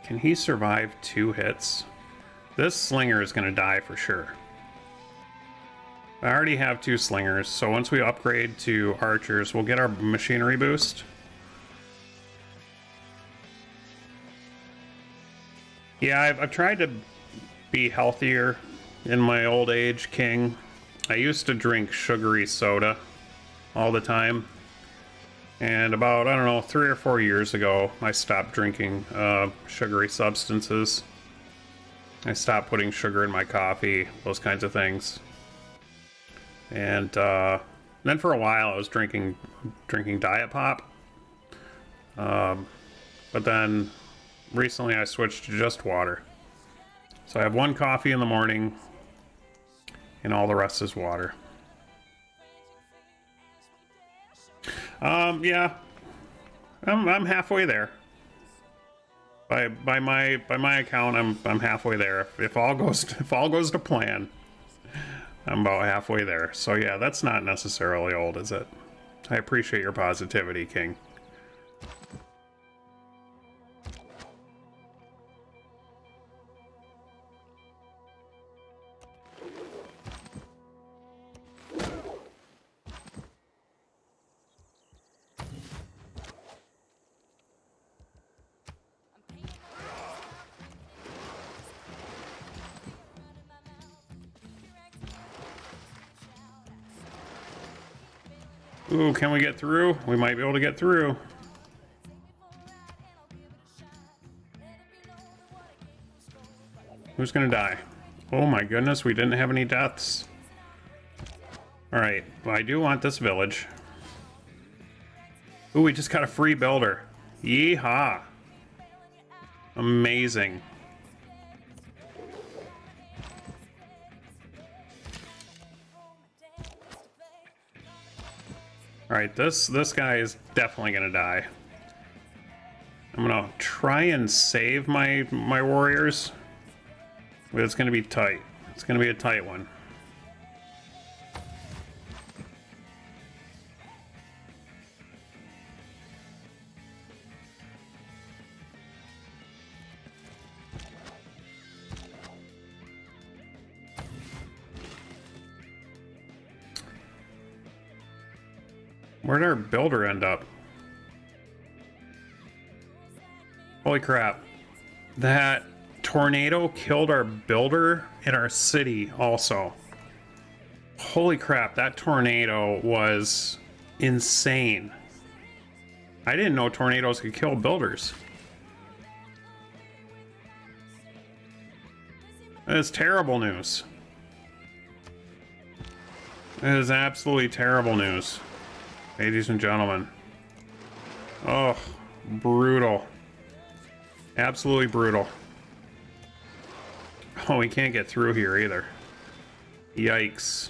Can he survive 2 hits? This slinger is going to die for sure. I already have 2 slingers, so once we upgrade to archers, we'll get our machinery boost. Yeah, I've tried to be healthier in my old age, King. I used to drink sugary soda all the time. And about, I don't know, 3 or 4 years ago, I stopped drinking sugary substances. I stopped putting sugar in my coffee, those kinds of things. And then for a while, I was drinking Diet Pop. But then recently, I switched to just water. So I have 1 coffee in the morning, and all the rest is water. Yeah, I'm halfway there. By my account, I'm halfway there. If all goes to plan, I'm about halfway there. So yeah, that's not necessarily old, is it? I appreciate your positivity, King. Ooh, can we get through? We might be able to get through. Who's gonna die? Oh my goodness, we didn't have any deaths. Alright, well, I do want this village. Ooh, we just got a free builder. Yeehaw. Amazing. Alright, this guy is definitely gonna die. I'm gonna try and save my warriors. But it's gonna be tight. It's gonna be a tight one. Where'd our builder end up? Holy crap. That tornado killed our builder in our city also. Holy crap, that tornado was insane. I didn't know tornadoes could kill builders. That is terrible news. That is absolutely terrible news. Ladies and gentlemen. Oh, brutal. Absolutely brutal. Oh, we can't get through here either. Yikes.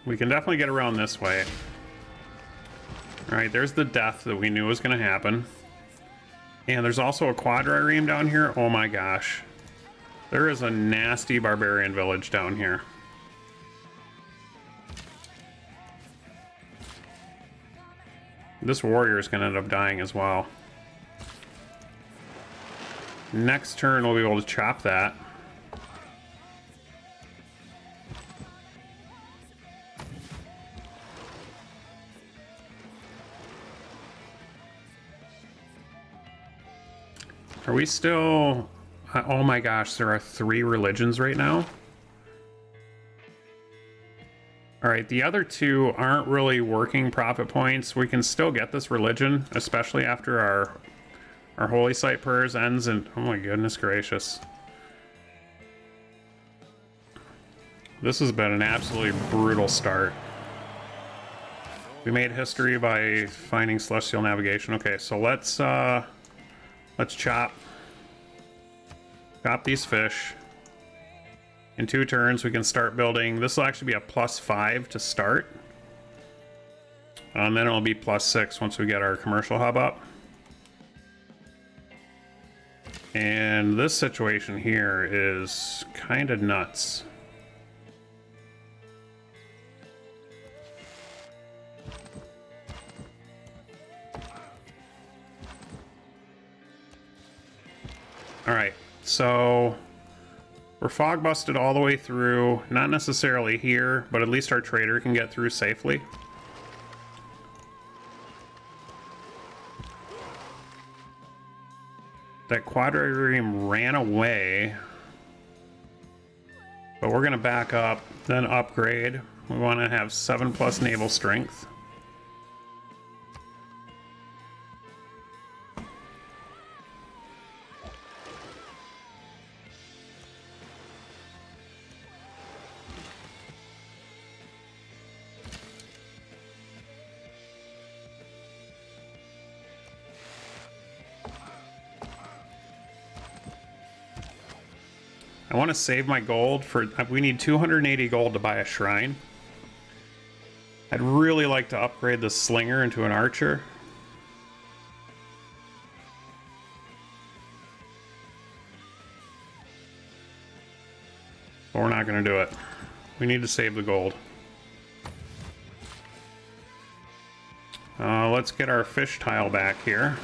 We can definitely get around this way. Alright, there's the death that we knew was going to happen. And there's also a quadrireme down here. Oh my gosh. There is a nasty barbarian village down here. This warrior is going to end up dying as well. Next turn, we'll be able to chop that. Are we still... oh my gosh, there are 3 religions right now. Alright, the other 2 aren't really working profit points. We can still get this religion, especially after our holy site prayers ends, and oh my goodness gracious. This has been an absolutely brutal start. We made history by finding celestial navigation. Okay, so let's chop these fish. In 2 turns, we can start building. This will actually be a +5 to start. And then it'll be +6 once we get our commercial hub up. And this situation here is kind of nuts. All right, so we're fog busted all the way through. Not necessarily here, but at least our trader can get through safely. That quadrireme ran away. But we're gonna back up, then upgrade. We wanna have 7+ naval strength. I want to save my gold for... we need 280 gold to buy a shrine. I'd really like to upgrade the slinger into an archer. But we're not going to do it. We need to save the gold. Let's get our fish tile back here.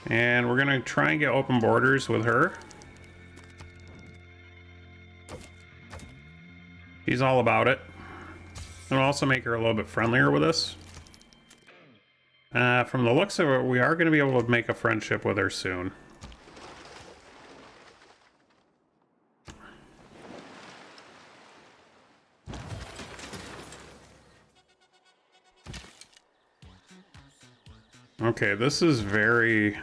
And we're gonna try and get open borders with her. She's all about it. And also make her a little bit friendlier with us. From the looks of it, we are gonna be able to make a friendship with her soon. Okay, this is very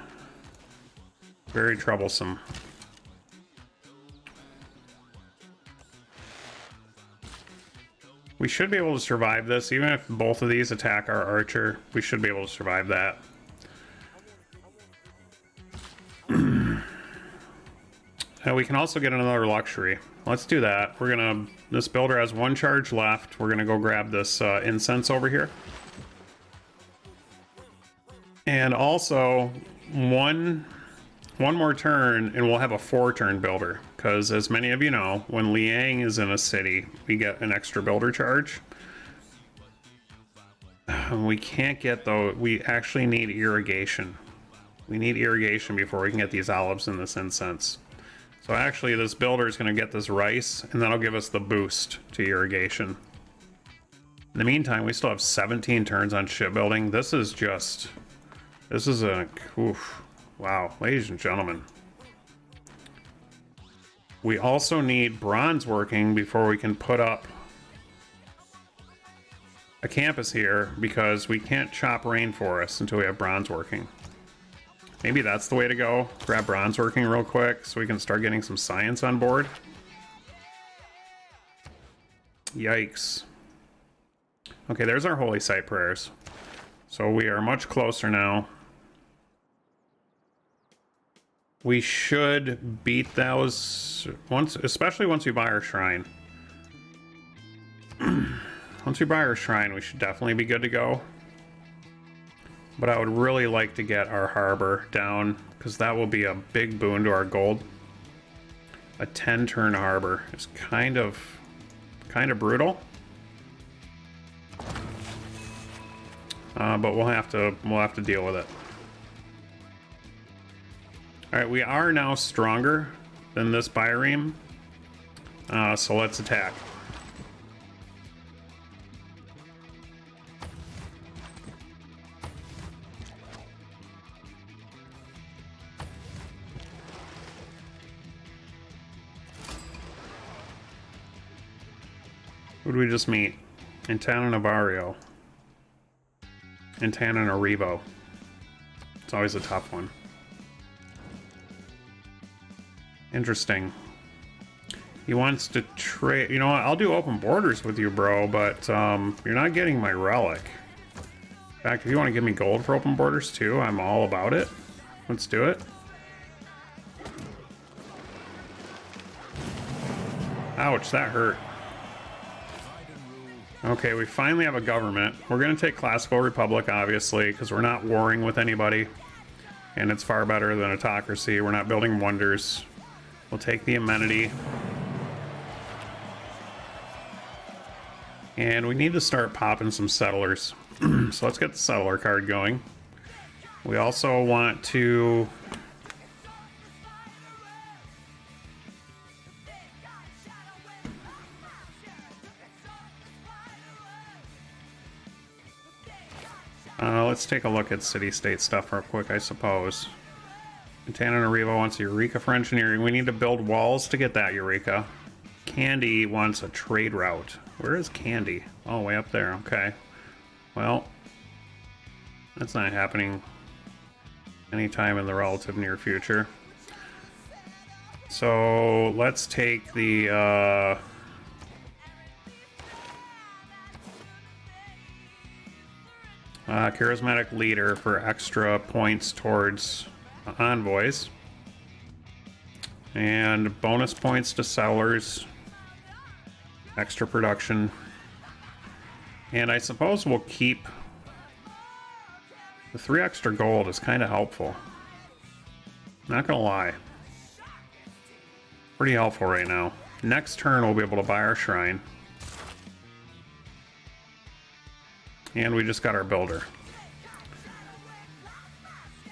troublesome. We should be able to survive this. Even if both of these attack our archer, we should be able to survive that. We can also get another luxury. Let's do that. We're gonna... This builder has 1 charge left. We're gonna go grab this incense over here. And also, one more turn and we'll have a 4-turn builder. Because as many of you know, when Liang is in a city, we get an extra builder charge. We can't get though, we actually need irrigation. We need irrigation before we can get these olives and this incense. So actually this builder is going to get this rice and that'll give us the boost to irrigation. In the meantime, we still have 17 turns on shipbuilding. This is a, oof, wow, ladies and gentlemen. We also need bronze working before we can put up a campus here because we can't chop rainforests until we have bronze working. Maybe that's the way to go. Grab bronze working real quick so we can start getting some science on board. Yikes. Okay, there's our holy site prayers. So we are much closer now. We should beat those once, especially once we buy our shrine. Once we buy our shrine, we should definitely be good to go. But I would really like to get our harbor down because that will be a big boon to our gold. A 10-turn harbor is kind of brutal. But we'll have to deal with it. All right, we are now stronger than this Byreme, so let's attack. Who did we just meet? Antananarivo. Antananarivo. It's always a tough one. Interesting. He wants to trade. You know what? I'll do open borders with you, bro, but you're not getting my relic. In fact, if you want to give me gold for open borders too, I'm all about it. Let's do it. Ouch, that hurt. Okay, we finally have a government. We're going to take Classical Republic, obviously, because we're not warring with anybody. And it's far better than autocracy. We're not building wonders. We'll take the amenity. And we need to start popping some settlers. So let's get the settler card going. We also want to... let's take a look at city-state stuff real quick, I suppose. Antananarivo wants a Eureka for engineering. We need to build walls to get that Eureka. Candy wants a trade route. Where is Candy? Oh, way up there. Okay. Well, that's not happening anytime in the relative near future. So let's take the... charismatic leader for extra points towards envoys. And bonus points to sellers. Extra production. And I suppose we'll keep... The 3 extra gold is kind of helpful. Not gonna lie. Pretty helpful right now. Next turn we'll be able to buy our shrine. And we just got our builder.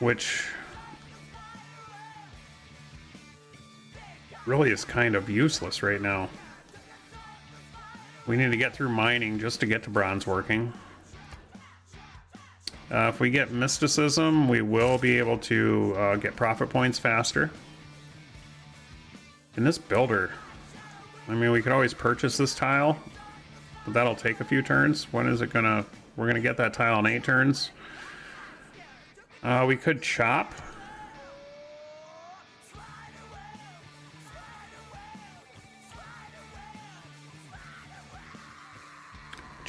Which really is kind of useless right now. We need to get through mining just to get to bronze working. If we get mysticism, we will be able to get profit points faster. And this builder, I mean, we could always purchase this tile, but that'll take a few turns. When is it gonna... We're gonna get that tile in 8 turns. We could chop.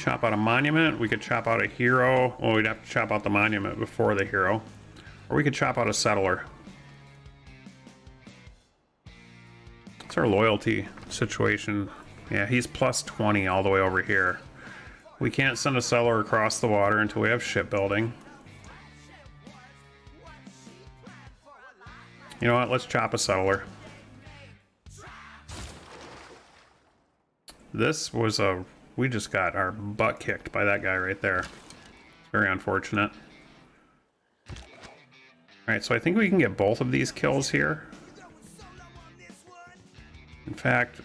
chop out a monument. We could chop out a hero. Well, we'd have to chop out the monument before the hero. Or we could chop out a settler. What's our loyalty situation? Yeah, he's plus 20 all the way over here. We can't send a settler across the water until we have shipbuilding. You know what? Let's chop a settler. This was a... We just got our butt kicked by that guy right there. Very unfortunate. Alright, so I think we can get both of these kills here. In fact,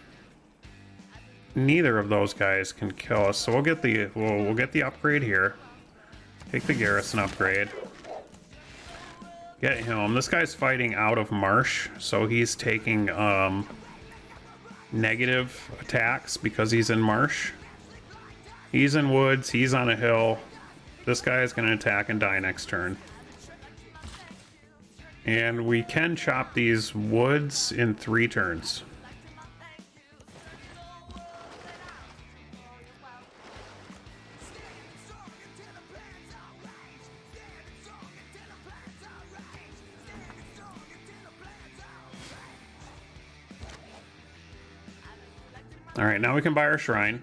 neither of those guys can kill us, so we'll get the upgrade here. Take the garrison upgrade. Get him. This guy's fighting out of marsh, so he's taking negative attacks because he's in marsh. He's in woods, he's on a hill. This guy is going to attack and die next turn. And we can chop these woods in 3 turns. Alright, now we can buy our shrine.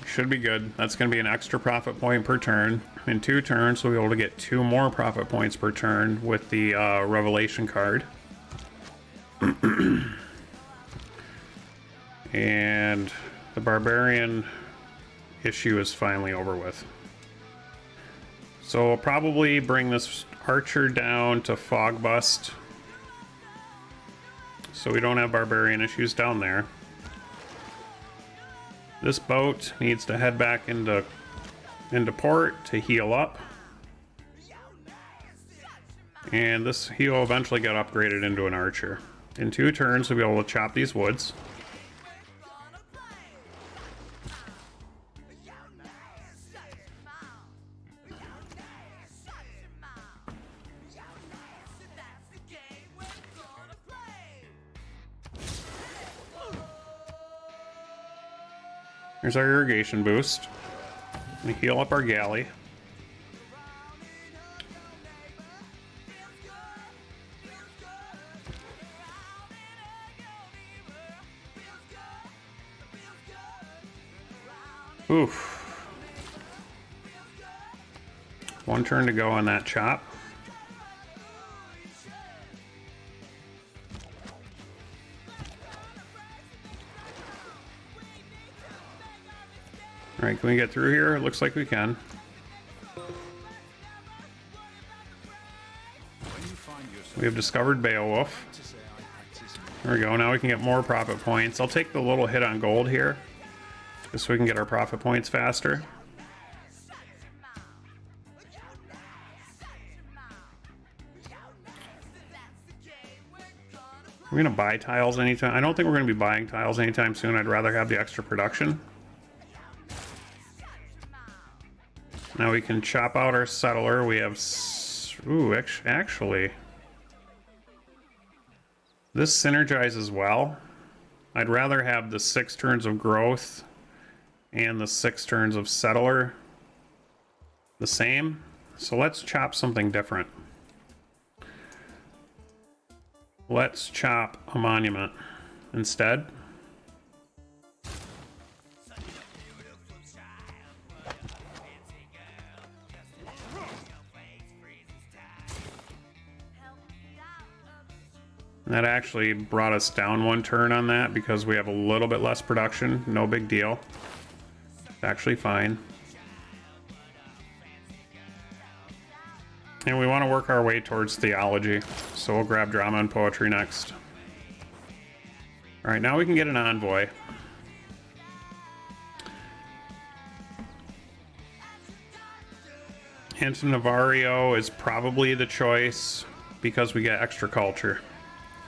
Should be good. That's going to be an extra profit point per turn. In 2 turns, we'll be able to get 2 more profit points per turn with the Revelation card. And the Barbarian issue is finally over with. So we'll probably bring this Archer down to Fogbust, so we don't have Barbarian issues down there. This boat needs to head back into port to heal up. And this he will eventually get upgraded into an archer. In 2 turns we'll be able to chop these woods. Here's our irrigation boost. We heal up our galley. Oof. 1 turn to go on that chop. Alright, can we get through here? It looks like we can. We have discovered Beowulf. There we go, now we can get more profit points. I'll take the little hit on gold here, just so we can get our profit points faster. We're going to buy tiles anytime. I don't think we're going to be buying tiles anytime soon. I'd rather have the extra production. Now we can chop out our settler. We have... Ooh, actually... This synergizes well. I'd rather have the 6 turns of growth and the 6 turns of settler the same. So let's chop something different. Let's chop a monument instead. That actually brought us down 1 turn on that because we have a little bit less production. No big deal. It's actually fine. And we want to work our way towards theology, so we'll grab drama and poetry next. Alright, now we can get an envoy. Antinavario is probably the choice because we get extra culture.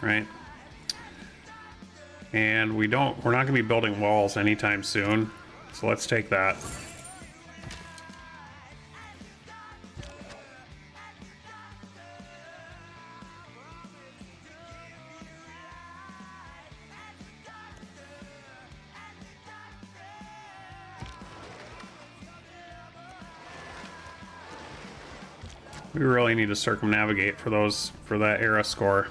Right, and we're not going to be building walls anytime soon, so let's take that. We really need to circumnavigate for those, for that era score.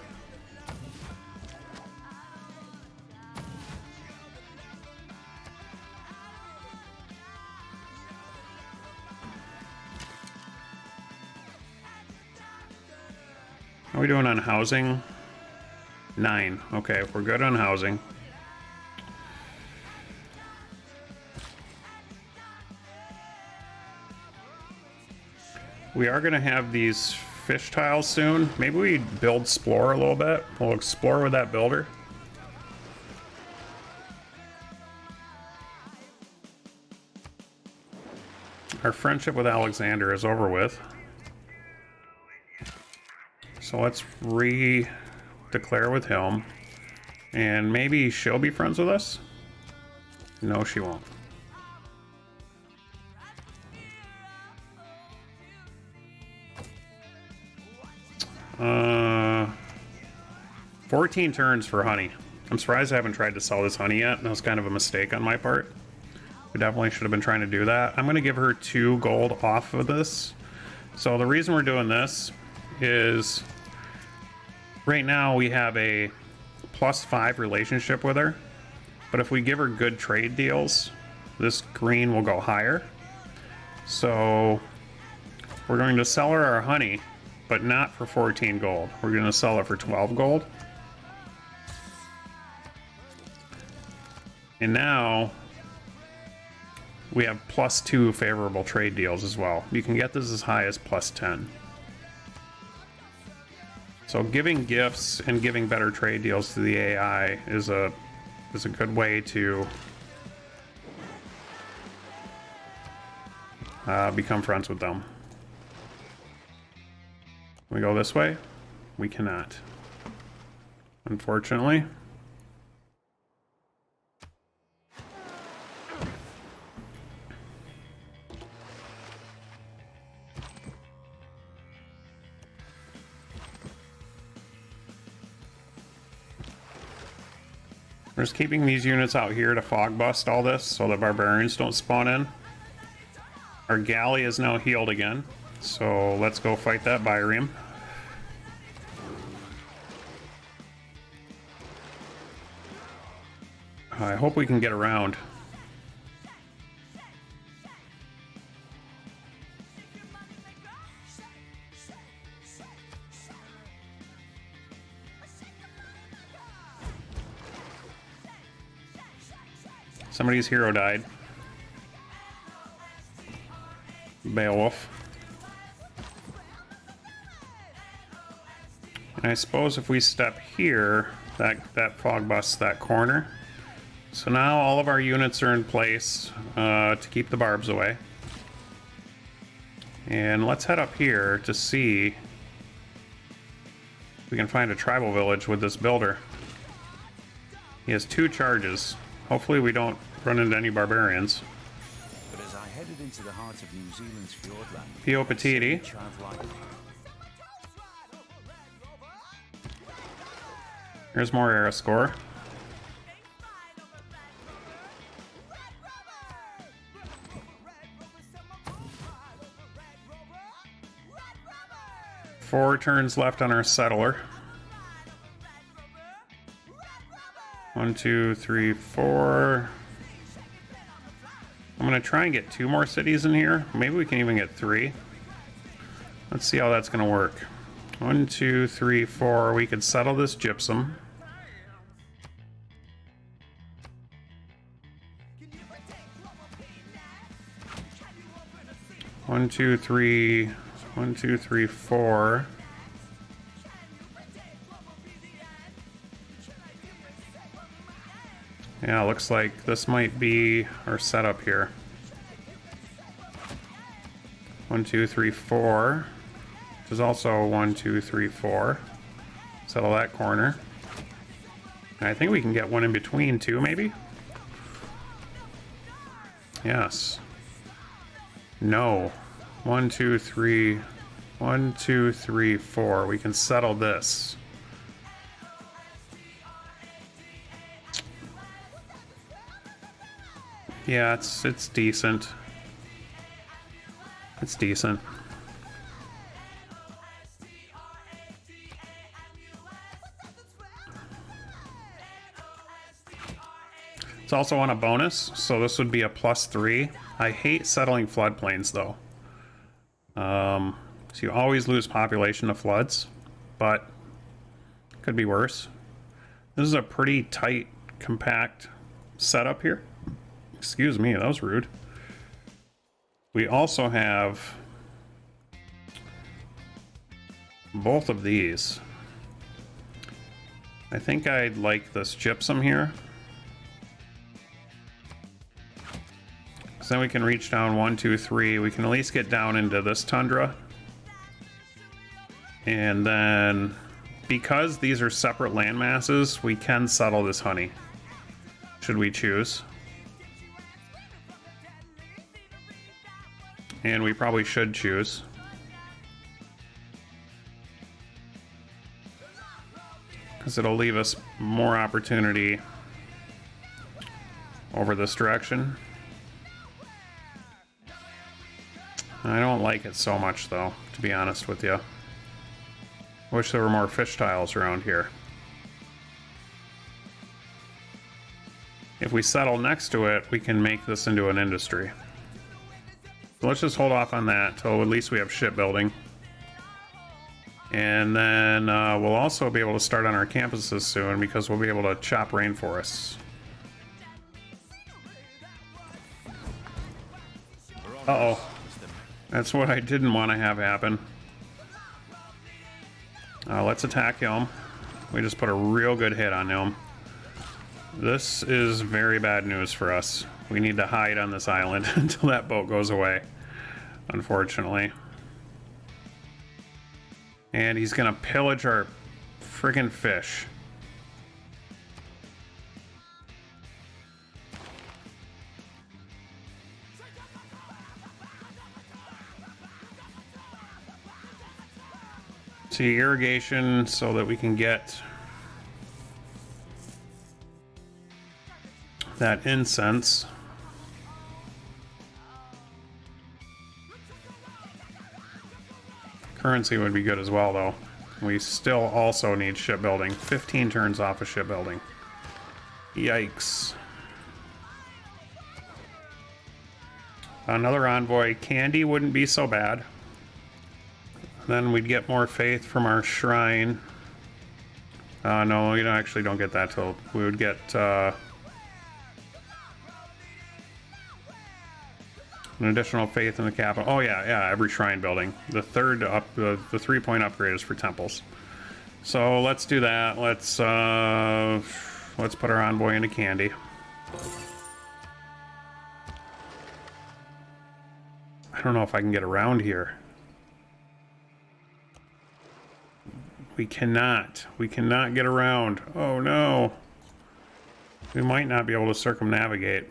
How are we doing on housing? 9. Okay, we're good on housing. We are going to have these fish tiles soon. Maybe we build Explore a little bit. We'll explore with that builder. Our friendship with Alexander is over with. So let's re-declare with him. And maybe she'll be friends with us? No, she won't. 14 turns for honey. I'm surprised I haven't tried to sell this honey yet. That was kind of a mistake on my part. We definitely should have been trying to do that. I'm going to give her 2 gold off of this. So the reason we're doing this is right now we have a +5 relationship with her. But if we give her good trade deals, this green will go higher. So we're going to sell her our honey, but not for 14 gold. We're going to sell it for 12 gold. And now we have +2 favorable trade deals as well. You can get this as high as +10. So giving gifts and giving better trade deals to the AI is a good way to become friends with them. Can we go this way? We cannot, unfortunately. We're just keeping these units out here to fog bust all this so the barbarians don't spawn in. Our galley is now healed again, so let's go fight that Bireme. I hope we can get around. Somebody's hero died. Beowulf. And I suppose if we step here, that fog busts that corner. So now all of our units are in place to keep the barbs away. And let's head up here to see if we can find a tribal village with this builder. He has 2 charges. Hopefully we don't run into any barbarians. But as I headed into the heart of New Zealand's fjordland, Pio Petiti. Here's more era score. Four turns left on our settler. 1, 2, 3, 4. I'm gonna try and get 2 more cities in here. Maybe we can even get 3. Let's see how that's gonna work. 1, 2, 3, 4. We could settle this gypsum. One, two, three. 1, 2, 3, 4. Yeah, looks like this might be our setup here. 1, 2, 3, 4. Which is also 1, 2, 3, 4. Settle that corner. And I think we can get one in between too, maybe? Yes. No. 1, 2, 3. 1, 2, 3, 4. We can settle this. Yeah, it's decent. It's decent. It's also on a bonus, so this would be a +3. I hate settling floodplains though. So you always lose population to floods, but could be worse. This is a pretty tight, compact setup here. Excuse me, that was rude. We also have both of these. I think I'd like this gypsum here. So then we can reach down 1, 2, 3. We can at least get down into this tundra. And then, because these are separate land masses, we can settle this honey, should we choose. And we probably should choose. Because it'll leave us more opportunity over this direction. I don't like it so much though, to be honest with you. Wish there were more fish tiles around here. If we settle next to it, we can make this into an industry. So let's just hold off on that till at least we have shipbuilding. And then we'll also be able to start on our campuses soon because we'll be able to chop rainforests. Uh-oh. That's what I didn't want to have happen. Let's attack him. We just put a real good hit on him. This is very bad news for us. We need to hide on this island until that boat goes away, unfortunately. And he's gonna pillage our friggin' fish. See, irrigation so that we can get that incense. Currency would be good as well, though. We still also need shipbuilding. 15 turns off of shipbuilding. Yikes. Another envoy. Candy wouldn't be so bad. Then we'd get more faith from our shrine. No, we actually don't get that till we would get an additional faith in the capital. Oh yeah, every shrine building. The third up, the 3-point upgrade is for temples. So let's do that. Let's put our envoy into Candy. I don't know if I can get around here. We cannot get around. Oh no. We might not be able to circumnavigate.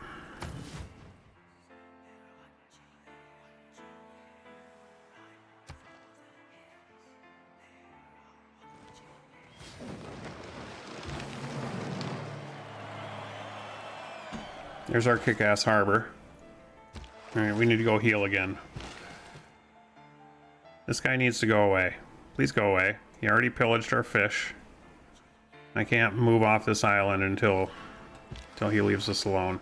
There's our kick-ass harbor. Alright, we need to go heal again. This guy needs to go away. Please go away. He already pillaged our fish. I can't move off this island until he leaves us alone.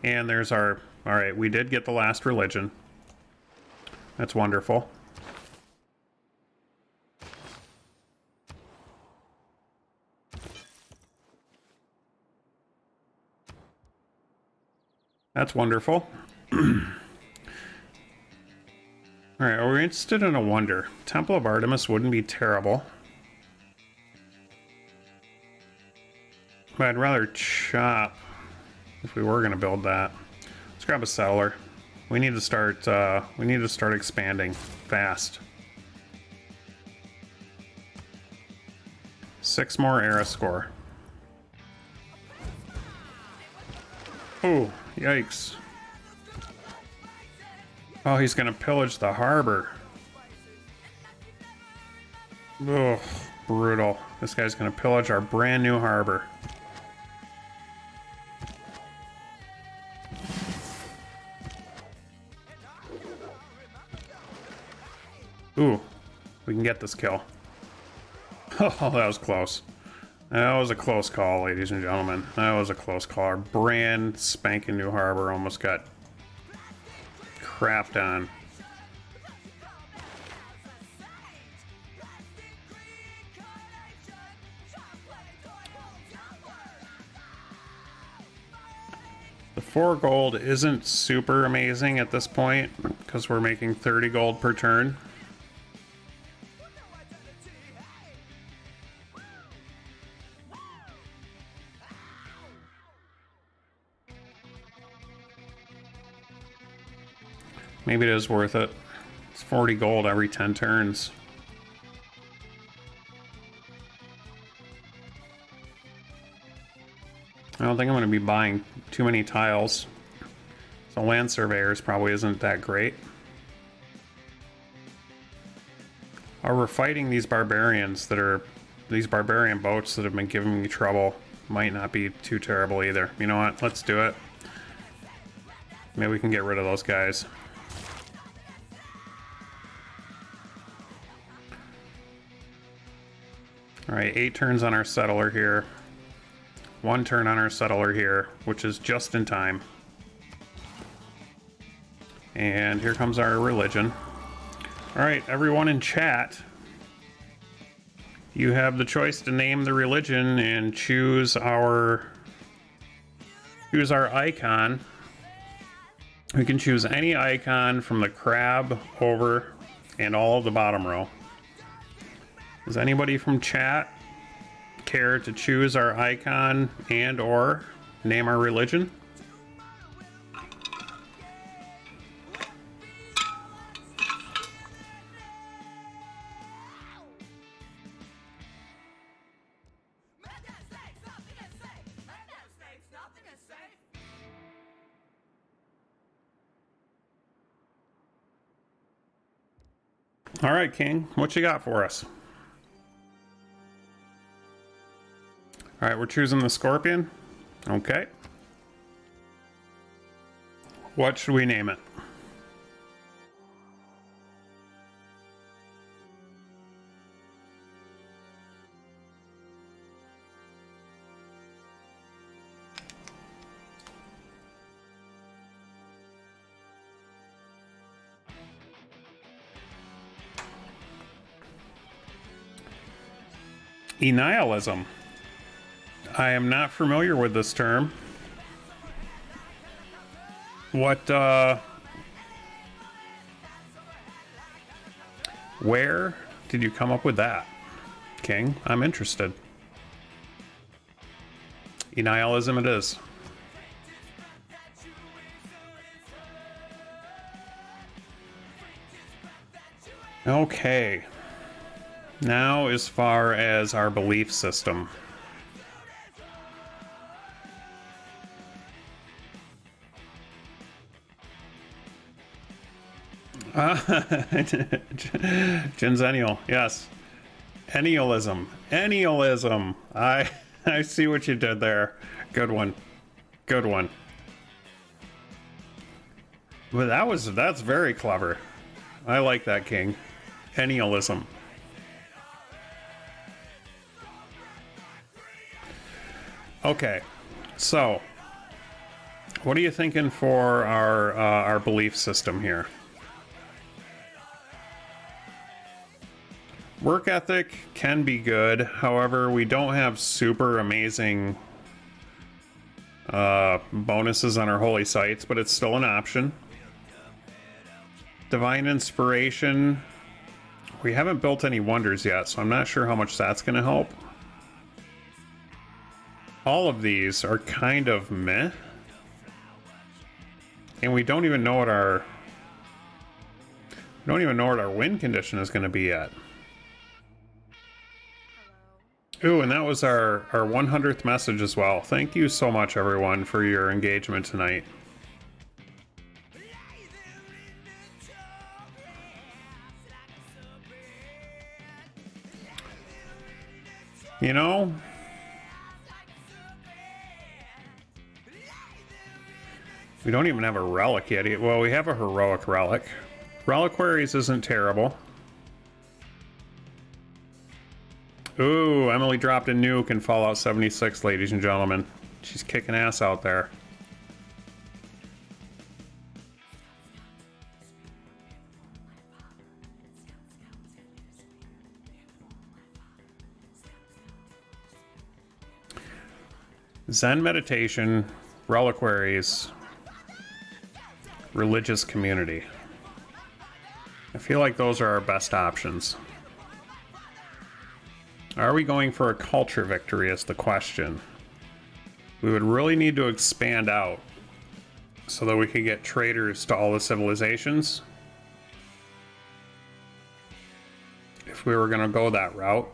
And there's our... Alright, we did get the last religion. That's wonderful. That's wonderful. Alright, are we interested in a wonder? Temple of Artemis wouldn't be terrible. But I'd rather chop if we were going to build that. Let's grab a settler. We need to start expanding fast. 6 more era score. Oh, yikes. Oh, he's gonna pillage the harbor. Ugh, brutal. This guy's gonna pillage our brand new harbor. Ooh, we can get this kill. Oh, that was close. That was a close call, ladies and gentlemen. That was a close call. Our brand spanking new harbor almost got crapped on. The 4 gold isn't super amazing at this point because we're making 30 gold per turn. Maybe it is worth it. It's 40 gold every 10 turns. I don't think I'm going to be buying too many tiles. So land surveyors probably isn't that great. Or we're fighting these barbarians that are... These barbarian boats that have been giving me trouble. Might not be too terrible either. You know what? Let's do it. Maybe we can get rid of those guys. Alright, 8 turns on our settler here. 1 turn on our settler here, which is just in time. And here comes our religion. Alright, everyone in chat, you have the choice to name the religion and choose our icon. We can choose any icon from the crab over and all of the bottom row. Does anybody from chat care to choose our icon and or name our religion? All right, King, what you got for us? All right, we're choosing the Scorpion. Okay. What should we name it? Enihilism. I am not familiar with this term. Where did you come up with that, King? I'm interested. Enihilism it is. Okay. Now, as far as our belief system. Genzennial, yes. Ennialism. Ennialism. I see what you did there. Good one. Good one. But that's very clever. I like that, King. Ennialism. Okay, so what are you thinking for our belief system here? Work ethic can be good, however, we don't have super amazing bonuses on our holy sites, but it's still an option. Divine inspiration, we haven't built any wonders yet, so I'm not sure how much that's going to help. All of these are kind of meh. And we don't even know what our win condition is going to be yet. Ooh, and that was our 100th message as well. Thank you so much, everyone, for your engagement tonight. You know, we don't even have a relic yet. Well, we have a heroic relic. Reliquaries isn't terrible. Ooh, Emily dropped a nuke in Fallout 76, ladies and gentlemen. She's kicking ass out there. Zen meditation, reliquaries, religious community. I feel like those are our best options. Are we going for a culture victory is the question. We would really need to expand out so that we could get traders to all the civilizations. If we were going to go that route.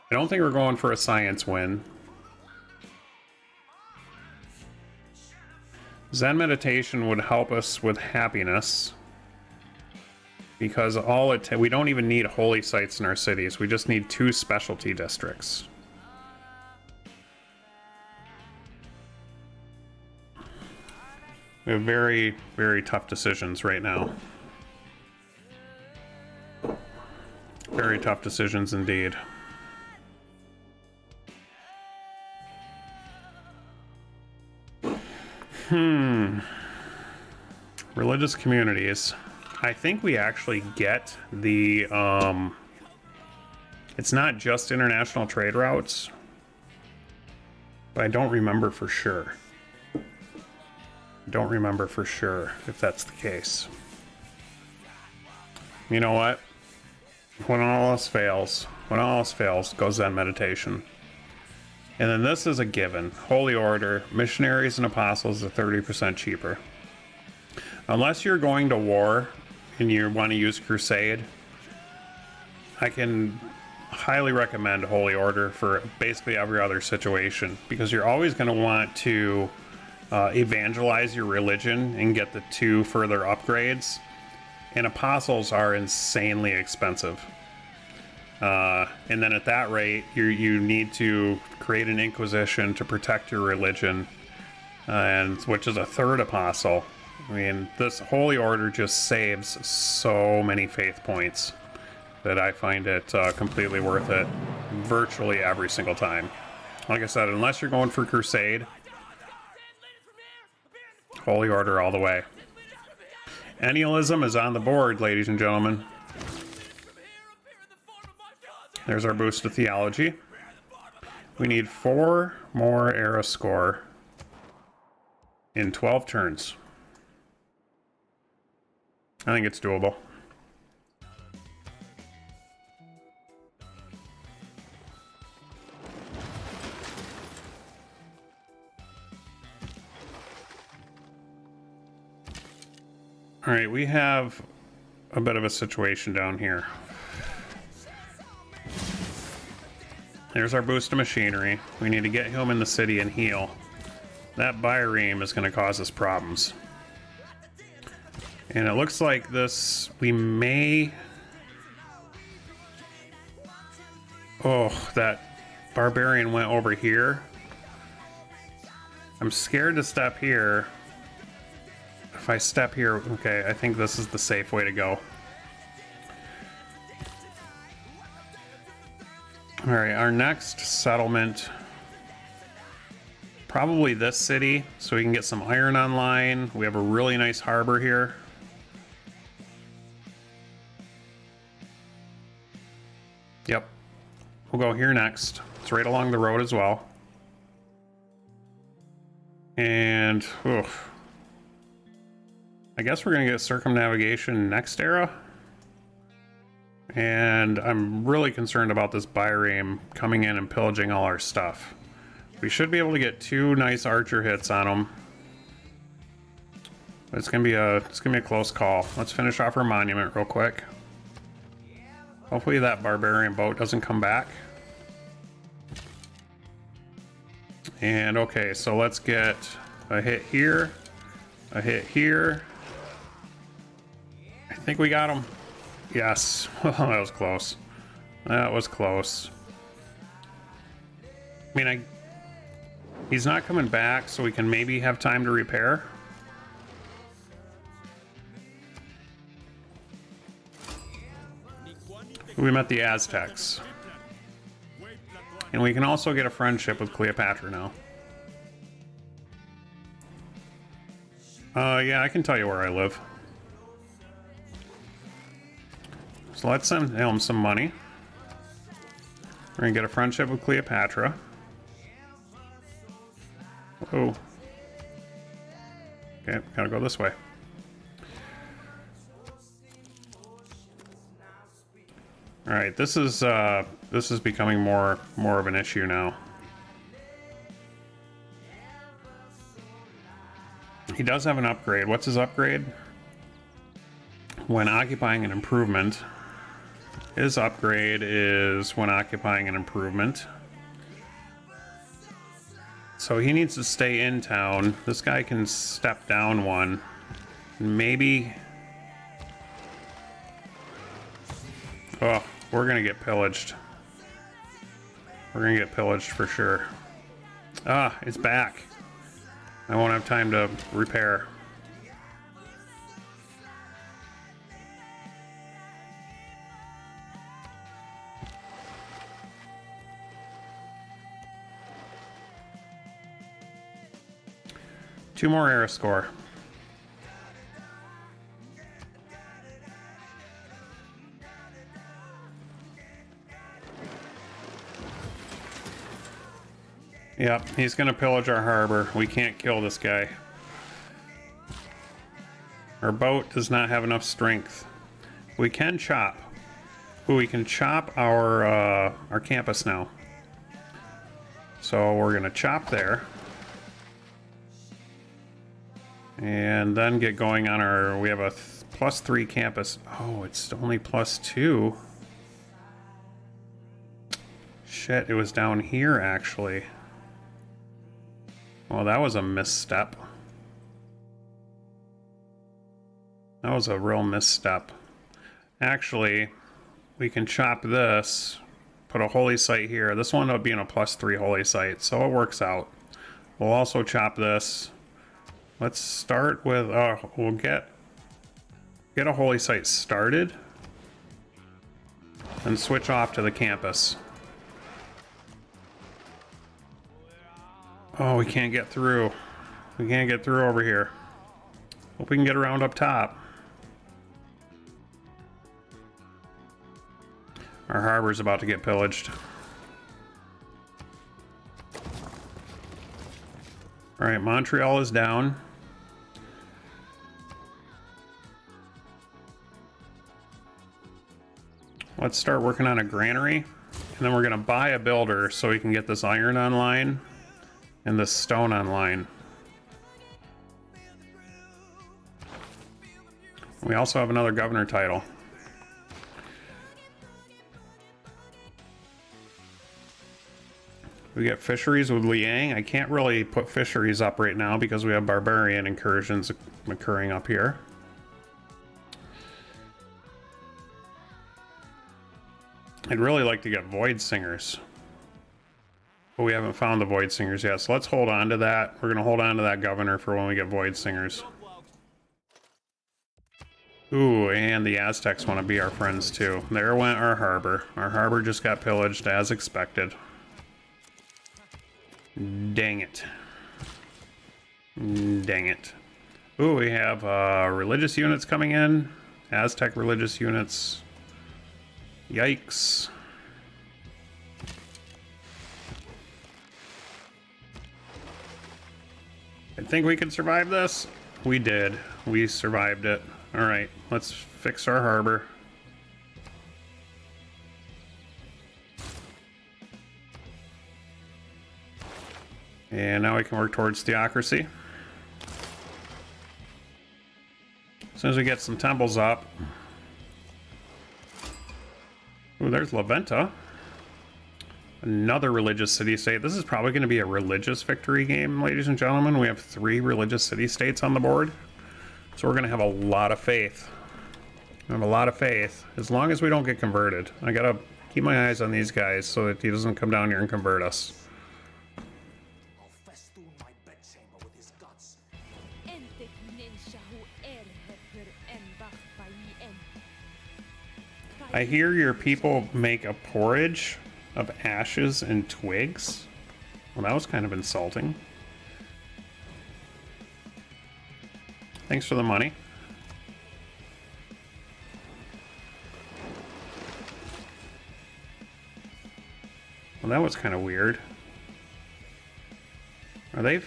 I don't think we're going for a science win. Zen meditation would help us with happiness because we don't even need holy sites in our cities. We just need 2 specialty districts. We have very, very tough decisions right now. Very tough decisions indeed. Religious communities. I think we actually get the, it's not just international trade routes, but I don't remember for sure. Don't remember for sure if that's the case. You know what? When all else fails, go Zen meditation. And then this is a given. Holy Order, missionaries and apostles are 30% cheaper. Unless you're going to war and you want to use Crusade, I can highly recommend Holy Order for basically every other situation, because you're always going to want to evangelize your religion and get the 2 further upgrades. And apostles are insanely expensive. And then at that rate, you need to create an inquisition to protect your religion, and which is a 3rd apostle. I mean, this Holy Order just saves so many faith points that I find it completely worth it virtually every single time. Like I said, unless you're going for Crusade, Holy Order all the way. Ennialism is on the board, ladies and gentlemen. There's our boost to theology. We need 4 more era score in 12 turns. I think it's doable. All right, we have a bit of a situation down here. There's our boost to machinery. We need to get him in the city and heal. That Byreme is going to cause us problems. And it looks like this, we may... Oh, that barbarian went over here. I'm scared to step here. If I step here, okay, I think this is the safe way to go. All right, our next settlement, probably this city, so we can get some iron online. We have a really nice harbor here. Yep, we'll go here next. It's right along the road as well. And, oof. I guess we're gonna get circumnavigation next era. And I'm really concerned about this Byreme coming in and pillaging all our stuff. We should be able to get 2 nice archer hits on them. But it's gonna be a close call. Let's finish off our monument real quick. Hopefully that barbarian boat doesn't come back. And okay, so let's get a hit here, a hit here. I think we got him. Yes. That was close. That was close. I mean, he's not coming back, so we can maybe have time to repair. We met the Aztecs. And we can also get a friendship with Cleopatra now. Yeah, I can tell you where I live. So let's send him some money. We're gonna get a friendship with Cleopatra. Oh. Okay, gotta go this way. Alright, this is becoming more of an issue now. He does have an upgrade. What's his upgrade? When occupying an improvement. His upgrade is when occupying an improvement. So he needs to stay in town. This guy can step down one. Maybe... Oh, we're gonna get pillaged. We're gonna get pillaged for sure. Ah, it's back. I won't have time to repair. Two more era score. Yep, he's gonna pillage our harbor. We can't kill this guy. Our boat does not have enough strength. We can chop. Ooh, we can chop our campus now. So we're gonna chop there. And then get going on our... We have a +3 campus. Oh, it's only +2. Shit, it was down here, actually. Well, that was a misstep. That was a real misstep. Actually, we can chop this, put a holy site here. This will end up being a +3 holy site, so it works out. We'll also chop this. Let's start with, we'll get a holy site started and switch off to the campus. Oh, we can't get through. We can't get through over here. Hope we can get around up top. Our harbor's about to get pillaged. Alright, Montreal is down. Let's start working on a granary. And then we're going to buy a builder so we can get this iron online and this stone online. We also have another governor title. We get fisheries with Liang. I can't really put fisheries up right now because we have barbarian incursions occurring up here. I'd really like to get void singers, but we haven't found the void singers yet, so let's hold on to that. We're going to hold on to that governor for when we get void singers. Ooh, and the Aztecs want to be our friends too. There went our harbor. Our harbor just got pillaged as expected. Dang it. Dang it. Ooh, we have religious units coming in. Aztec religious units. Yikes. I think we can survive this. We did. We survived it. Alright, let's fix our harbor. And now we can work towards theocracy. As soon as we get some temples up. Ooh, there's La Venta. Another religious city-state. This is probably going to be a religious victory game, ladies and gentlemen. We have 3 religious city-states on the board. So we're going to have a lot of faith. I have a lot of faith. As long as we don't get converted. I got to keep my eyes on these guys so that he doesn't come down here and convert us. I hear your people make a porridge of ashes and twigs. Well, that was kind of insulting. Thanks for the money. Well, that was kind of weird. Are they...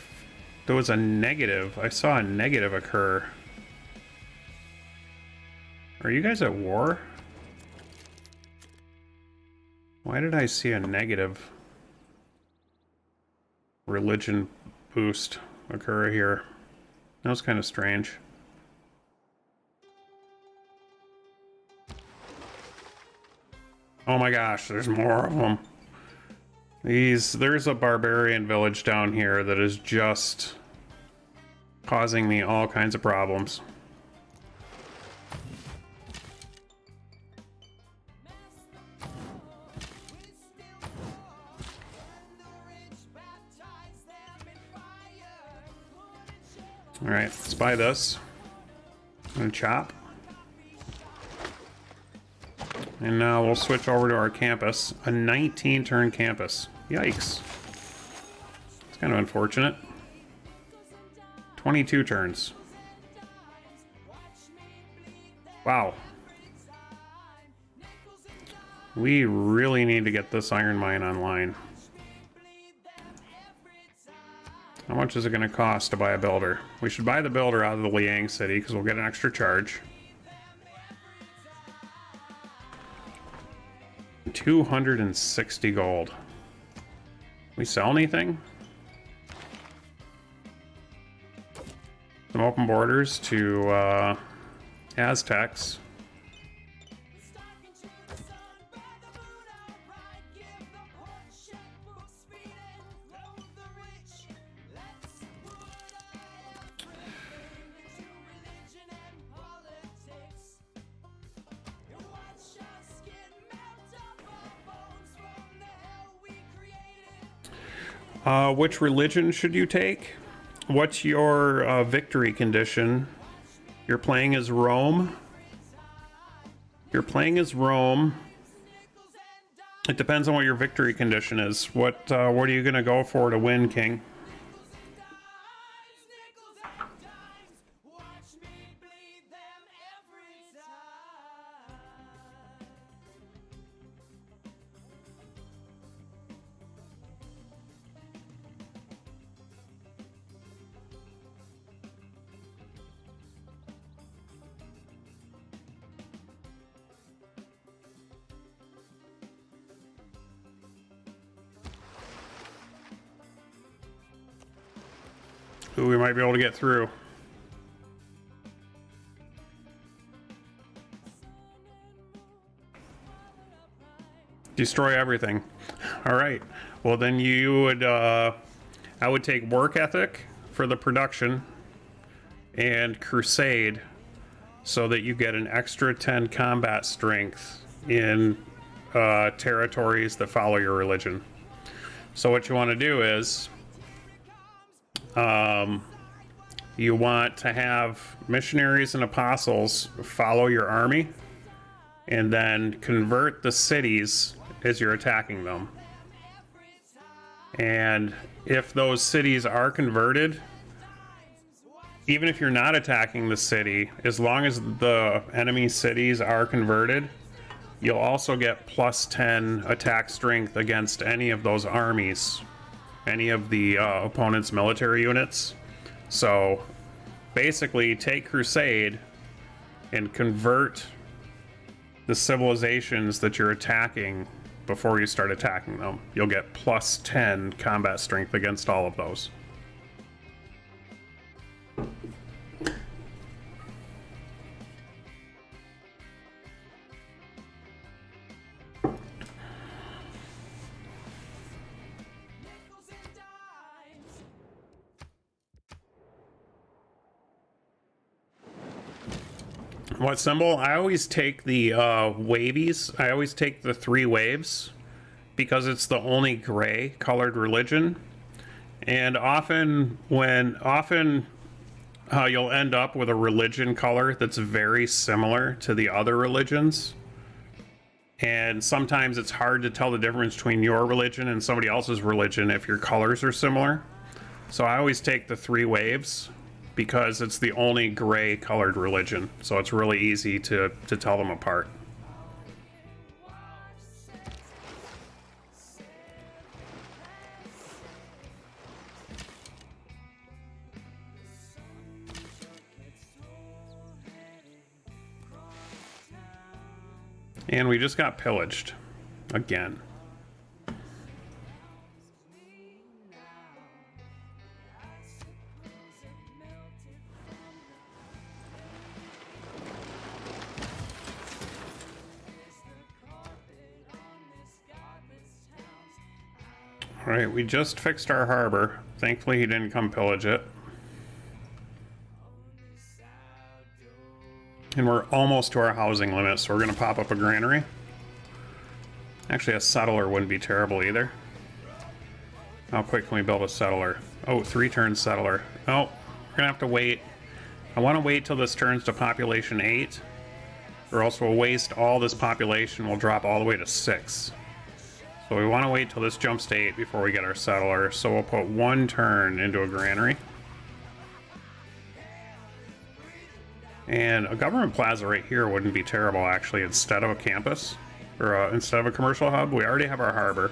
There was a negative. I saw a negative occur. Are you guys at war? Why did I see a negative religion boost occur here? That was kind of strange. Oh my gosh, there's more of them. There's a barbarian village down here that is just causing me all kinds of problems. Alright, let's buy this. I'm gonna chop. And now we'll switch over to our campus. A 19-turn campus. Yikes. It's kind of unfortunate. 22 turns. Wow. We really need to get this iron mine online. How much is it going to cost to buy a builder? We should buy the builder out of the Liang City because we'll get an extra charge. 260 gold. We sell anything? Some open borders to Aztecs. Which religion should you take? What's your victory condition? You're playing as Rome. You're playing as Rome. It depends on what your victory condition is. What are you gonna go for to win, King? Who we might be able to get through. Destroy everything. All right. Well, then you would, I would take work ethic for the production and crusade so that you get an extra 10 combat strength in territories that follow your religion. So what you want to do is you want to have missionaries and apostles follow your army and then convert the cities as you're attacking them. And if those cities are converted, even if you're not attacking the city, as long as the enemy cities are converted, you'll also get plus 10 attack strength against any of those armies, any of the opponent's military units. So basically take crusade and convert the civilizations that you're attacking before you start attacking them. You'll get plus 10 combat strength against all of those. What symbol? I always take the wavies. I always take the 3 waves because it's the only gray colored religion. And often you'll end up with a religion color that's very similar to the other religions. And sometimes it's hard to tell the difference between your religion and somebody else's religion if your colors are similar. So I always take the 3 waves because it's the only gray colored religion. So it's really easy to tell them apart. And we just got pillaged again. All right, we just fixed our harbor. Thankfully, he didn't come pillage it. And we're almost to our housing limit, so we're going to pop up a granary. Actually, a settler wouldn't be terrible either. How quick can we build a settler? Oh, 3-turn settler. Oh, we're going to have to wait. I want to wait till this turns to population 8, or else we'll waste all this population. We'll drop all the way to 6. So we want to wait till this jumps to 8 before we get our settler. So we'll put 1 turn into a granary. And a government plaza right here wouldn't be terrible, actually, instead of a campus, or instead of a commercial hub. We already have our harbor.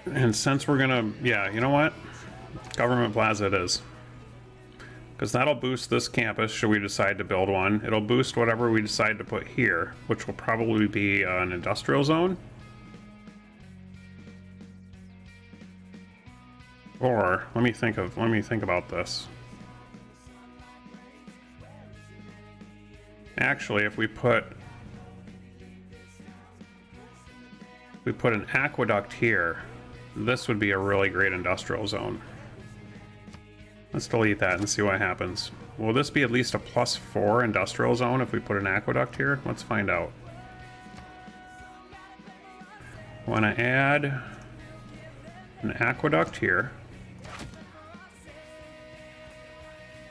And since we're gonna, yeah, you know what? Government plaza it is. Because that'll boost this campus, should we decide to build one. It'll boost whatever we decide to put here, which will probably be an industrial zone. Or let me think about this. Actually, if we put an aqueduct here, this would be a really great industrial zone. Let's delete that and see what happens. Will this be at least a +4 industrial zone if we put an aqueduct here? Let's find out. I want to add an aqueduct here.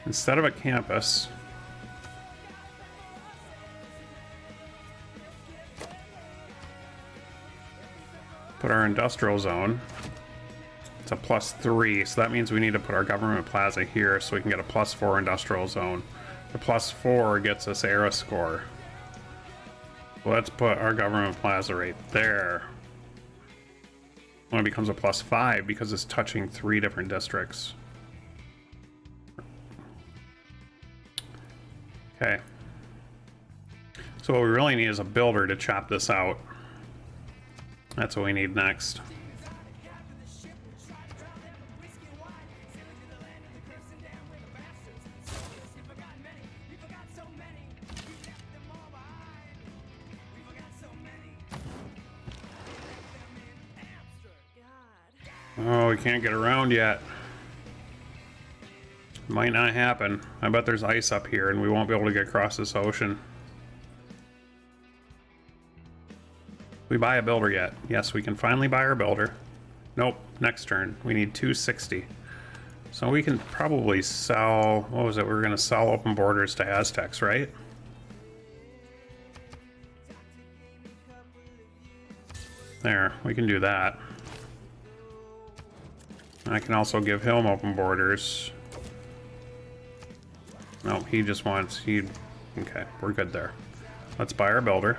Instead of a campus, put our industrial zone. It's a +3, so that means we need to put our government plaza here so we can get a +4 industrial zone. The +4 gets us ERA score. Let's put our government plaza right there. When it becomes a +5 because it's touching 3 different districts. Okay. So what we really need is a builder to chop this out. That's what we need next. Oh, we can't get around yet. Might not happen. I bet there's ice up here and we won't be able to get across this ocean. We buy a builder yet? Yes, we can finally buy our builder. Nope, next turn. We need 260. So we can probably sell, what was it? We were going to sell open borders to Aztecs, right? There, we can do that. I can also give him open borders. No, he just wants, okay, we're good there. Let's buy our builder.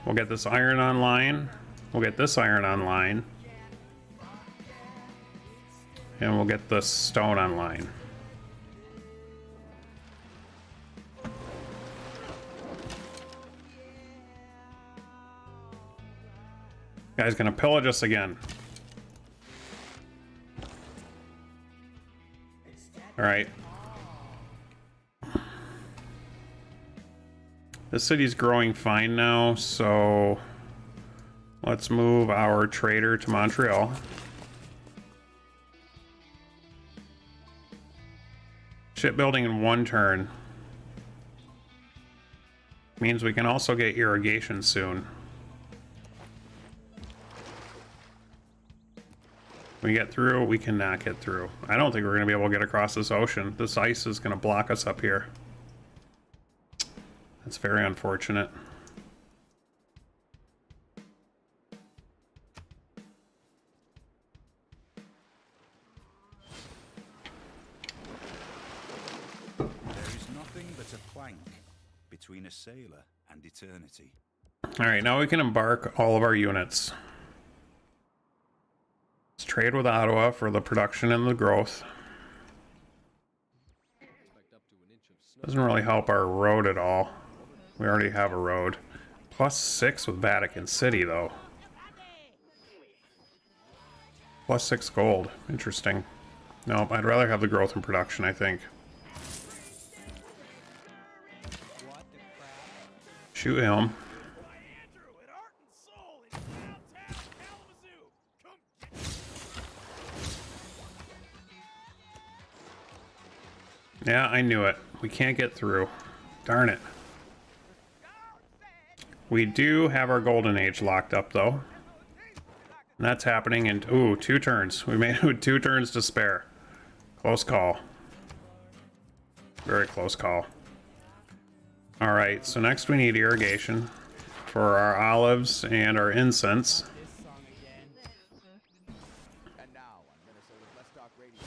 We'll get this iron online. We'll get this iron online. And we'll get the stone online. Guy's gonna pillage us again. All right. The city's growing fine now, so let's move our trader to Montreal. Shipbuilding in 1 turn. Means we can also get irrigation soon. Can we get through? We cannot get through. I don't think we're going to be able to get across this ocean. This ice is going to block us up here. That's very unfortunate. There is nothing but a plank between a sailor and eternity. All right, now we can embark all of our units. Let's trade with Ottawa for the production and the growth. Doesn't really help our road at all. We already have a road. +6 with Vatican City, though. +6 gold. Interesting. Nope, I'd rather have the growth and production, I think. Shoot him. Andrew at Heart and Soul in downtown Kalamazoo. Come Yeah, I knew it. We can't get through. Darn it. We do have our golden age locked up, though. And that's happening in, ooh, 2 turns. We made 2 turns to spare. Close call. Very close call. All right, so next we need irrigation for our olives and our incense. this song again. And now on Minnesota's Let's Talk Radio.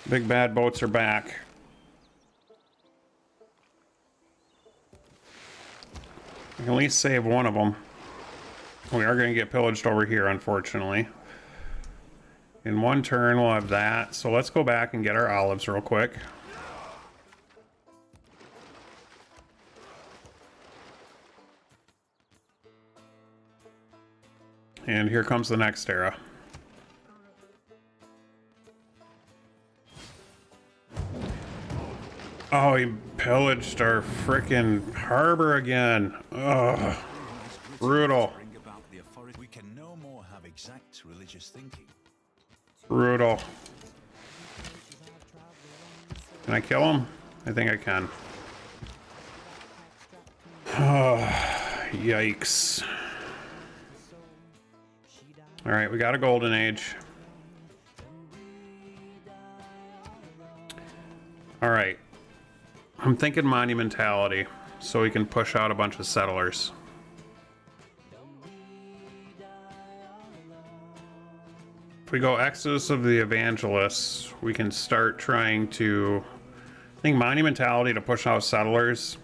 Big bad boats are back. We can at least save one of them. We are going to get pillaged over here, unfortunately. In 1 turn, we'll have that. So let's go back and get our olives real quick. And here comes the next era. Oh, he pillaged our frickin' harbor again. Ugh. Brutal. Bring about the authority. We can no more have exact religious thinking. Brutal. Can I kill him? I think I can. Yikes. Alright, we got a golden age. Alright. I'm thinking monumentality, so we can push out a bunch of settlers. If we go Exodus of the Evangelists, we can start trying to, I think, monumentality to push out settlers,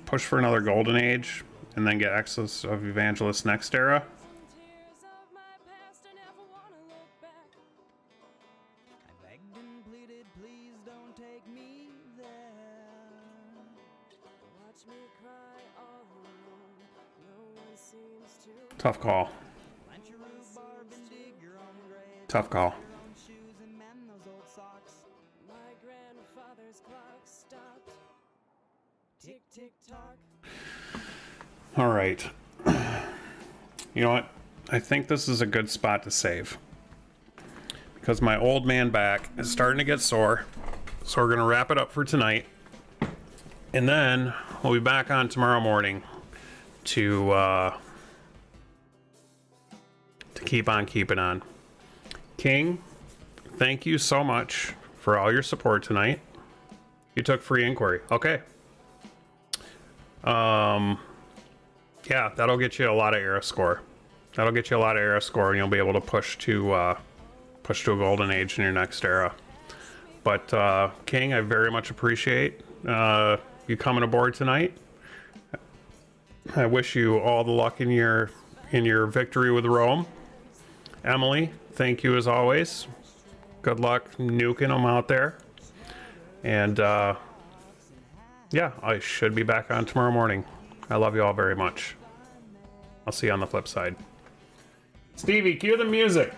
push for another golden age, and then get Exodus of Evangelists next era. Tears of my past, I never wanna look back. I begged and pleaded, please don't take me there. Watch me cry all alone. No one seems to Tough call. plant your rhubarb and dig your own grave. Tough call. Your own shoes and mend those old socks. My grandfather's clock stopped. Tick tick tock. All right. You know what? I think this is a good spot to save. Because my old man back is starting to get sore. So we're going to wrap it up for tonight. And then we'll be back on tomorrow morning to keep on keeping on. King, thank you so much for all your support tonight. You took free inquiry. Okay. Yeah, that'll get you a lot of era score. That'll get you a lot of era score, and you'll be able to push to a golden age in your next era. But King, I very much appreciate you coming aboard tonight. I wish you all the luck in your victory with Rome. Emily, thank you as always. Good luck nuking them out there. And yeah, I should be back on tomorrow morning. I love you all very much. I'll see you on the flip side. Stevie, cue the music.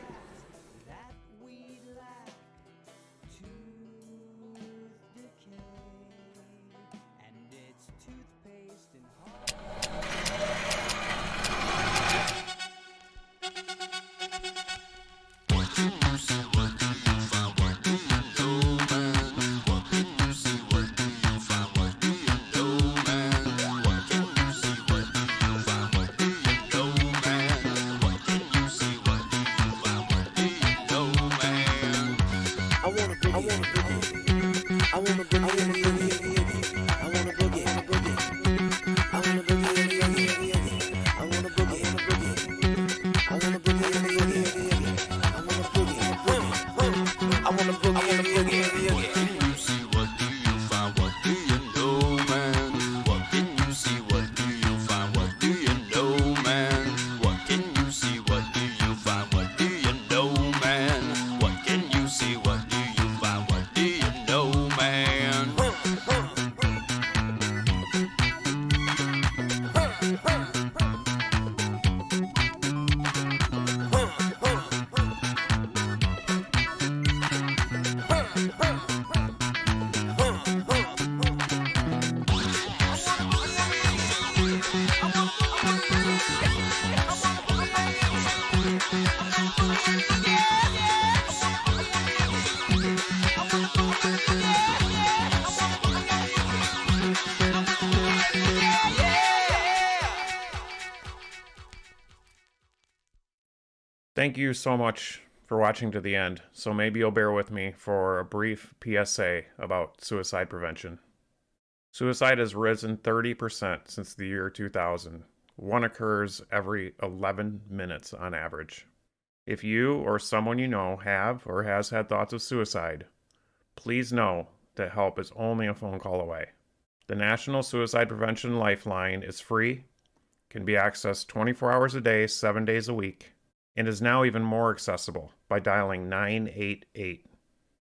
Thank you so much for watching to the end, so maybe you'll bear with me for a brief PSA about suicide prevention. Suicide has risen 30% since the year 2000. One occurs every 11 minutes on average. If you or someone you know have or has had thoughts of suicide, please know that help is only a phone call away. The National Suicide Prevention Lifeline is free, can be accessed 24 hours a day, 7 days a week, and is now even more accessible by dialing 988.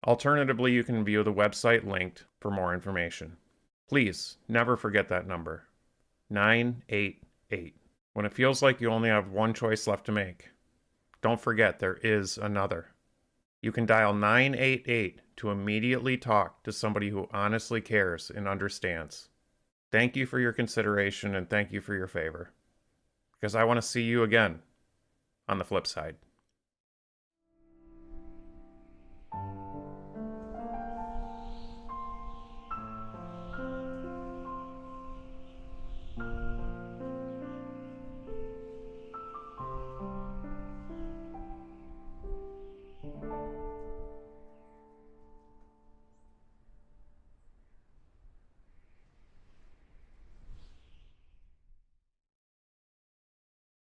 Alternatively, you can view the website linked for more information. Please never forget that number, 988. When it feels like you only have one choice left to make, don't forget there is another. You can dial 988 to immediately talk to somebody who honestly cares and understands. Thank you for your consideration and thank you for your favor, because I want to see you again on the flip side.